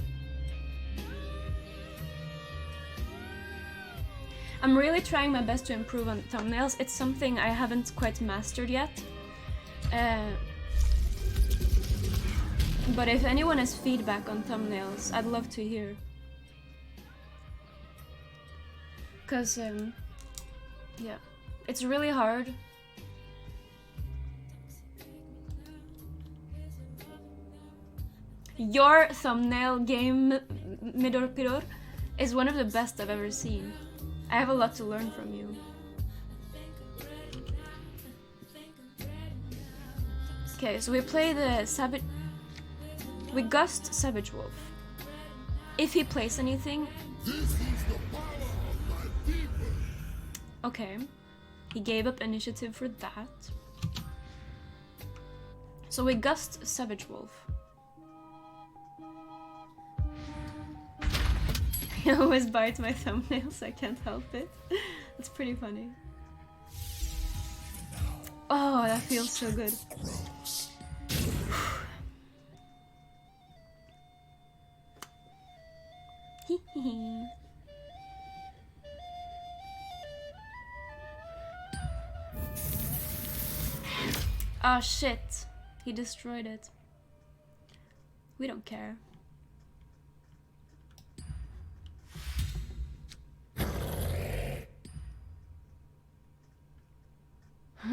I'm really trying my best to improve on thumbnails. It's something I haven't quite mastered yet. But if anyone has feedback on thumbnails, I'd love to hear. Cause, yeah, it's really hard. Your thumbnail game, Midor, is one of the best I've ever seen. I have a lot to learn from you. Okay, so we play the Savage... We Gust Savage Wolf. If he plays anything... Okay. He gave up initiative for that. So we Gust Savage Wolf. I always bite my thumbnails, I can't help it. It's pretty funny. Oh, that feels so good. Oh shit, he destroyed it. We don't care.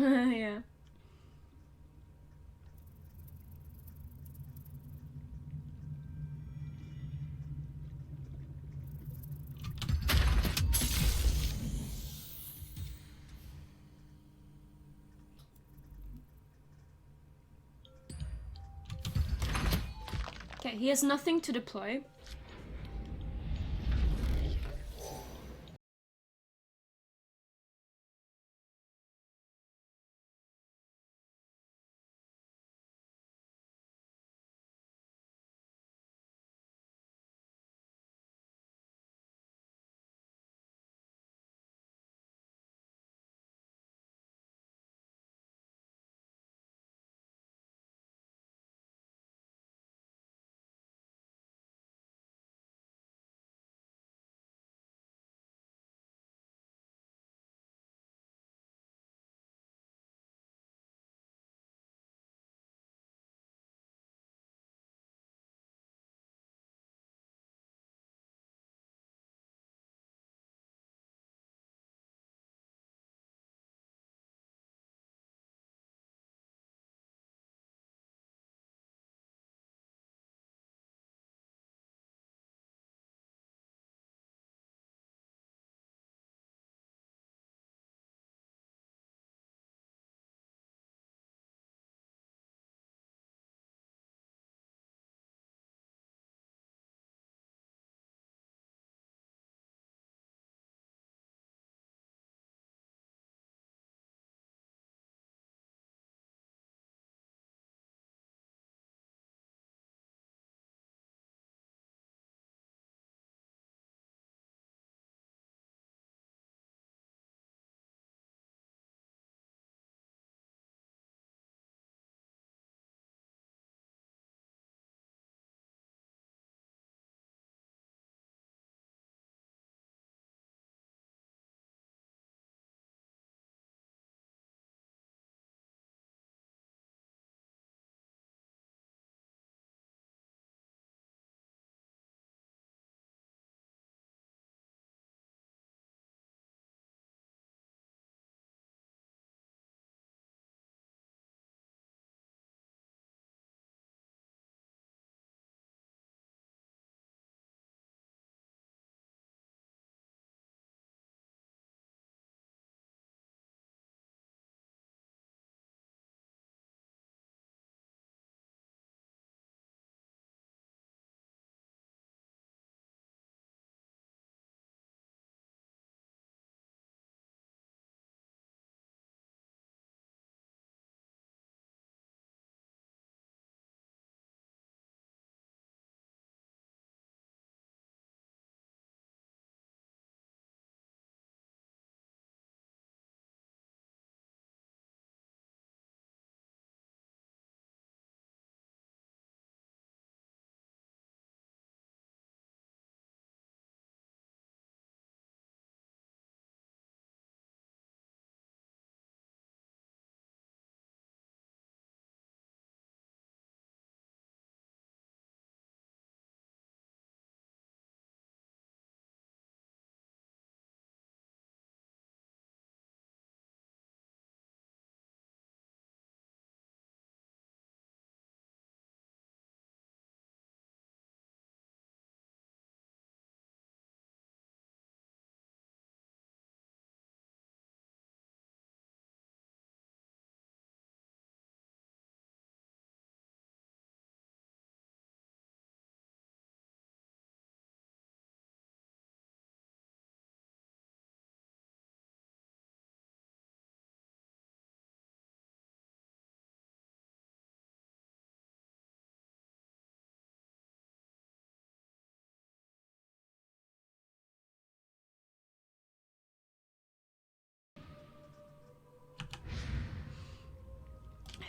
Yeah. Okay, he has nothing to deploy.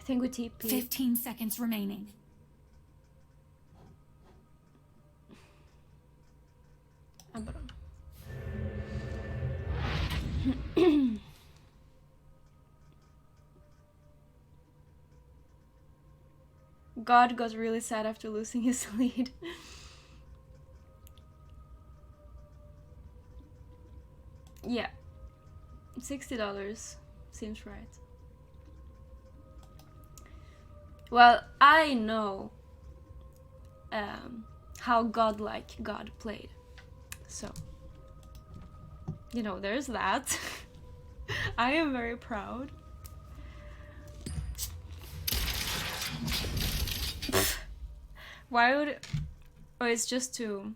think we TP. 15 seconds remaining. God got really sad after losing his lead. Yeah. $60 seems right. Well, I know how godlike God played. So, you know, there's that. I am very proud. Why would it... Oh, it's just to...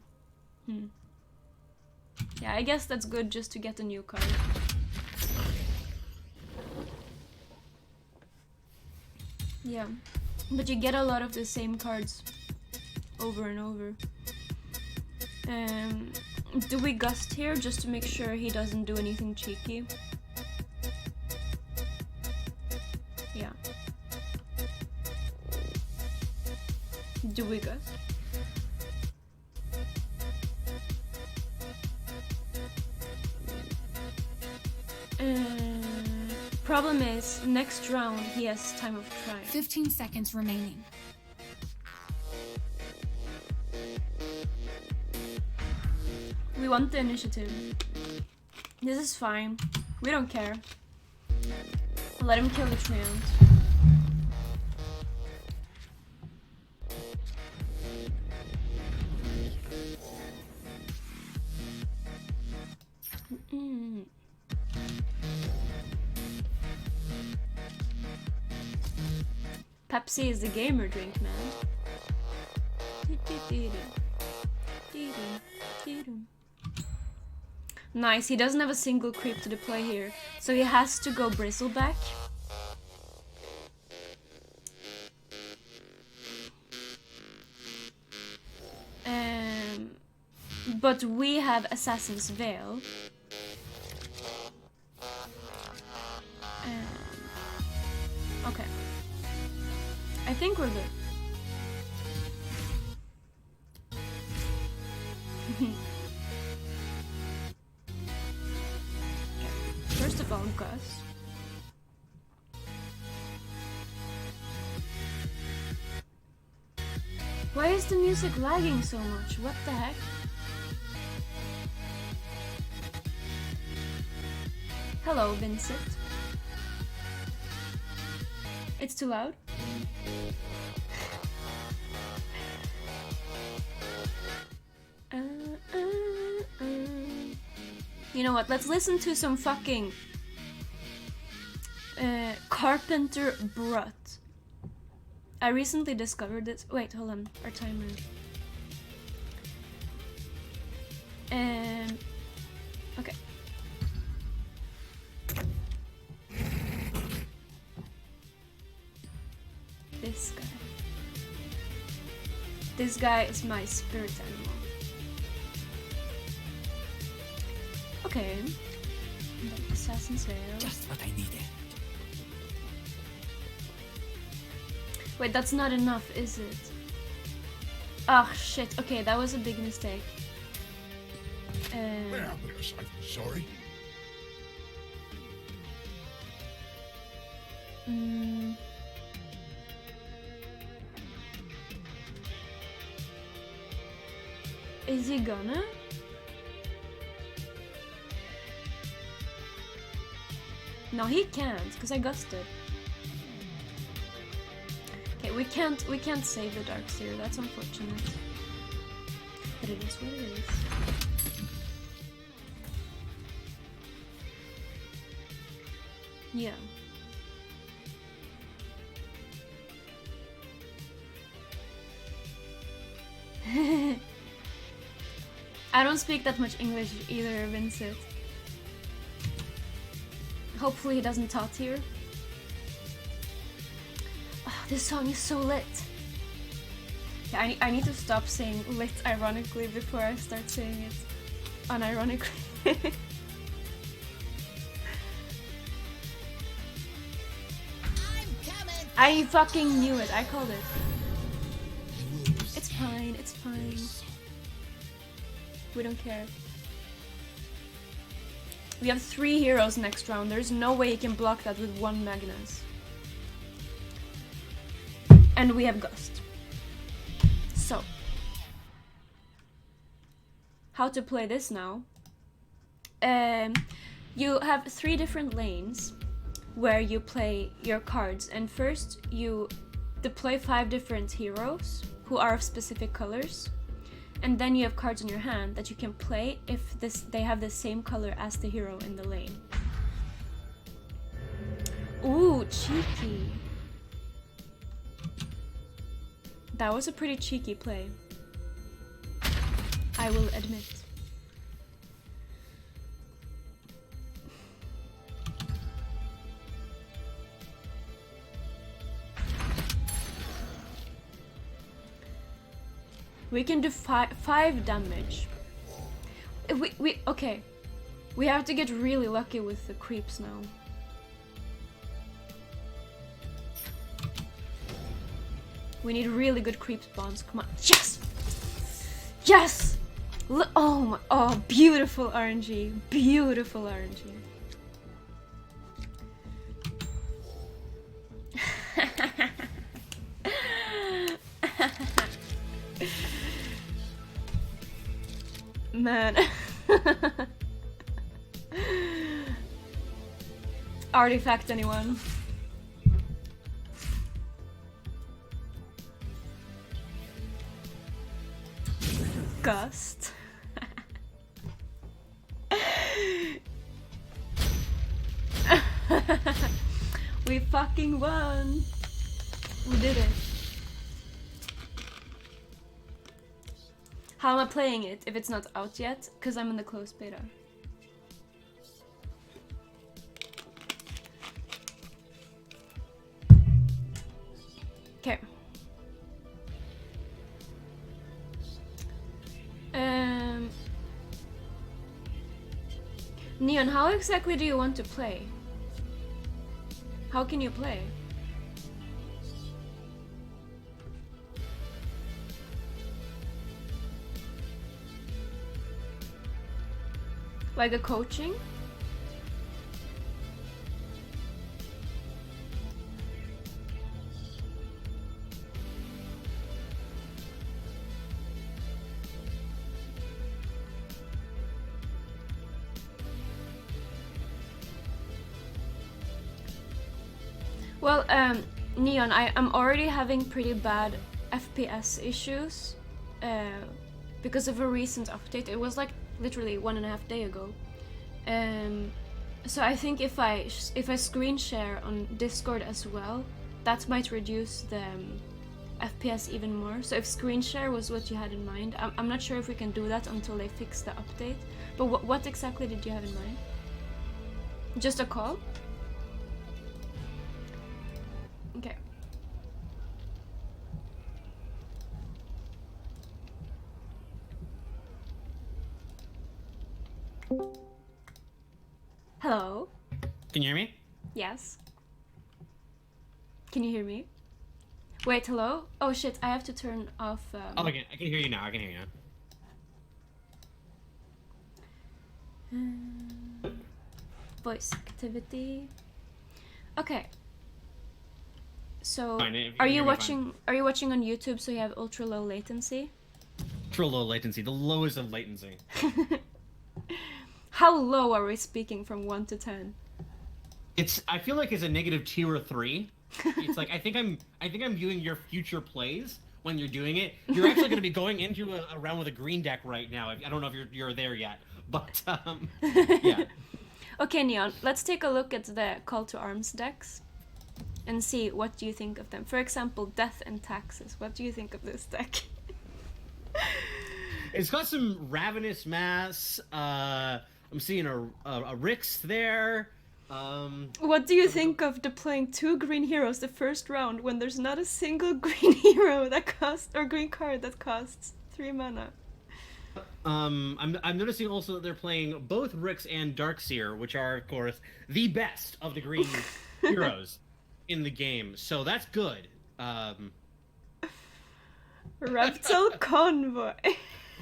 Yeah, I guess that's good just to get a new card. Yeah, but you get a lot of the same cards over and over. Do we gust here just to make sure he doesn't do anything cheeky? Yeah. Do we gust? Problem is, next round he has time of trial. 15 seconds remaining. We want the initiative. This is fine. We don't care. Let him kill the treant. Pepsi is the gamer drink, man. Nice, he doesn't have a single creep to deploy here, so he has to go bristleback. But we have Assassin's Veil. Okay. I think we're good. First of all, Gus. Why is the music lagging so much? What the heck? Hello, Vincent. It's too loud? You know what? Let's listen to some fucking Carpenter Brut. I recently discovered this. Wait, hold on. Our timer. Okay. This guy. This guy is my spirit animal. Okay. Assassin's Veil. Just what I needed. Wait, that's not enough, is it? Ah, oh, shit. Okay, that was a big mistake. May I please? I'm sorry. Is he gonna? No, he can't, because I gusted. Okay, we can't save the Darkseer, that's unfortunate. But it is what it is. Yeah. I don't speak that much English either, Vincent. Hopefully he doesn't talk here. Oh, this song is so lit. Yeah, I need to stop saying lit ironically before I start saying it unironically. I'm coming I fucking knew it. I called it. It's fine. It's fine. We don't care. We have 3 heroes next round. There's no way you can block that with 1 Magnus. And we have Gust. So. How to play this now? You have 3 different lanes where you play your cards, and first you deploy 5 different heroes who are of specific colors, and then you have cards in your hand that you can play if they have the same color as the hero in the lane. Ooh, cheeky. That was a pretty cheeky play, I will admit. We can do 5 damage. Okay. We have to get really lucky with the creeps now. We need really good creep spawns. Come on. Yes! Yes! Oh my, oh, beautiful RNG. Beautiful RNG. Man. Artifact, anyone? Gust. We fucking won. We did it. How am I playing it if it's not out yet? Because I'm in the closed beta. Okay. Neon, how exactly do you want to play? How can you play? Like a coaching? Well, Neon, I'm already having pretty bad FPS issues because of a recent update. It was like literally 1.5 days ago. So I think if I screen share on Discord as well, that might reduce the FPS even more. So if screen share was what you had in mind, I'm not sure if we can do that until they fix the update. But what exactly did you have in mind? Just a call? Okay. Hello? Can you hear me? Yes. Can you hear me? Wait, hello? Oh shit, I have to turn off... Oh, I can hear you now, I can hear you. Voice activity. Okay. So, Fine, are you watching on YouTube so you have ultra low latency? Ultra low latency, the lowest of latency. How low are we speaking from 1 to 10? I feel like it's a negative 2 or 3. It's like I think I'm viewing your future plays when you're doing it. You're actually going to be going into a round with a green deck right now. I don't know if you're there yet, but yeah. Okay, Neon, let's take a look at the Call to Arms decks and see what do you think of them. For example, Death and Taxes. What do you think of this deck? It's got some Ravenous Mass. I'm seeing a Rix there. What do you think of deploying 2 green heroes the first round when there's not a single green hero that costs, or green card that costs 3 mana? I'm noticing also that they're playing both Rix and Darkseer, which are of course the best of the green heroes. in the game, so that's good. Reptile convoy.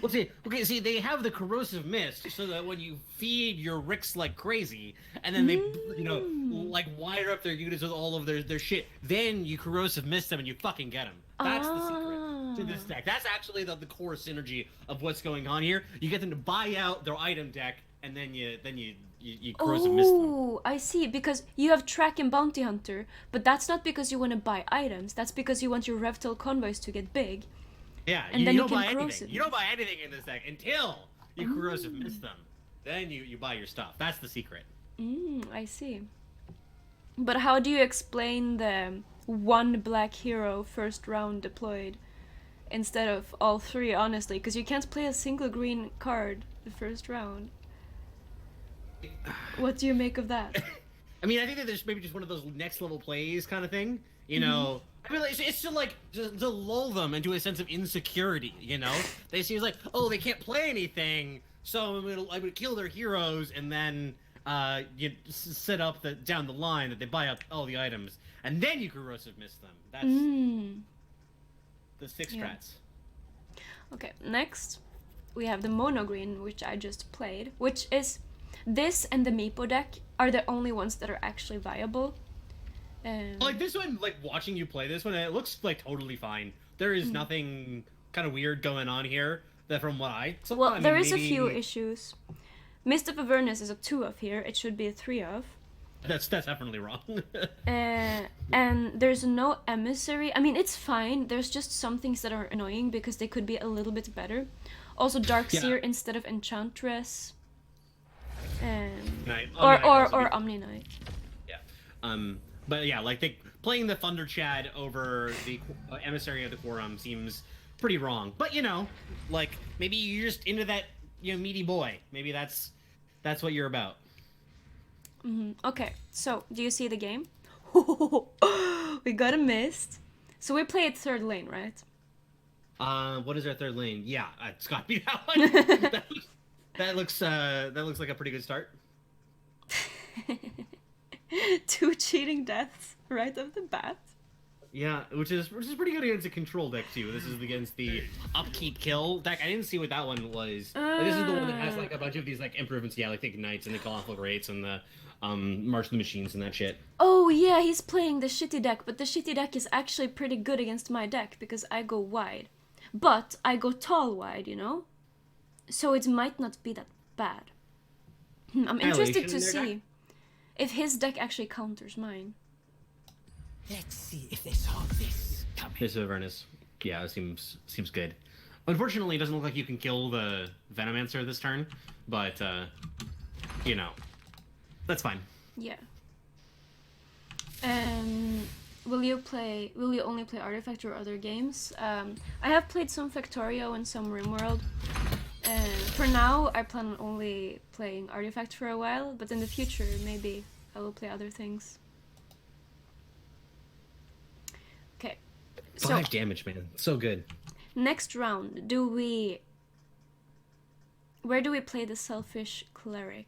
Well, see, they have the corrosive mist, so that when you feed your Ricks like crazy, and then they, you know, like wire up their units with all of their shit, then you corrosive mist them and you fucking get them. That's the secret to this deck. That's actually the core synergy of what's going on here. You get them to buy out their item deck, and then you corrosive mist them. Oh, I see. Because you have Track and Bounty Hunter, but that's not because you want to buy items. That's because you want your Reptile convoys to get big. Yeah, and you then don't you buy can anything. You don't buy anything in this deck until you corrosive mist them. Then you buy your stuff. That's the secret. I see. But how do you explain the one black hero first round deployed instead of all three, honestly? Because you can't play a single green card the first round. What do you make of that? I mean, I think that there's maybe just one of those next level plays kind of thing. You know, I mean, it's to like to lull them into a sense of insecurity. You know, they see it's like, oh, they can't play anything, so I would kill their heroes, and then you set up down the line that they buy up all the items, and then you corrosive mist them. That's the 6 strats. Okay, next we have the mono green, which I just played, which is this and the Meepo deck are the only ones that are actually viable. Like this one, like watching you play this one, it looks like totally fine. There is nothing kind of weird going on here. That from what I saw. Well, I mean, there is maybe... a few issues. Mist of Avernus is a 2 of here. It should be a 3 of. That's definitely wrong. And there's no emissary. I mean, it's fine. There's just some things that are annoying because they could be a little bit better. Also, Darkseer instead of Enchantress. Or Omni Knight. Yeah. But yeah, like playing the Thunder Chad over the Emissary of the Quorum seems pretty wrong. But you know, like maybe you're just into that, you know, meaty boy. Maybe that's what you're about. Okay, so do you see the game? We got a mist. So we played third lane, right? What is our third lane? Yeah, it's got to be that one. that looks like a pretty good start. 2 cheating deaths right off the bat. Yeah, which is pretty good against a control deck too. This is against the upkeep kill deck. I didn't see what that one was. Like, this is the one that has like a bunch of these like improvements. Yeah, like the ignites and the colorful rates and the March of the Machines and that shit. Oh yeah, he's playing the shitty deck, but the shitty deck is actually pretty good against my deck because I go wide, but I go tall wide, you know. So it might not be that bad. I'm interested to see if his deck actually counters mine. Let's see if they saw this coming. This is Avernus. Yeah, it seems good. Unfortunately, it doesn't look like you can kill the Venomancer this turn, but you know, that's fine. Yeah. Will you only play Artifact or other games? I have played some Factorio and some RimWorld. For now, I plan on only playing Artifact for a while, but in the future, maybe I will play other things. Okay. 5 damage, man. So good. Next round, where do we play the Selfish Cleric?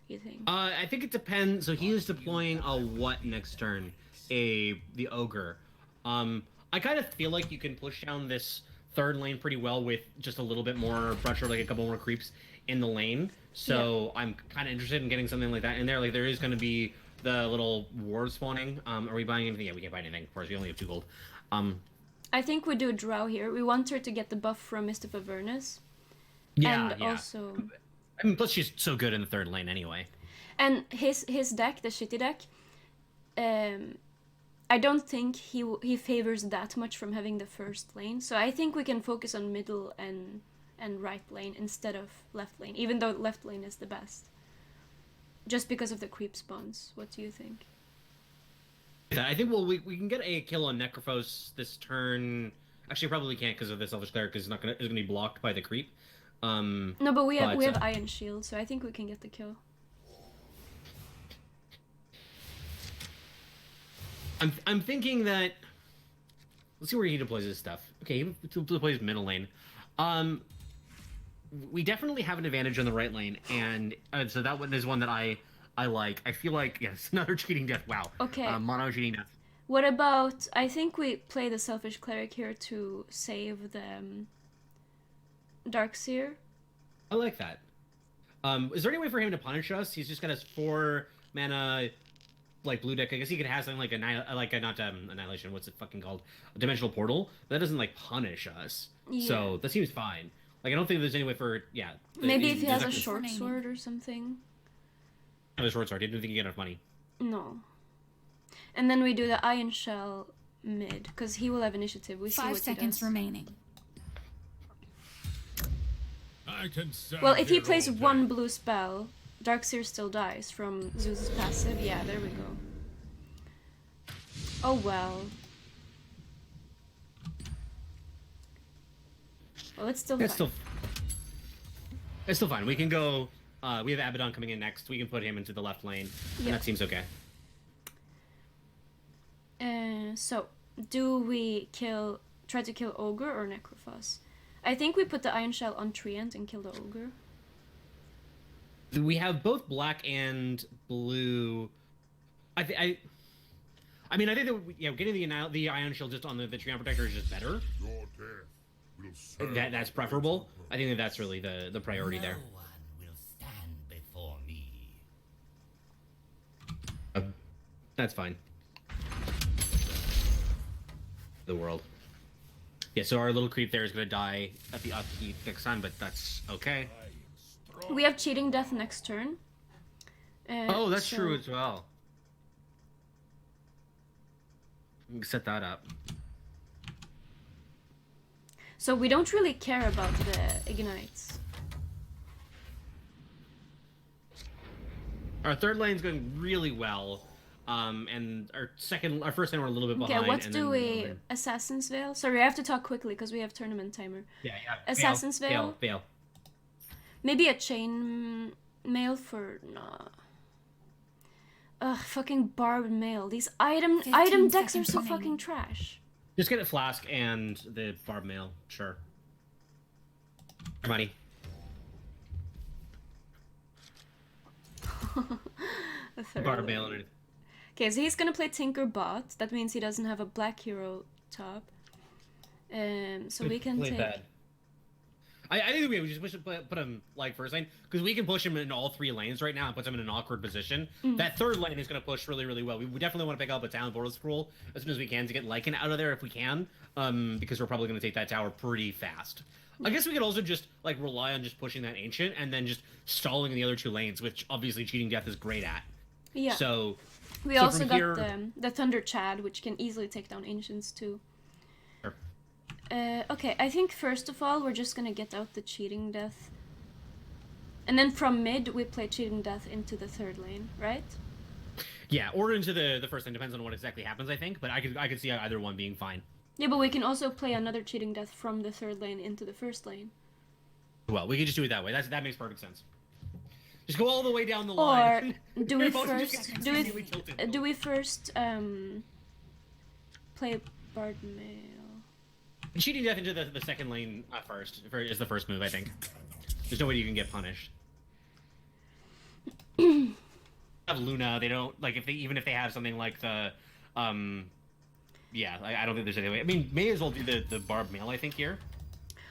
You think? I think it depends. So he is deploying a what next turn? The Ogre. I kind of feel like you can push down this third lane pretty well with just a little bit more pressure, like a couple more creeps in the lane. So I'm kind of interested in getting something like that in there. Like there is going to be the little ward spawning. Are we buying anything? Yeah, we can't buy anything. Of course, we only have 2 gold. I think we do a Drow here. We want her to get the buff from Mist of Avernus. Yeah, and also... I mean, plus she's so good in the third lane anyway. And his deck, the shitty deck, I don't think he favors that much from having the first lane. So I think we can focus on middle and right lane instead of left lane, even though left lane is the best. Just because of the creep spawns. What do you think? I think we can get a kill on Necrophos this turn. Actually, probably can't because of the Selfish Cleric, because it's gonna be blocked by the creep. No, but we have Iron Shield, so I think we can get the kill. I'm thinking that. Let's see where he deploys his stuff. Okay, he deploys middle lane. We definitely have an advantage on the right lane, and so that one is one that I I like. I feel like yes, another cheating death. Wow. Okay. Mono cheating death. What about? I think we play the selfish cleric here to save the Darkseer. I like that. Is there any way for him to punish us? He's just got his 4 mana, like blue deck. I guess he could have something like annihilation. What's it fucking called? A dimensional portal. But that doesn't like punish us. Yeah. So that seems fine. Like I don't think there's any way for Maybe if he has a short sword or something. A short sword. He didn't think he get enough money. No. And then we do the Iron Shell mid because he will have initiative. We see 5 what seconds he does. remaining. I can stand Well, if he here plays all day. one blue spell, Darkseer still dies from Zeus's passive. Yeah, there we go. Oh well. Well, it's still fine. It's still fine. We can go. We have Abaddon coming in next. We can put him into the left lane, and that seems okay. So, do we try to kill Ogre or Necrophos? I think we put the Iron Shell on Treant and kill the Ogre. We have both black and blue. I mean, I think that getting the Iron Shield just on the Treant Protector is just better. Your death will serve That's preferable. I think that's really the priority there. No one will stand before me. That's fine. The world. Yeah, so our little creep there is gonna die at the upkeep next time, but that's okay. We have Cheating Death next turn. Oh, that's true as well. We can set that up. So we don't really care about the Ignites. Our third lane's going really well. And our first lane we're a little bit behind. Okay, what do we... Assassin's Veil? Sorry, I have to talk quickly because we have tournament timer. Yeah. Assassin's Veil? Veil. Maybe a chain mail for... Nah. Ugh, fucking barbed mail. These item decks are so fucking trash. Just get a flask and the barb mail, sure. Money. Barb mail and anything. Okay, so he's gonna play Tinker Bot. That means he doesn't have a black hero top. So we can take... Bad. I think we should put him like first lane because we can push him in all 3 lanes right now and puts him in an awkward position. That third lane is going to push really, really well. We definitely want to pick up a Talon Portal Scroll as soon as we can to get Lycan out of there if we can, because we're probably going to take that tower pretty fast. I guess we could also just like rely on just pushing that Ancient and then just stalling in the other 2 lanes, which obviously Cheating Death is great at. Yeah. So we also got the Thunder Chad, which can easily take down Ancients too. Sure. Okay, I think first of all we're just gonna get out the Cheating Death. And then from mid we play Cheating Death into the third lane, right? Yeah, or into the first lane, depends on what exactly happens, I think, but I could see either one being fine. Yeah, but we can also play another Cheating Death from the third lane into the first lane. Well, we can just do it that way. That makes perfect sense. Just go all the way down the line. Or do we first play Bard Mail? Cheating Death into the second lane first is the first move, I think. There's no way you can get punished. Have Luna, they don't like even if they have something like the yeah, I don't think there's any way. I mean, may as well do the Barb Mail, I think, here.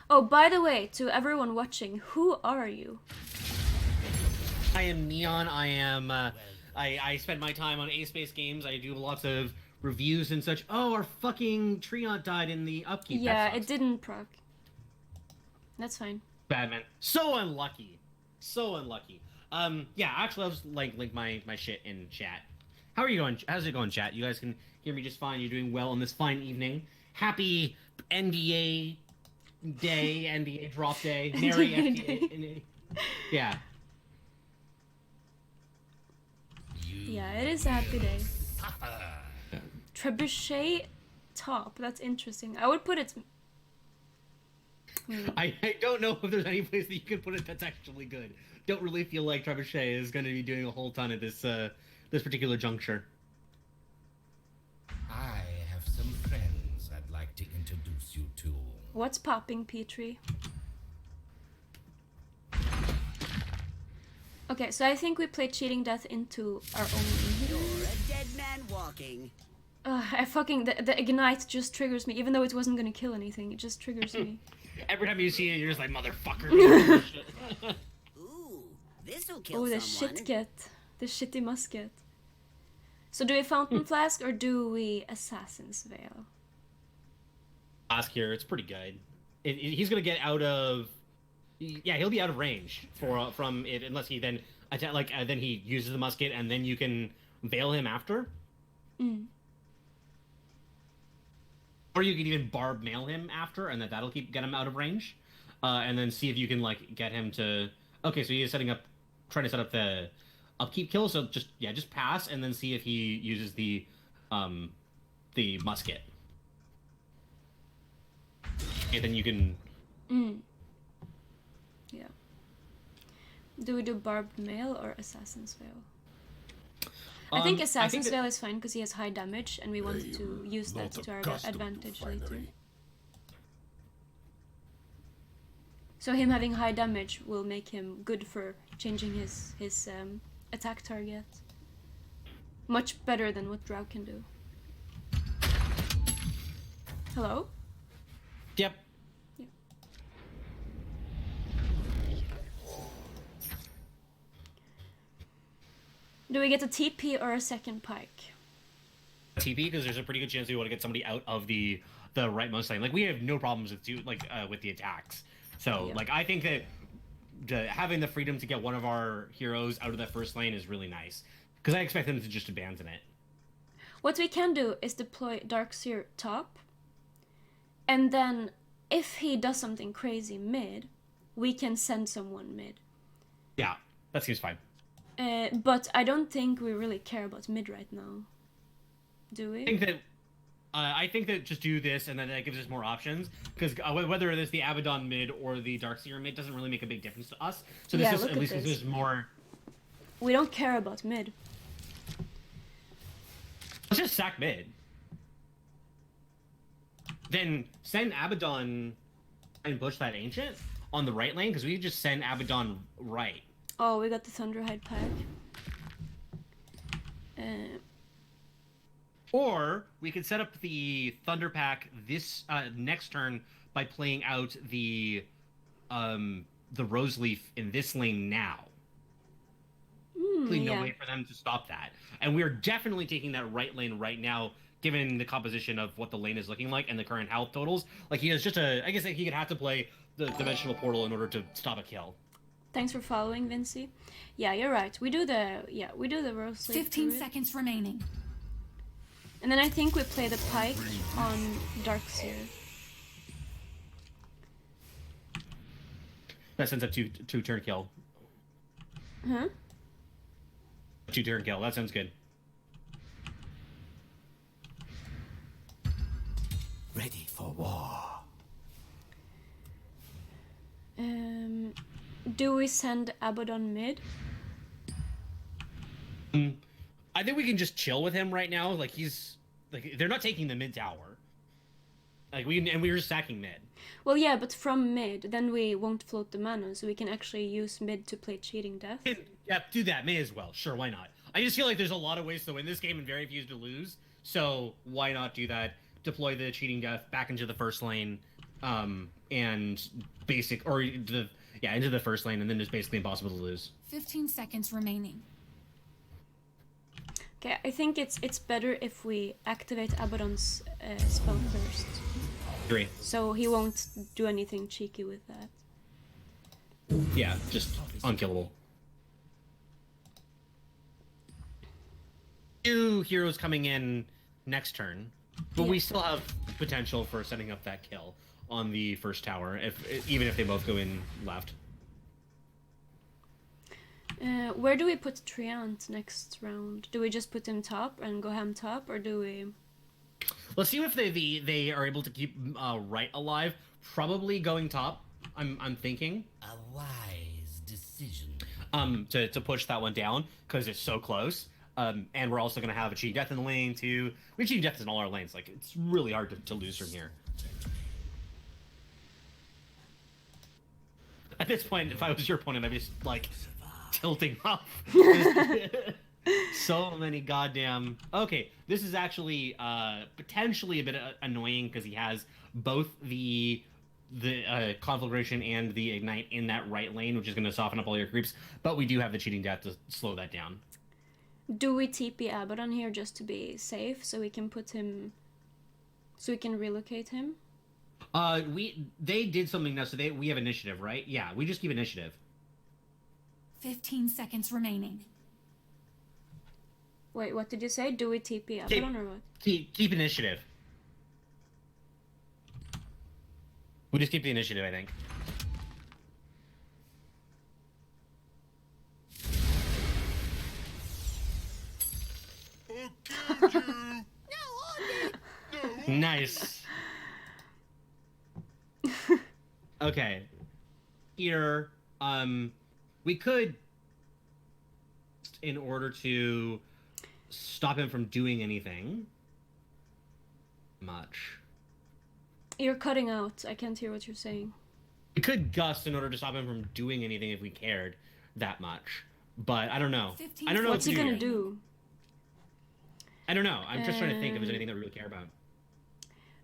Oh, by the way, to everyone watching, who are you? I am Neon. I am I spend my time on A-Space games. I do lots of reviews and such. Oh, our fucking Treant died in the upkeep. Yeah, it didn't proc. That's fine. Bad man. So unlucky. So unlucky. Yeah, actually I'll just link my shit in chat. How are you going? How's it going, chat? You guys can hear me just fine. You're doing well on this fine evening. Happy NDA day, NDA drop day. Merry NDA. Yeah. Yeah, it is a happy day. Trebuchet top. That's interesting. I would put it... I don't know if there's any place that you can put it that's actually good. Don't really feel like Trebuchet is going to be doing a whole ton at this this particular juncture. I have some friends I'd like to introduce you to. What's popping, Petrie? Okay, so I think we play Cheating Death into our own lane. You're a dead man walking. I fucking... The Ignite just triggers me, even though it wasn't gonna kill anything, it just triggers me. Every time you see it, you're just like, motherfucker. Ooh, this'll kill Oh, the someone. shit get. The shitty musket. So do we Fountain Flask or do we Assassin's Veil? Flask here, it's pretty good. He's gonna get out of... Yeah, he'll be out of range from it unless he then attack, then he uses the musket and then you can veil him after. Or you can even barb mail him after, and that'll get him out of range, and then see if you can get him to. Okay, so he's trying to set up the upkeep kill. So just pass and then see if he uses the musket. And then you can. Yeah. Do we do barbed mail or Assassin's Veil? I think Assassin's Veil is fine because he has high damage and we want to use that to our advantage later. So him having high damage will make him good for changing his attack target. Much better than what Drow can do. Hello? Yep. Do we get a TP or a second pike? TP, because there's a pretty good chance we want to get somebody out of the rightmost lane. Like, we have no problems with the attacks. So, I think that having the freedom to get one of our heroes out of that first lane is really nice. Because I expect them to just abandon it. What we can do is deploy Darkseer top. And then, if he does something crazy mid, we can send someone mid. Yeah, that seems fine. But I don't think we really care about mid right now. Do we? I think that just do this, and then that gives us more options. Because whether it is the Abaddon mid or the Darkseer mid doesn't really make a big difference to us. So this at least gives us more. We don't care about mid. Let's just sack mid. Then send Abaddon and push that Ancient on the right lane, because we just send Abaddon right. Oh, we got the Thunderhide pack. Or we could set up the Thunder pack this next turn by playing out the Roseleaf in this lane now. No way for them to stop that. And we are definitely taking that right lane right now, given the composition of what the lane is looking like and the current health totals. Like, he has just I guess he could have to play the Dimensional Portal in order to stop a kill. Thanks for following, Vinci. Yeah, you're right. We do the Roseleaf. 15 seconds remaining. And then I think we play the Pike on Darkseer. That sends up two turn kill. Huh? 2 turn kill. That sounds good. Ready for war. Do we send Abaddon mid? I think we can just chill with him right now. Like, they're not taking the mid tower. We're just sacking mid. Well, yeah, but from mid, then we won't float the mana, so we can actually use mid to play Cheating Death. Yeah, do that. May as well. Sure, why not? I just feel like there's a lot of ways to win this game and very few to lose. So why not do that? Deploy the Cheating Death back into the first lane, and into the first lane, and then it's basically impossible to lose. 15 seconds remaining. Okay, I think it's better if we activate Abaddon's spell first. Agree. So he won't do anything cheeky with that. Yeah, just unkillable. 2 heroes coming in next turn, but we still have potential for setting up that kill on the first tower, even if they both go in left. Where do we put Treant next round? Do we just put him top and go ham top, or do we... Let's see if they are able to keep right alive. Probably going top, I'm thinking. A wise decision. To push that one down, because it's so close. And we're also going to have a Cheating Death in the lane, too. We have Cheating Death in all our lanes. Like, it's really hard to lose from here. At this point, if I was your opponent, I'd be just, like, tilting off. So many goddamn... Okay, this is actually potentially a bit annoying because he has both the conflagration and the ignite in that right lane, which is going to soften up all your creeps, but we do have the cheating death to slow that down. Do we TP Abaddon here just to be safe, so we can put him... So we can relocate him? They did something now, so we have initiative, right? Yeah, we just keep initiative. 15 seconds remaining. Wait, what did you say? Do we TP Abaddon or what? Keep initiative. We just keep the initiative, I think. Nice. Okay. Here, we could, in order to stop him from doing anything much. You're cutting out. I can't hear what you're saying. We could gust in order to stop him from doing anything if we cared that much. But I don't know. I don't know what's he gonna do. I don't know. I'm just trying to think if there's anything that we really care about.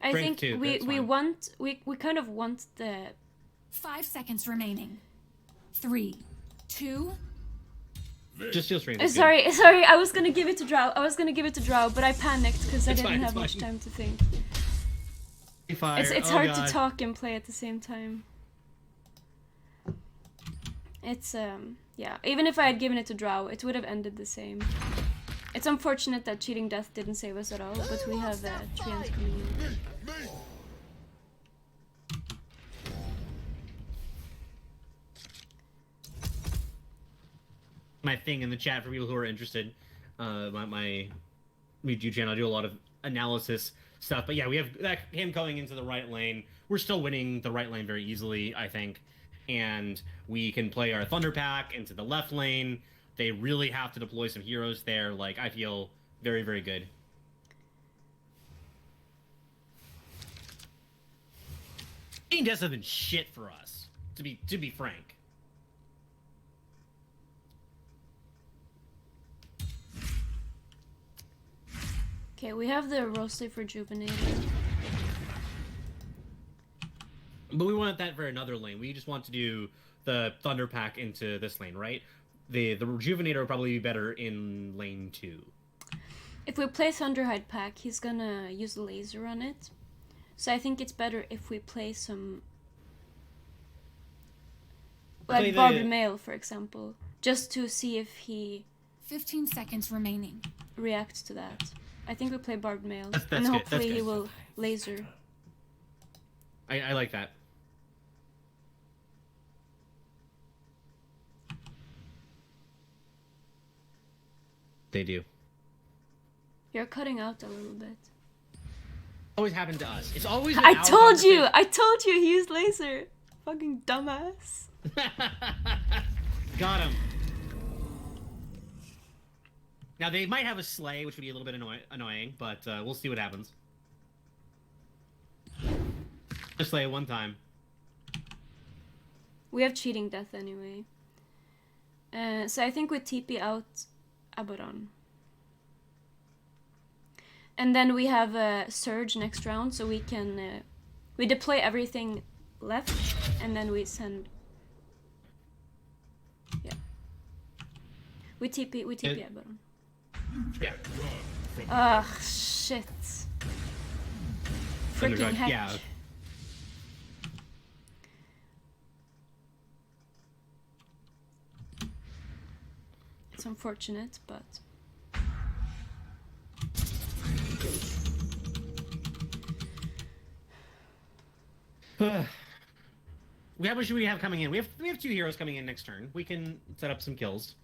I think we kind of want the 5 seconds remaining. 3, 2. Just steal stream. Sorry. I was gonna give it to Drow. But I panicked because I didn't have much time to think. It's hard to talk and play at the same time. It's yeah. Even if I had given it to Drow, it would have ended the same. It's unfortunate that cheating death didn't save us at all, but we have treants coming in. My thing in the chat for people who are interested. My YouTube channel, I do a lot of analysis stuff. But yeah, we have him going into the right lane. We're still winning the right lane very easily, I think. And we can play our Thunder Pack into the left lane. They really have to deploy some heroes there. Like, I feel very, very good. Cheating deaths have been shit for us, to be frank. Okay, we have the Roasted Rejuvenator. But we want that for another lane. We just want to do the Thunder Pack into this lane, right? The Rejuvenator will probably be better in lane 2. If we play Thunderhide Pack, he's gonna use the laser on it. So I think it's better if we play some... Like Barbed Mail, for example. Just to see if he... 15 seconds remaining. Reacts to that. I think we play Barbed Mail. That's and good. hopefully he will laser. I like that. They do. You're cutting out a little bit. Always happened to us. It's always. I told you he used laser. Fucking dumbass. Got him. Now they might have a slay, which would be a little bit annoying, but we'll see what happens. Just slay one time. We have cheating death anyway. So I think we TP out Abaddon. And then we have a Surge next round, so we can... we deploy everything left, and then we send... Yeah. We TP Abaddon. Yeah. Ugh, shit. Freaking heck. Yeah. It's unfortunate, but... How much do we have coming in? We have 2 heroes coming in next turn. We can set up some kills.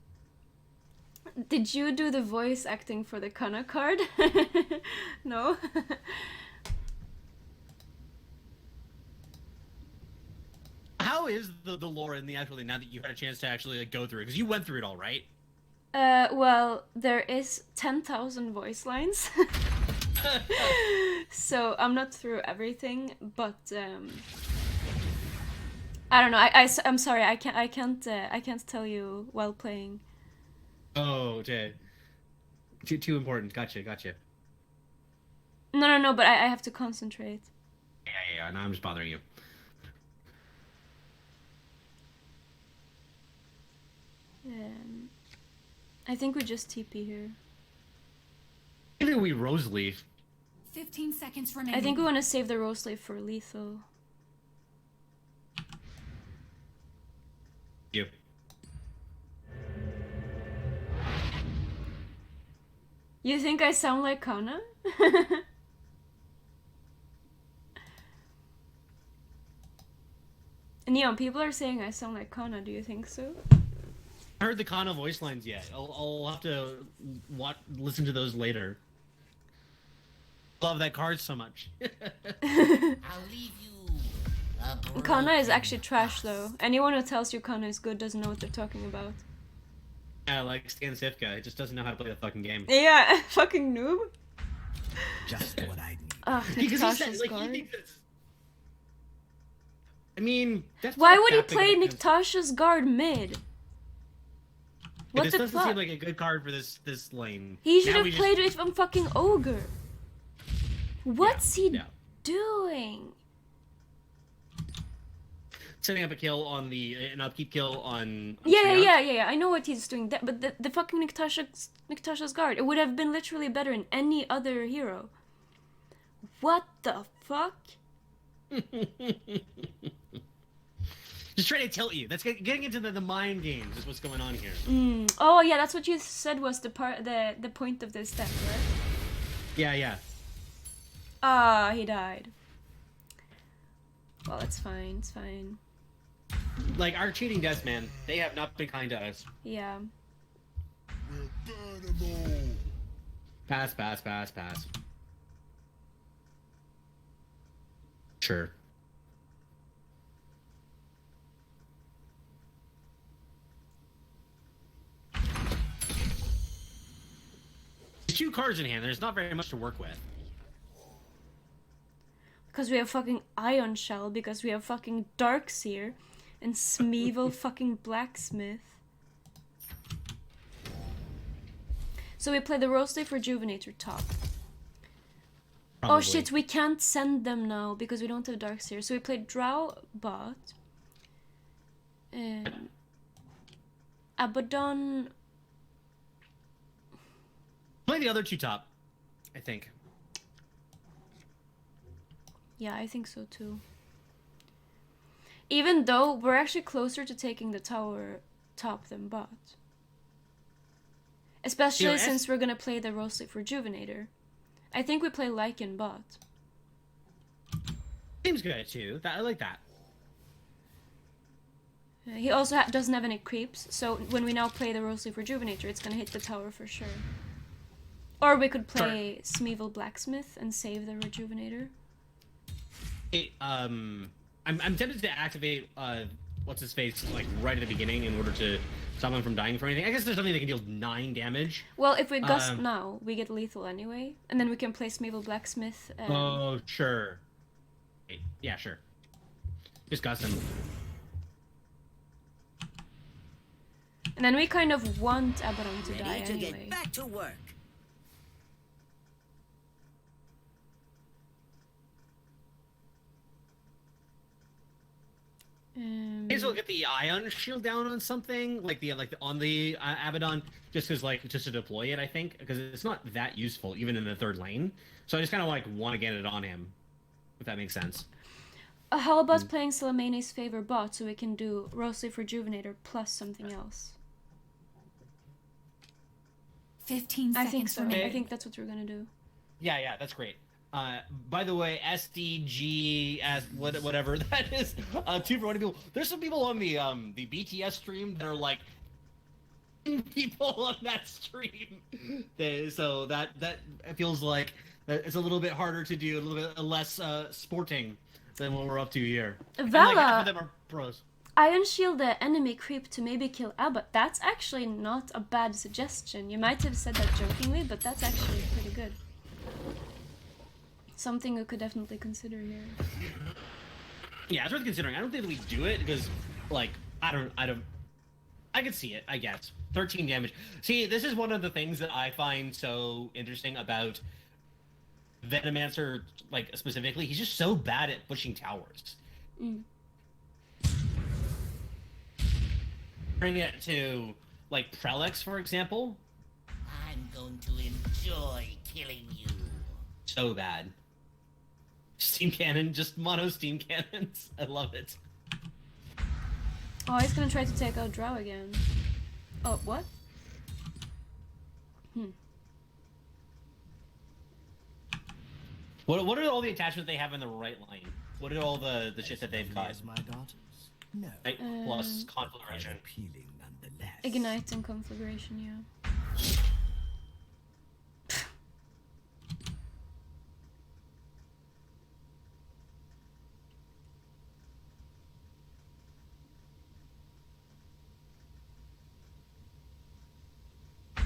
Did you do the voice acting for the Kana card? No? How is the lore in the actual thing now that you've had a chance to actually go through it? Because you went through it all, right? Well, there is 10,000 voice lines. So I'm not through everything, but I don't know. I'm sorry. I can't tell you while playing. Oh, okay. Too important. Gotcha. No. But I have to concentrate. Yeah. No, I'm just bothering you. I think we just TP here. Maybe we Rose Leaf. 15 seconds remaining. I think we want to save the Rose Leaf for lethal. Yep. You think I sound like Kana? Neon, people are saying I sound like Kana. Do you think so? I heard the Kana voice lines yet. I'll have to listen to those later. Love that card so much. I'll leave you. Kana is actually trash though. Anyone who tells you Kana is good doesn't know what they're talking about. Yeah, like Stan Sifka. It just doesn't know how to play the fucking game. Yeah, fucking noob. Just what I need. Because he said, like, he thinks it's... I mean, that's why not would he that big play of a Niktasha's guard mid? What this the doesn't fuck? seem like a good card for this lane. He should Now have we played it from fucking Ogre. What's he doing? Setting up a kill on an upkeep kill on Yeah. I know what he's doing. But the fucking Niktasha's guard. It would have been literally better in any other hero. What the fuck? Just trying to tell you. That's getting into the mind games is what's going on here. Oh yeah, that's what you said was the point of this step, right? Yeah. Ah, he died. Well, it's fine. It's fine. Like, our cheating devs, man, they have not been kind to us. Yeah. Pass. Sure. There's 2 cards in hand. There's not very much to work with. Because we have fucking Ion Shell, because we have fucking Darkseer, and Smeevil fucking Blacksmith. So we play the Rose Leaf Rejuvenator top. Probably. Oh shit, we can't send them now because we don't have Darkseer. So we played Drow bot. Abaddon. Play the other 2 top, I think. Yeah, I think so too. Even though we're actually closer to taking the tower top than bot. Especially since we're gonna play the Rose Leaf Rejuvenator. I think we play Lycan bot. Seems good too. I like that. He also doesn't have any creeps, so when we now play the Rose Leaf Rejuvenator, it's gonna hit the tower for sure. Or we could play Smeevil Blacksmith and save the Rejuvenator. I'm tempted to activate what's his face like right at the beginning in order to stop him from dying for anything. I guess there's something that can deal 9 damage. Well, if we gust now, we get lethal anyway, and then we can play Smeevil Blacksmith. Oh, sure. Yeah, sure. Just gust him. And then we kind of want Abaddon to die to anyway. Get back to work. May as well get the Ion Shield down on something like on the Abaddon, just to deploy it. I think because it's not that useful even in the 3rd lane. So I just kind of want to get it on him, if that makes sense. How about playing Salamane's favor bot so we can do Rose Leaf Rejuvenator plus something else? 15 seconds. I think so. Okay. I think that's what we're gonna do. Yeah, that's great. By the way, SDG as whatever that is, 2 for 1 people. There's some people on the BTS stream that are like people on that stream. So that feels like it's a little bit harder to do, a little bit less sporting than what we're up to here. Vala, and half of them are pros. Ion Shield the enemy creep to maybe kill Abba. That's actually not a bad suggestion. You might have said that jokingly, but that's actually pretty good. Something we could definitely consider here. Yeah, it's worth considering. I don't think that we do it because, like, I could see it, I guess. 13 damage. See, this is one of the things that I find so interesting about Venomancer, like, specifically. He's just so bad at pushing towers. Bring it to, like, Prelix, for example. I'm going to enjoy killing you. So bad. Steam cannon, just mono steam cannons. I love it. Oh, he's gonna try to take out Drow again. Oh, what? What are all the attachments they have in the right lane? What are all the shit that they've got? My daughters? No. Right, plus conflagration. Appealing nonetheless. Ignite and conflagration, yeah.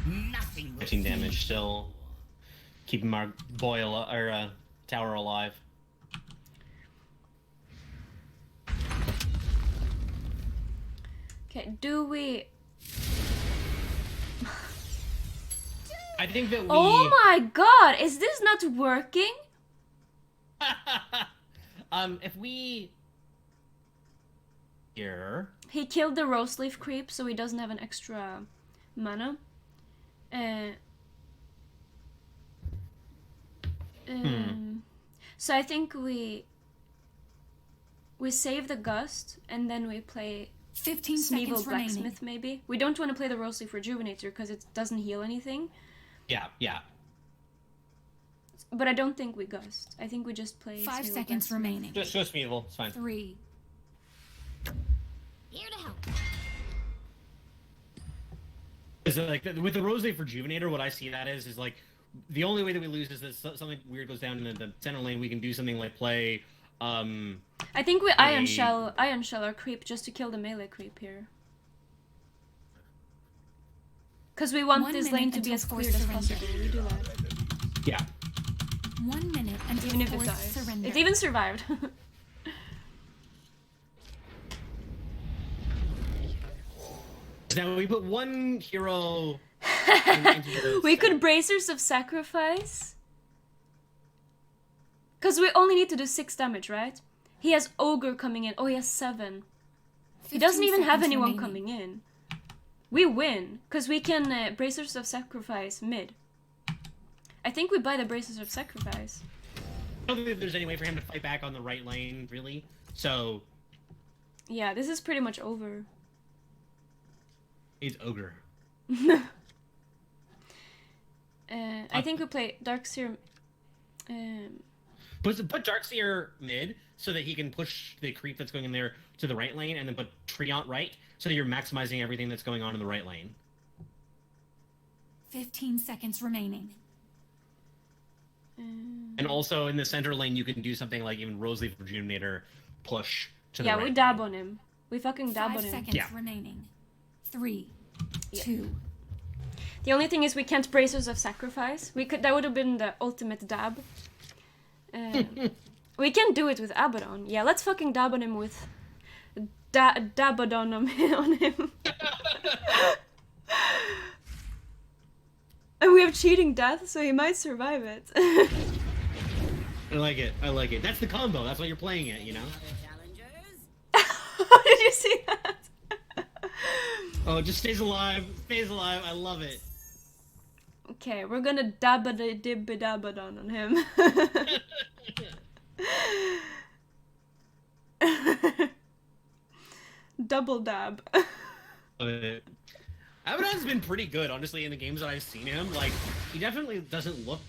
Nothing. 15 damage still. Keeping our boy tower alive. Okay, do we... I think that we... Oh my god, is this not working? If we... Here... He killed the rose leaf creep, so he doesn't have an extra mana. So I think we save the gust and then we play 15 Smeagol seconds Blacksmith remaining. maybe. We don't want to play the Rose Leaf Rejuvenator because it doesn't heal anything. Yeah. But I don't think we gust. I think we just play 5 Smeagol seconds Blacksmith. remaining. Just Smeagol, it's fine. 3. Here to help. Is it like with the Rose Leaf Rejuvenator, what I see that is like the only way that we lose is that something weird goes down in the center lane. We can do something like play. I think we Ion Shell our creep just to kill the melee creep here. Because we want 1 this minute lane to be until as clear forced as surrender. possible. We do that. Yeah. 1 minute until Even if it forced dies. surrender. It even survived. Now we put one hero. We could Bracers of Sacrifice. Because we only need to do 6 damage, right? He has Ogre coming in. Oh, he has 7. He doesn't even have anyone coming in. We win. Because we can Bracers of Sacrifice mid. I think we buy the Bracers of Sacrifice. I don't think there's any way for him to fight back on the right lane, really. So. Yeah, this is pretty much over. He's Ogre. I think we play Darkseer. Put Darkseer mid so that he can push the creep that's going in there to the right lane, and then put Treant right so that you're maximizing everything that's going on in the right lane. 15 seconds remaining. And also in the center lane, you can do something like even Rose Leaf Rejuvenator push to the right. Yeah, we dab on him. We fucking dab 5 on him. seconds remaining. 3, 2. The only thing is we can't Bracers of Sacrifice. That would have been the ultimate dab. We can do it with Abaddon. Yeah, let's fucking dab on him with Dabadon on him. And we have cheating death, so he might survive it. I like it. I like it. That's the combo. That's why you're playing it, you know? How did you see that? Oh, it just stays alive. Stays alive. I love it. Okay, we're gonna dabba-dibba-dabba-don on him. Double dab. Abaddon's been pretty good, honestly, in the games that I've seen him. Like, he definitely doesn't look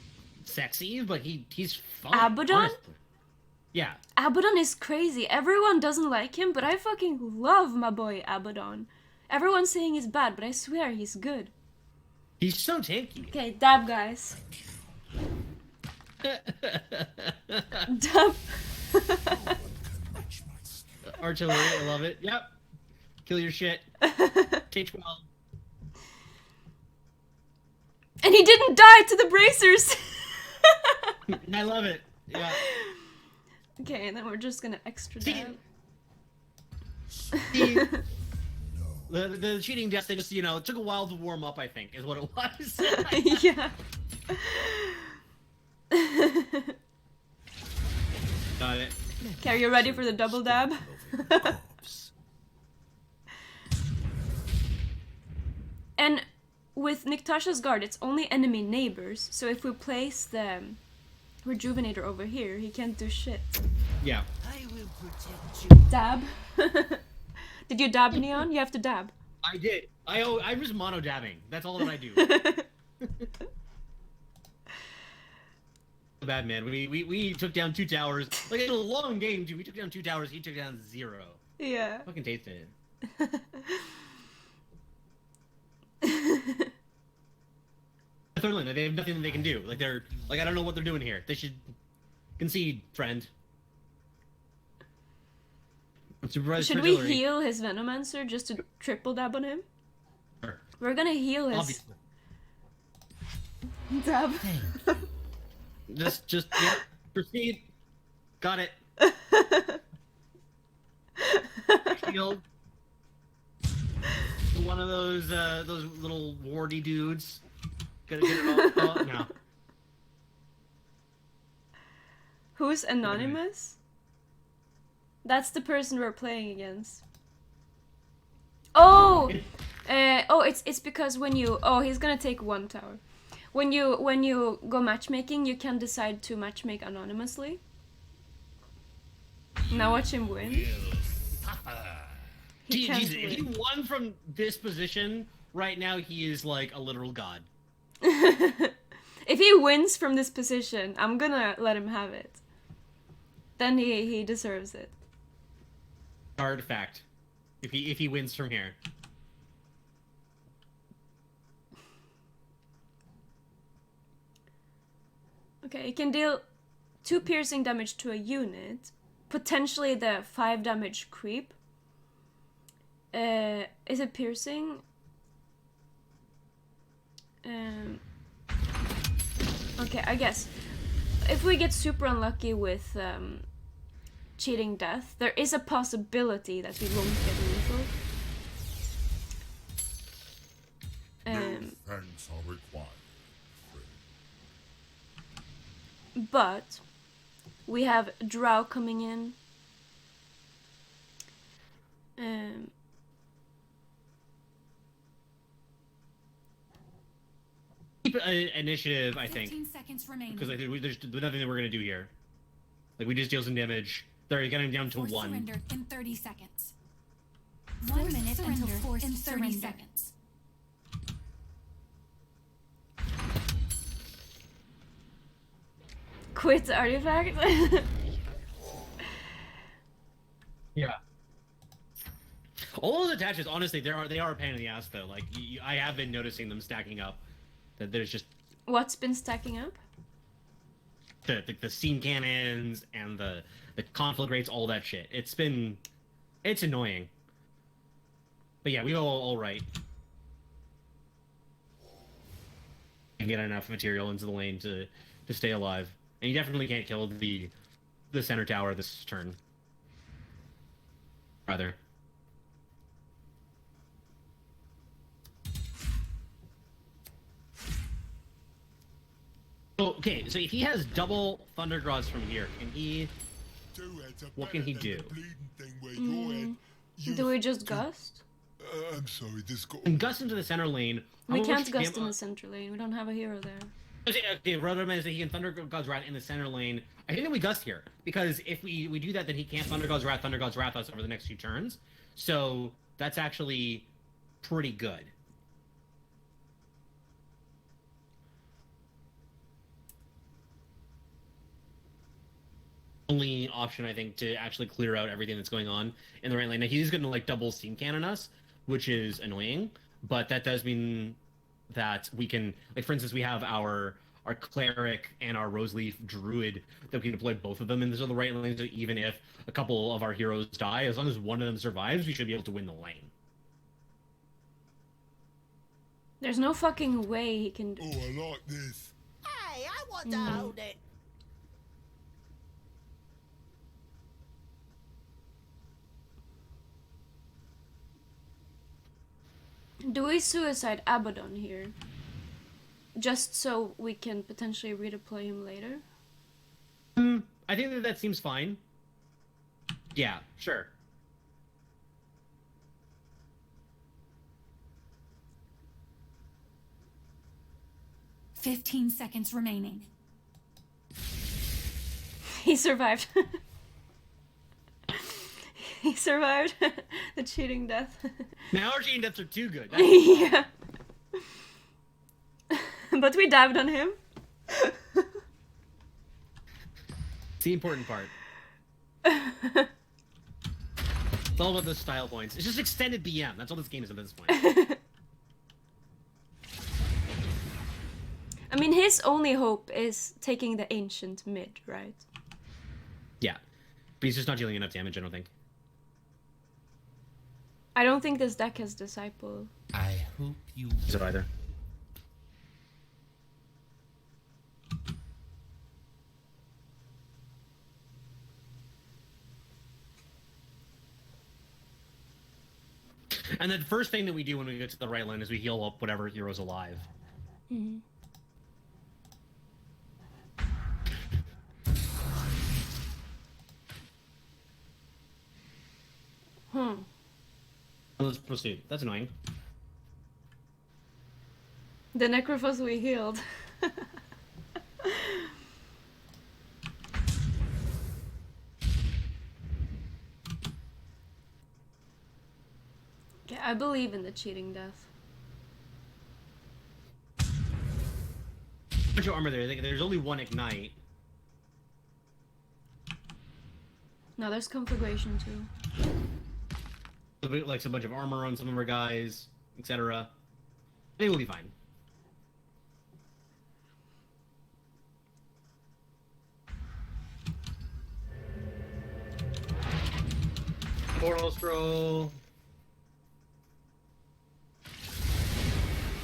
sexy, but he's fun. Abaddon? Honestly. Yeah. Abaddon is crazy. Everyone doesn't like him, but I fucking love my boy Abaddon. Everyone's saying he's bad, but I swear he's good. He's so tanky. Okay, dab, guys. Dab. Artillery, I love it. Yep. Kill your shit. K-12. And he didn't die to the bracers. I love it. Yeah. Okay, and then we're just gonna extra dab. The cheating death, they just, you know, it took a while to warm up, I think, is what it was. Yeah. Got it. Okay, are you ready for the double dab? And with Niktasha's guard, it's only enemy neighbors, so if we place the Rejuvenator over here, he can't do shit. Yeah. I will protect you. Dab? Did you dab, Neon? You have to dab. I did. I'm just mono dabbing. That's all that I do. Bad man. We took down 2 towers. Like in a long game, dude. We took down 2 towers. He took down 0. Yeah. Fucking tasted it. Third lane, they have nothing that they can do. Like they're like, I don't know what they're doing here. They should concede, friend. Should we heal his Venomancer just to triple dab on him? Sure. We're gonna heal his... Obviously. Dab. Just yeah, proceed. Got it. Shield. One of those little warty dudes. Gotta get it all. Oh, no. Who's Anonymous? That's the person we're playing against. Oh! It's because when you... Oh, he's gonna take 1 tower. When you go matchmaking, you can decide to matchmake anonymously. Now watch him win. He can't Jesus, if he won from this position, right now he is like a literal god. If he wins from this position, I'm gonna let him have it. Then he deserves it. Hard fact. If he wins from here. Okay, he can deal 2 piercing damage to a unit. Potentially the 5 damage creep. Is it piercing? Okay, I guess. If we get super unlucky with cheating death, there is a possibility that we won't get lethal. Thanks are required. But we have Drow coming in. Keep initiative, I think. 15 seconds remaining. Because there's nothing that we're gonna do here. Like we just deal some damage. They're getting down to 1. Surrender in 30 seconds. 1 minute until forced in 30 seconds. Quit artifact. Yeah. All those attaches, honestly, they are a pain in the ass though. Like I have been noticing them stacking up. That there's just What's been stacking up? the steam cannons and the conflict rates, all that shit. It's annoying. But yeah, we go all right. And get enough material into the lane to stay alive. And you definitely can't kill the center tower this turn. Rather. Okay, so if he has double Thunder Draws from here, can he... What can he do? Do we just gust? I'm sorry, this got... And gust into the center lane. We can't gust in the center lane. We don't have a hero there. Okay, Brother Man is that he can Thunder God's Wrath in the center lane. I think that we gust here. Because if we do that, then he can't Thunder God's Wrath us over the next few turns. So that's actually pretty good. Only option, I think, to actually clear out everything that's going on in the right lane. Now, he's going to like double steam cannon us, which is annoying, but that does mean that we can, like, for instance, we have our cleric and our Roseleaf druid that we can deploy both of them in the right lane. So even if a couple of our heroes die, as long as one of them survives, we should be able to win the lane. There's no fucking way he can. Oh, I like this. Hey, I want to hold it. Do we suicide Abaddon here? Just so we can potentially redeploy him later? I think that seems fine. Yeah, sure. "15 seconds remaining." He survived. He survived the cheating death. Now our cheating deaths are too good. Yeah. But we dived on him. It's the important part. It's all about the style points. It's just extended BM. That's all this game is at this point. I mean, his only hope is taking the ancient mid, right? Yeah. But he's just not dealing enough damage, I don't think. I don't think this deck has Disciple. I hope you... Is it either? And the first thing that we do when we get to the right line is we heal up whatever hero's alive. Mm-hmm. Let's proceed. That's annoying. The Necrophos we healed. Okay, I believe in the cheating death. Bunch of armor there. There's only one ignite. No, there's conflagration too. Like a bunch of armor on some of our guys, etc. I think we'll be fine. Portal scroll.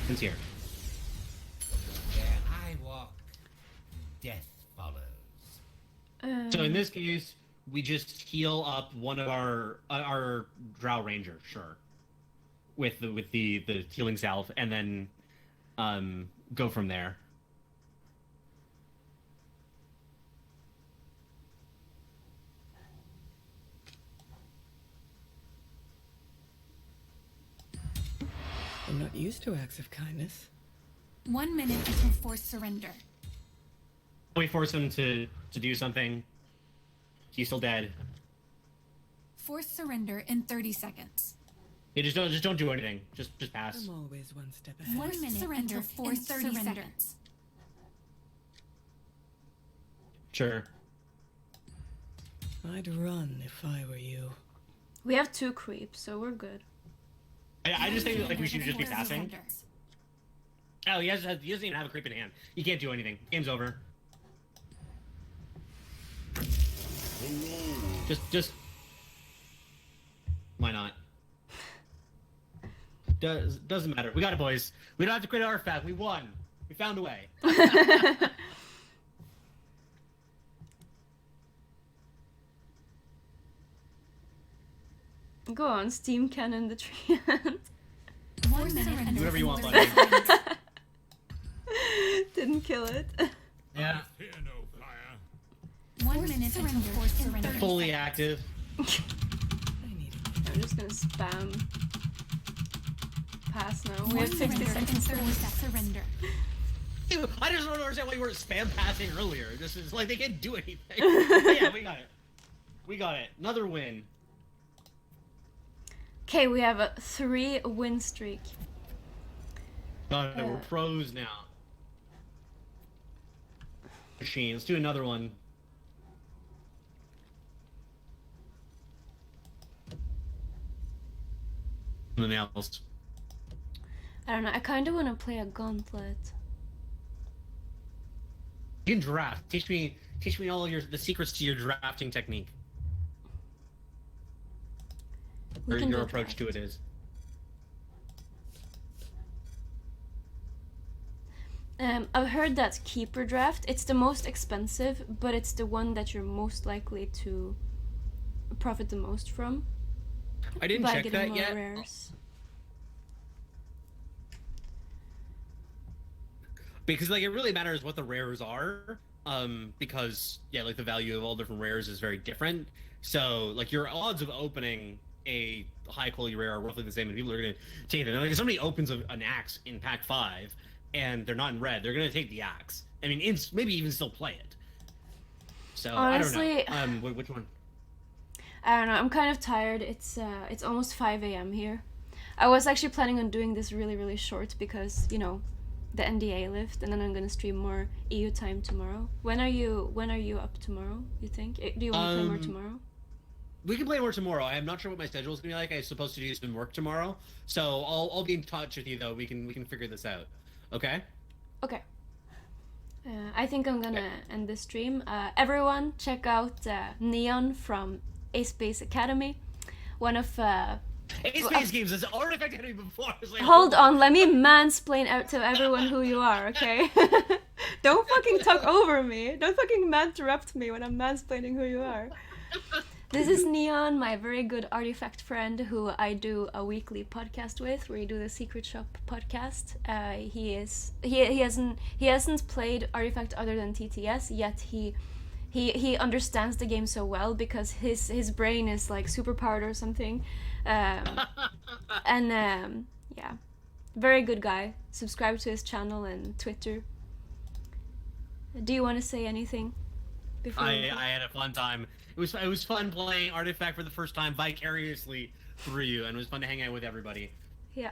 It's here. Where I walk, death follows. So in this case, we just heal up one of our Drow Ranger, sure, with the healing salve, and then go from there. I'm not used to acts of kindness. 1 minute until forced surrender. We force him to do something. He's still dead. Forced surrender in 30 seconds. Yeah, just don't do anything. Just pass. I'm always one step ahead. 1 minute surrender forced 30 seconds. Sure. I'd run if I were you. We have 2 creeps, so we're good. I just think like we should just be passing. Oh, he doesn't even have a creep in hand. He can't do anything. Game's over. Just. Why not? Doesn't matter. We got it, boys. We don't have to create an artifact. We won. We found a way. Go on, steam cannon the tree. 1 minute. Do whatever you want, buddy. Didn't kill it. Yeah. 1 minute surrender. Forced surrender. Fully active. I'm just gonna spam pass now. We have 50 seconds to surrender. I just don't understand why you weren't spam passing earlier. This is like they can't do anything. Yeah, we got it. We got it. Another win. Okay, we have a 3 win streak. We're pros now. Machine. Let's do another one. Something else. I don't know. I kind of want to play a gauntlet. You can draft. Teach me all of the secrets to your drafting technique. Or your approach to it is. I've heard that Keeper Draft, it's the most expensive, but it's the one that you're most likely to profit the most from. I didn't check that yet. Rares. because like it really matters what the rares are, because yeah, like the value of all different rares is very different. So like your odds of opening a high quality rare are roughly the same, and people are going to take it. Like if somebody opens an axe in pack 5 and they're not in red, they're going to take the axe. I mean, maybe even still play it. So honestly, I don't know. Which one? I don't know. I'm kind of tired. It's almost 5 a.m. here. I was actually planning on doing this really short because, you know, the NDA lift, and then I'm gonna stream more EU time tomorrow. When are you up tomorrow, you think? Do you want to play more tomorrow? We can play more tomorrow. I'm not sure what my schedule is gonna be like. I'm supposed to do some work tomorrow, so I'll be in touch with you though. We can figure this out. Okay. Okay. I think I'm gonna end the stream. Everyone, check out Neon from Ace Base Academy. One of Ace Base Games is Artifact Academy before. Like, hold on, let me mansplain out to everyone who you are, okay? Don't fucking talk over me. Don't fucking interrupt me when I'm mansplaining who you are. This is Neon, my very good artifact friend, who I do a weekly podcast with, where we do the Secret Shop podcast. He hasn't played Artifact other than TTS, yet he understands the game so well because his brain is like super powered or something. Yeah, very good guy. Subscribe to his channel and Twitter. Do you want to say anything before I had a fun time. It was fun playing Artifact for the first time vicariously through you, and it was fun to hang out with everybody. Yeah.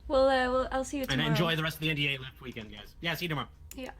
Well, I'll see you tomorrow. And enjoy the rest of the NDA lift weekend, guys. Yeah, see you tomorrow. Yeah.